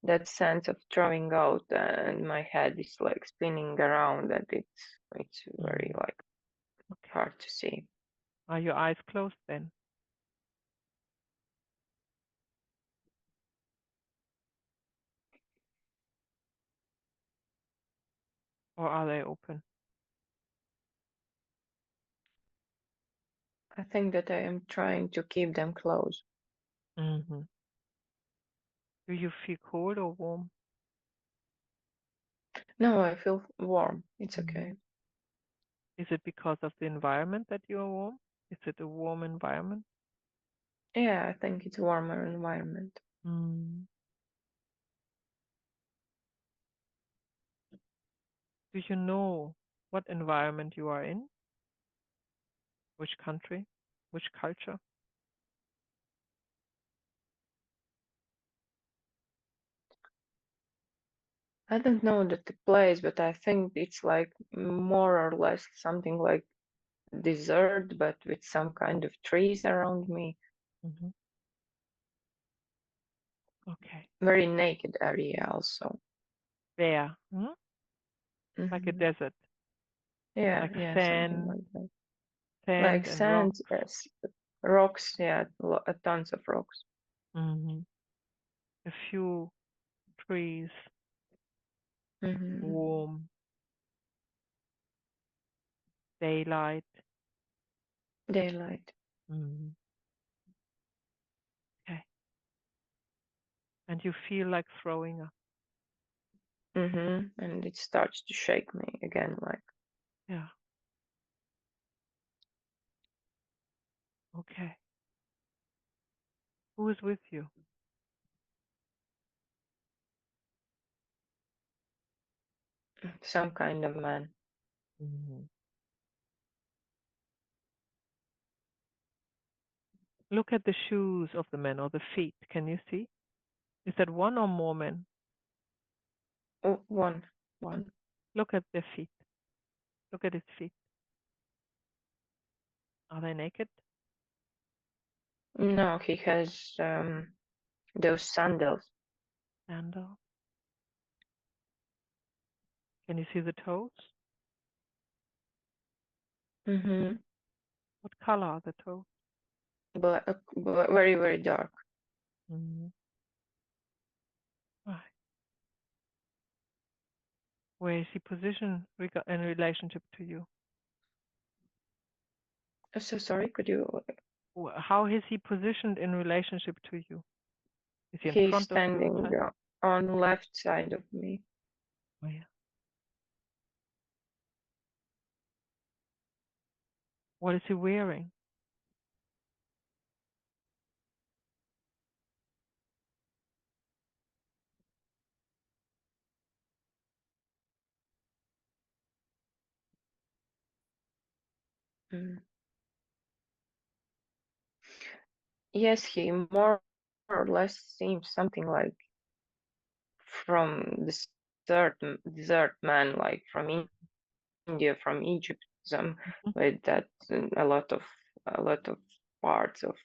that sense of throwing out, and my head is like spinning around, and it's very like Okay. hard to see. Are your eyes closed then? Or are they open? I think that I am trying to keep them closed. Mm-hmm. Do you feel cold or warm? No, I feel warm. It's Mhm. okay. Is it because of the environment that you are warm? Is it a warm environment? Yeah, I think it's a warmer environment. Mm. Do you know what environment you are in? Which country? Which culture? I don't know the place, but I think it's like more or less something like desert, but with some kind of trees around me. Mm-hmm. Okay. Very naked area also. There. Hmm? Like a Hmm. desert. Yeah, Like yeah, something sand, like that. sand Like and rock. sand, rocks, yeah, tons of rocks. Mm-hmm. A few trees, Hmm. warm, daylight. Daylight. Mm-hmm. Okay. And you feel like throwing up. And it starts to shake me again, like Yeah. Okay. Who is with you? some kind of man. Mm-hmm. Look at the shoes of the man or the feet. Can you see? Is that one or more men? Oh, one. Look at their feet. Look at his feet. Are they naked? No, he has those sandals. Sandal. Can you see the toes? Mm-hmm. What color are the toes? Black, very, very dark. Mm-hmm. Right. Where is he positioned in relationship to you? So sorry, could you? How is he positioned in relationship to you? Is he in He's front of you? standing on left side of me. Oh, yeah. What is he wearing? Mm. Yes, he more or less seems something like from desert man, like from India, from Egypt, some Mhm. with that a lot of parts of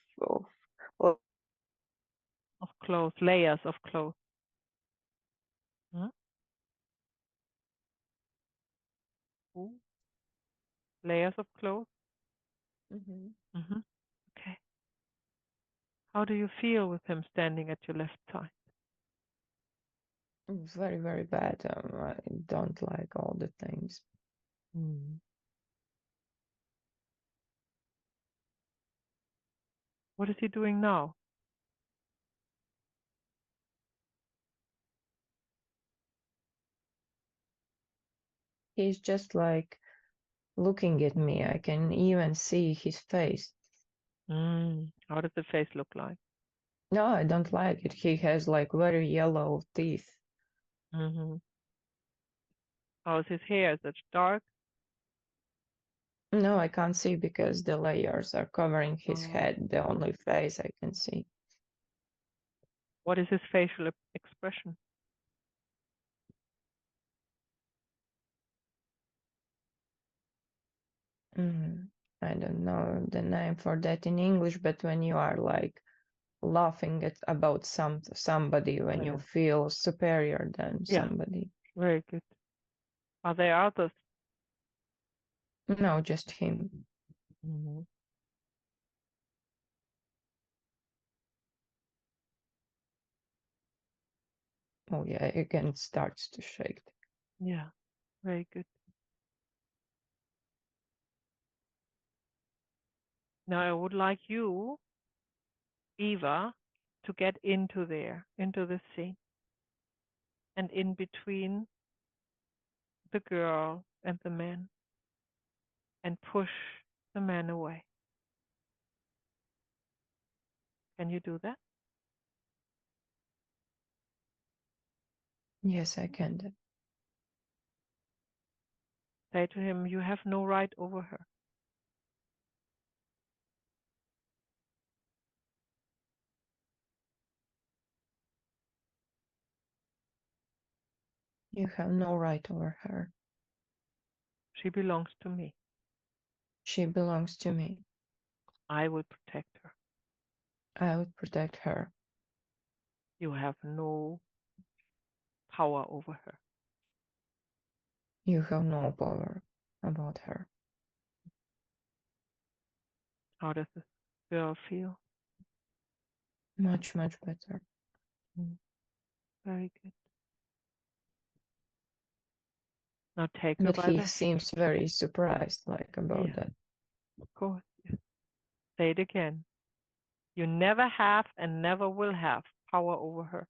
Of clothes, layers of clothes. Hmm? Ooh, layers of clothes. Mhm. Hmm. Okay. How do you feel with him standing at your left side? Very, very bad. I don't like all the things. Mm. What is he doing now? He's just like looking at me. I can even see his face. How does the face look like? No, I don't like it. He has like very yellow teeth. Hmm. How is his hair? Is it dark? No, I can't see because the layers are covering his Oh. head. The only face I can see. What is his facial expression? I don't know the name for that in English, but when you are like laughing about somebody when you Yeah. feel superior than Yeah. somebody. Very good. Are there others? No, just him. Mm-hmm. Oh yeah, again it starts to shake. Yeah. Very good. Now I would like you, Eva, to get into there, into the scene, and in between the girl and the man, and push the man away. Can you do that? Yes, I can do. Say to him, you have no right over her. You have no right over her. She belongs to me. She belongs to me. I will protect her. I would protect her. You have no power over her. You have no power about her. How does this girl feel? Much, much better. Very good. Now take her But by he the hand. seems very surprised, like, about Yeah, that. of course. Yes. Say it again. You never have and never will have power over her.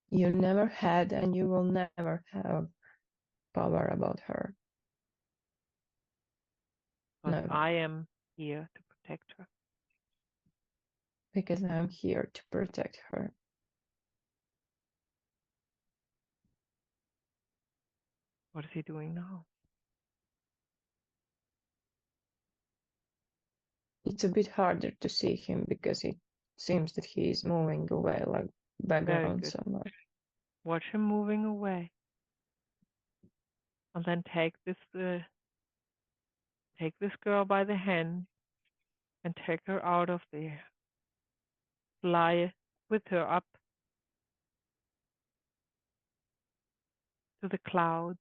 You never had and you will never have power about her. But Never. I am here to protect her. Because I'm here to protect her. What is he doing now? It's a bit harder to see him because it seems that he is moving away, like Very background good. somewhere. Watch him moving away. And then take this girl by the hand and take her out of there. Fly with her up to the clouds.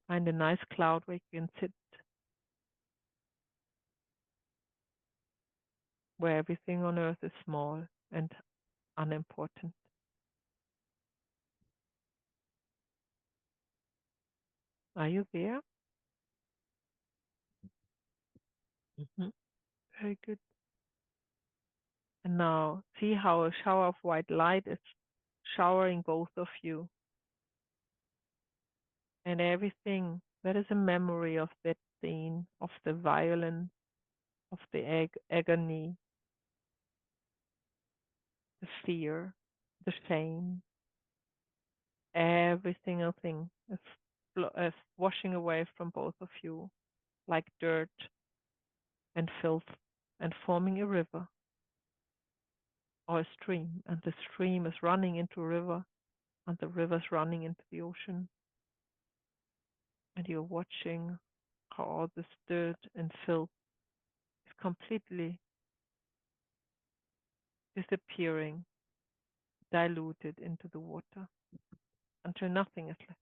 Find a nice cloud where you can sit, where everything on earth is small and unimportant. Are you there? Very good. And now see how a shower of white light is showering both of you. And everything that is a memory of that scene, of the violence, of the agony, the fear, the shame, every single thing is washing away from both of you like dirt and filth and forming a river or a stream. And the stream is running into a river and the river is running into the ocean. And you're watching how all this dirt and filth is completely disappearing, diluted into the water until nothing is left.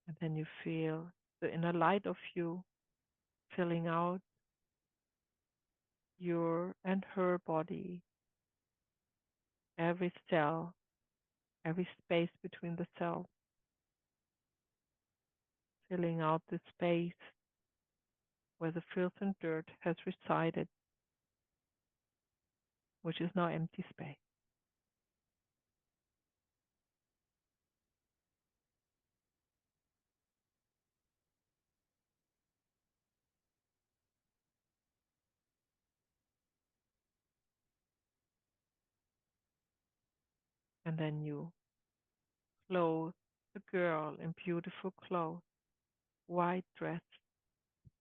And then you feel the inner light of you filling out your and her body, every cell, every space between the cells, filling out the space where the filth and dirt has resided, which is now empty space. And then you clothe the girl in beautiful clothes, white dress,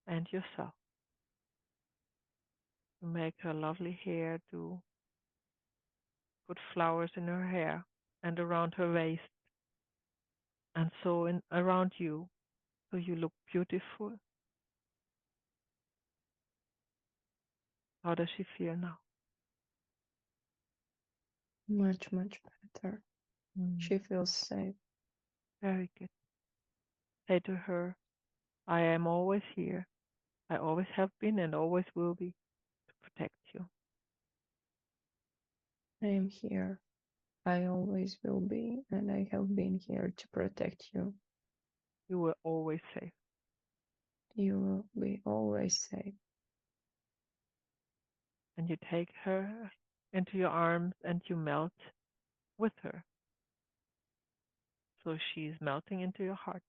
and yourself. You make her lovely hair do, put flowers in her hair and around her waist, and so around you, so you look beautiful. How does she feel now? Much, much better. She feels safe. Very good. Say to her, I am always here. I always have been and always will be to protect you. I am here. I always will be, and I have been here to protect you. You were always safe. You will be always safe. And you take her into your arms and you melt with her. So she's melting into your heart.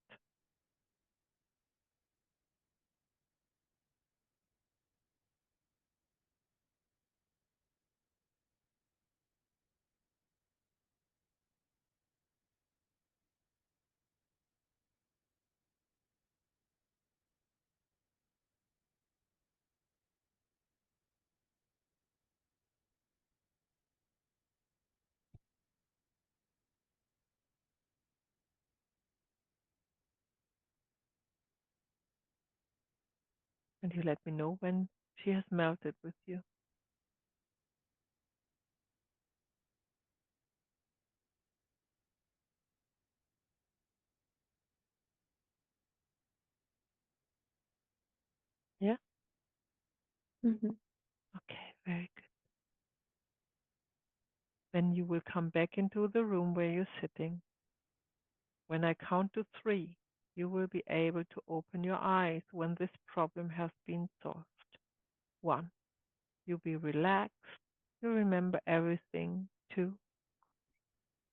And you let me know when she has melted with you. Yeah? Mm-hmm. Okay, very good. Then you will come back into the room where you're sitting. When I count to 3, you will be able to open your eyes when this problem has been solved. 1, you'll be relaxed. You remember everything. 2,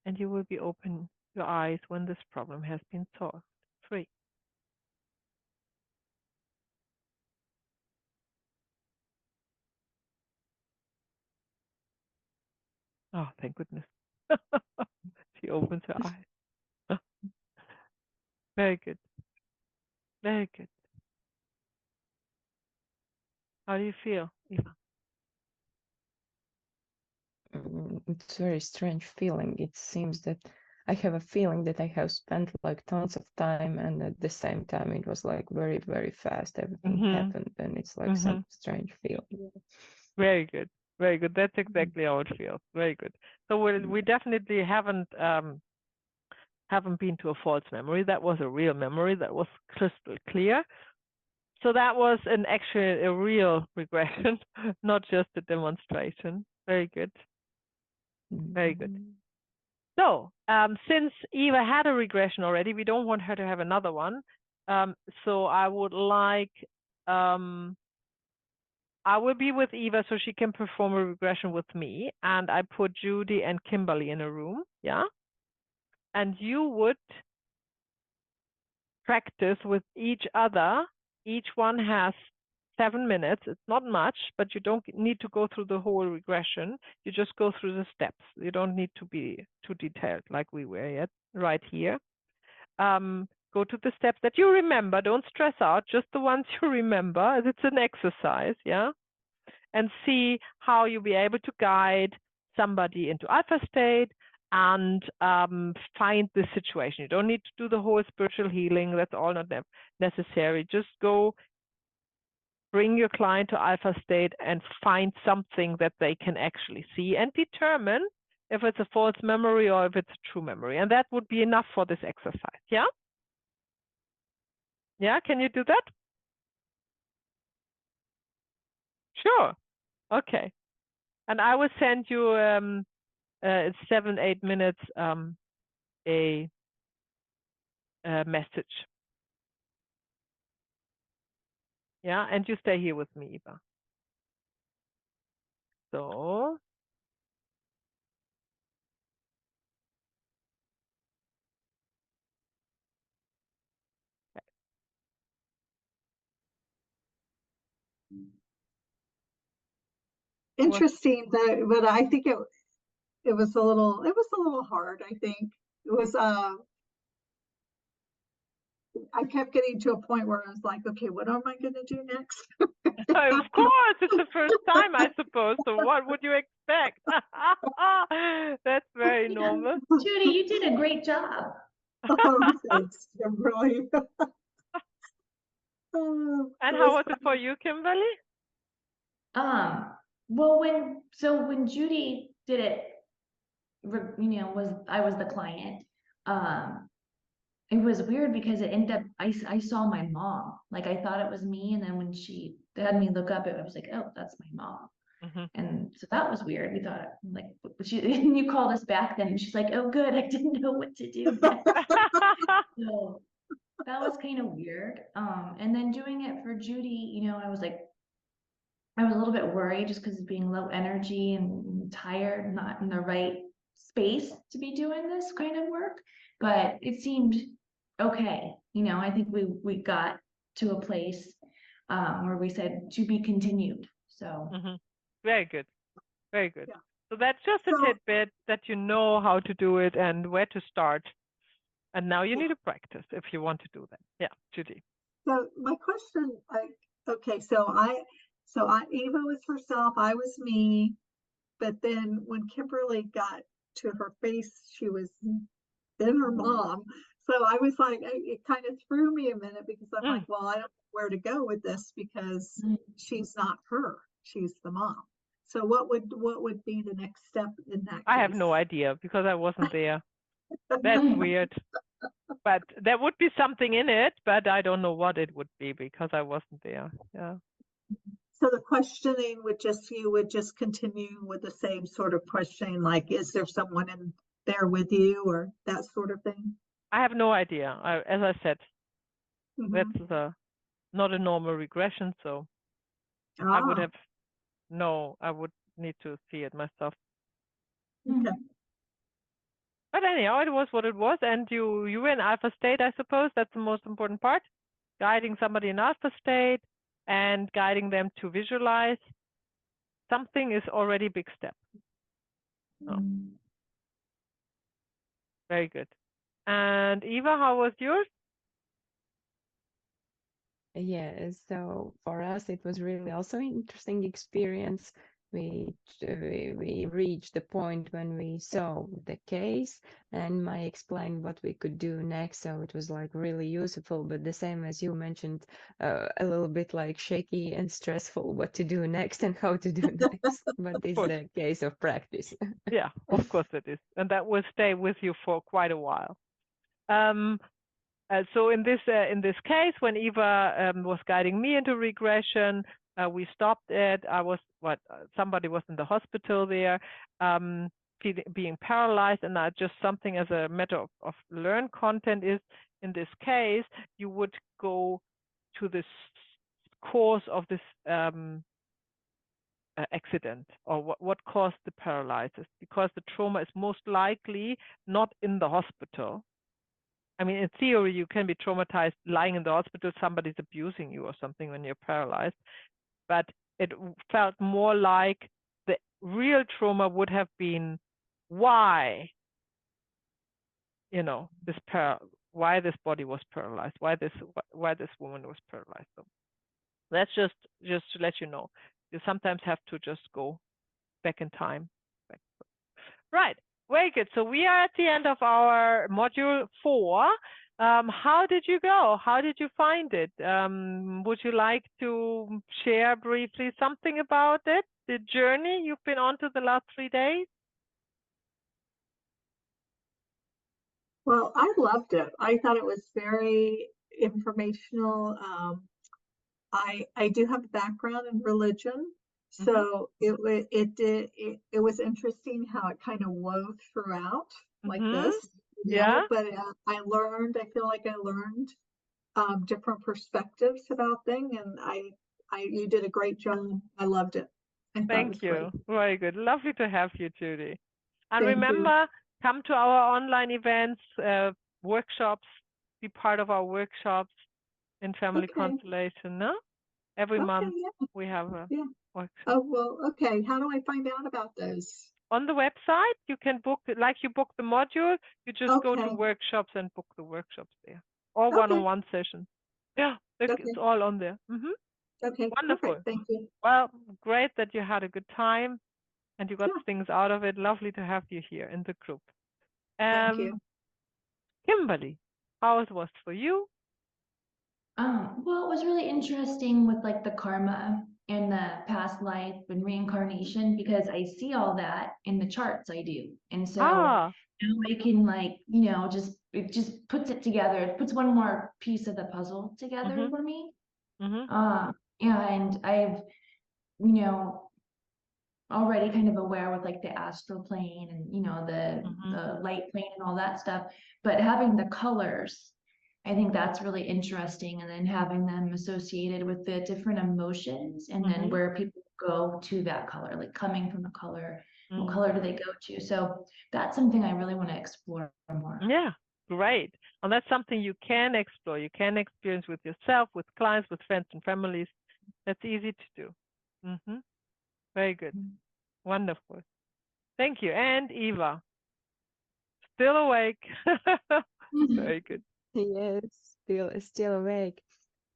and you will be open your eyes when this problem has been solved. 3. Oh, thank goodness. She opens her eyes. Very good. Very good. How do you feel, Eva? It's a very strange feeling. It seems that I have a feeling that I have spent like tons of time, and at the same time it was like very, very fast. Everything happened, and it's like some strange feeling. Very good. Very good. That's exactly how it feels. Very good. So we definitely haven't been to a false memory. That was a real memory. That was crystal clear. So that was actually a real regression, not just a demonstration. Very good. Very good. So since Eva had a regression already, we don't want her to have another one. So I would like, I will be with Eva so she can perform a regression with me. And I put Judy and Kimberly in a room. Yeah. And you would practice with each other. Each one has 7 minutes. It's not much, but you don't need to go through the whole regression. You just go through the steps. You don't need to be too detailed like we were yet right here. Go to the steps that you remember. Don't stress out, just the ones you remember. It's an exercise, yeah? And see how you'll be able to guide somebody into alpha state and find the situation. You don't need to do the whole spiritual healing. That's all not necessary. Just go bring your client to alpha state and find something that they can actually see and determine if it's a false memory or if it's a true memory. And that would be enough for this exercise. Yeah? Yeah, can you do that? Sure. Okay. And I will send you 7-8 minutes a message. Yeah, and you stay here with me, Eva. So Interesting, but I think it was a little hard. I think it was I kept getting to a point where I was like, okay, what am I going to do next? Of course, it's the first time, I suppose. So what would you expect? That's very normal. Judy, you did a great job. Oh, thanks. I'm really. And It how was was it for you, Kimberly? Well, when Judy did it, I was the client. It was weird because it ended up, I saw my mom. Like I thought it was me, and then when she had me look up, I was like, oh, that's my mom. And so that was weird. We thought, like, and you called us back then, and she's like, oh, good, I didn't know what to do next. So that was kind of weird. And then doing it for Judy, I was a little bit worried just because of being low energy and tired, not in the right space to be doing this kind of work. But it seemed okay. I think we got to a place where we said to be continued. So Very good. Very good. Yeah. So that's just a So- tidbit that you know how to do it and where to start. And now you Yeah. need to practice if you want to do that. Yeah, Judy. So my question, okay, Eva was herself, I was me, but then when Kimberly got to her face, she was then her mom. So I was like, it kind of threw me a minute because I'm like, well, I don't know where to go with this because she's not her, she's the mom. So what would be the next step in that case? I have no idea because I wasn't there. That's weird. But there would be something in it, but I don't know what it would be because I wasn't there. Yeah. So the questioning you would just continue with the same sort of questioning, like, is there someone in there with you or that sort of thing? I have no idea. As I said, Mhm. that's not a normal regression, so I would have I would need to see it myself. Okay. But anyhow, it was what it was, and you were in alpha state, I suppose. That's the most important part. Guiding somebody in alpha state and guiding them to visualize something is already a big step. Oh. Very good. And Eva, how was yours? Yeah, so for us, it was really also an interesting experience. We reached the point when we saw the case, and Maya explained what we could do next. So it was like really useful, but the same as you mentioned, a little bit like shaky and stressful what to do next and how to do next. But it's the case of practice. Yeah, of course it is, and that will stay with you for quite a while. So in this case, when Eva was guiding me into regression, we stopped it. Somebody was in the hospital there, being paralyzed, and just something as a matter of learned content is, in this case, you would go to this cause of this accident, or what caused the paralysis, because the trauma is most likely not in the hospital. I mean, in theory, you can be traumatized lying in the hospital, somebody's abusing you or something when you're paralyzed. But it felt more like the real trauma would have been why, why this body was paralyzed, why this woman was paralyzed. So that's just to let you know. You sometimes have to just go back in time. Right. Very good. So we are at the end of our module 4. How did you go? How did you find it? Would you like to share briefly something about it, the journey you've been on to the last 3 days? Well, I loved it. I thought it was very informational. I do have a background in religion, so it was interesting how it kind of wove throughout like this. Yeah. But I feel like I learned different perspectives about things, and you did a great job. I loved it. Thank you. Very good. Lovely to have you, Judy. And Thank remember, come to our online events, workshops, be part of our workshops in family constellation, no? Every month we have a workshop. Oh, well, okay. How do I find out about those? On the website, you can book, like you book the module, you just go to workshops and book the workshops there. or Okay. one-on-one sessions. Yeah, Okay. it's all on there. Okay, Wonderful. perfect. Thank you. Well, great that you had a good time and you got Yeah. things out of it. Lovely to have you here in the group. Thank you. Kimberly, how it was for you? Well, it was really interesting with like the karma and the past life and reincarnation because I see all that in the charts I do. And so Ah, now I can like, it just puts it together. It puts one more piece of the puzzle together mhm, for me. mhm, And I've, you know, already kind of aware with like the astral plane and mhm, the light plane and all that stuff, but having the colors, I think that's really interesting, and then having them associated with the different emotions and then mhm, where people go to that color, like coming from the color, what mhm. color do they go to? So that's something I really want to explore more. Yeah, great. And that's something you can explore. You can experience with yourself, with clients, with friends and families. That's easy to do. Very good. Wonderful. Thank you. And Eva, still awake. Very good. Yes, still awake.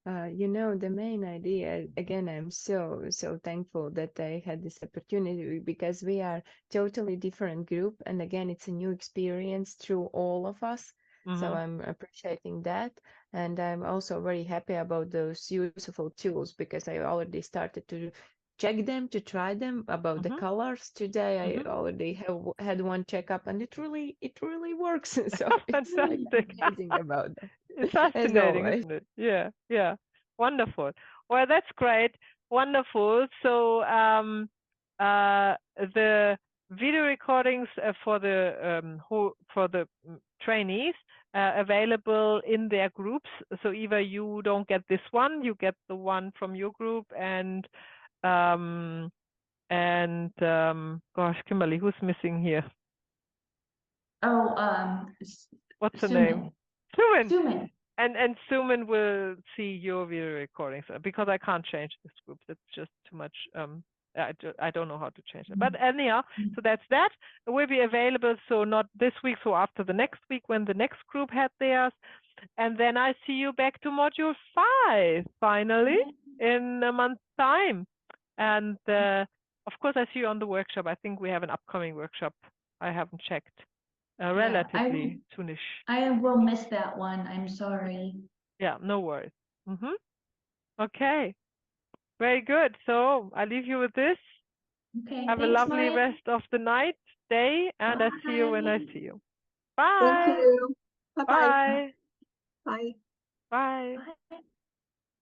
You know, the main idea, again, I'm so thankful that I had this opportunity because we are totally different group. And again, it's a new experience through all of us. So I'm appreciating that. And I'm also very happy about those useful tools because I already started to check them, to try them about the colors. Today I already have had one checkup and it really works. So it's like Fantastic. amazing about that. It's As fascinating, always. isn't it? Yeah, yeah. Wonderful. Well, that's great. Wonderful. So the video recordings for the trainees available in their groups. So Eva, you don't get this one, you get the one from your group, and gosh, Kimberly, who's missing here? Oh, What's the name? Suman. Suman. And Suman will see your video recordings because I can't change this group. That's just too much. I don't know how to change it. But anyhow, so that's that. It will be available. So not this week, so after the next week when the next group had theirs. And then I see you back to module 5 finally in a month's time. And of course, I see you on the workshop. I think we have an upcoming workshop. I haven't checked. Relatively soonish. I will miss that one. I'm sorry. Yeah, no worries. Okay, very good. So I leave you with this. Okay, Have a thanks, lovely Mike. rest of the night, day, and I see you when I Bye. see you. Thank Bye. you. Bye-bye. Bye. Bye. Bye. Bye.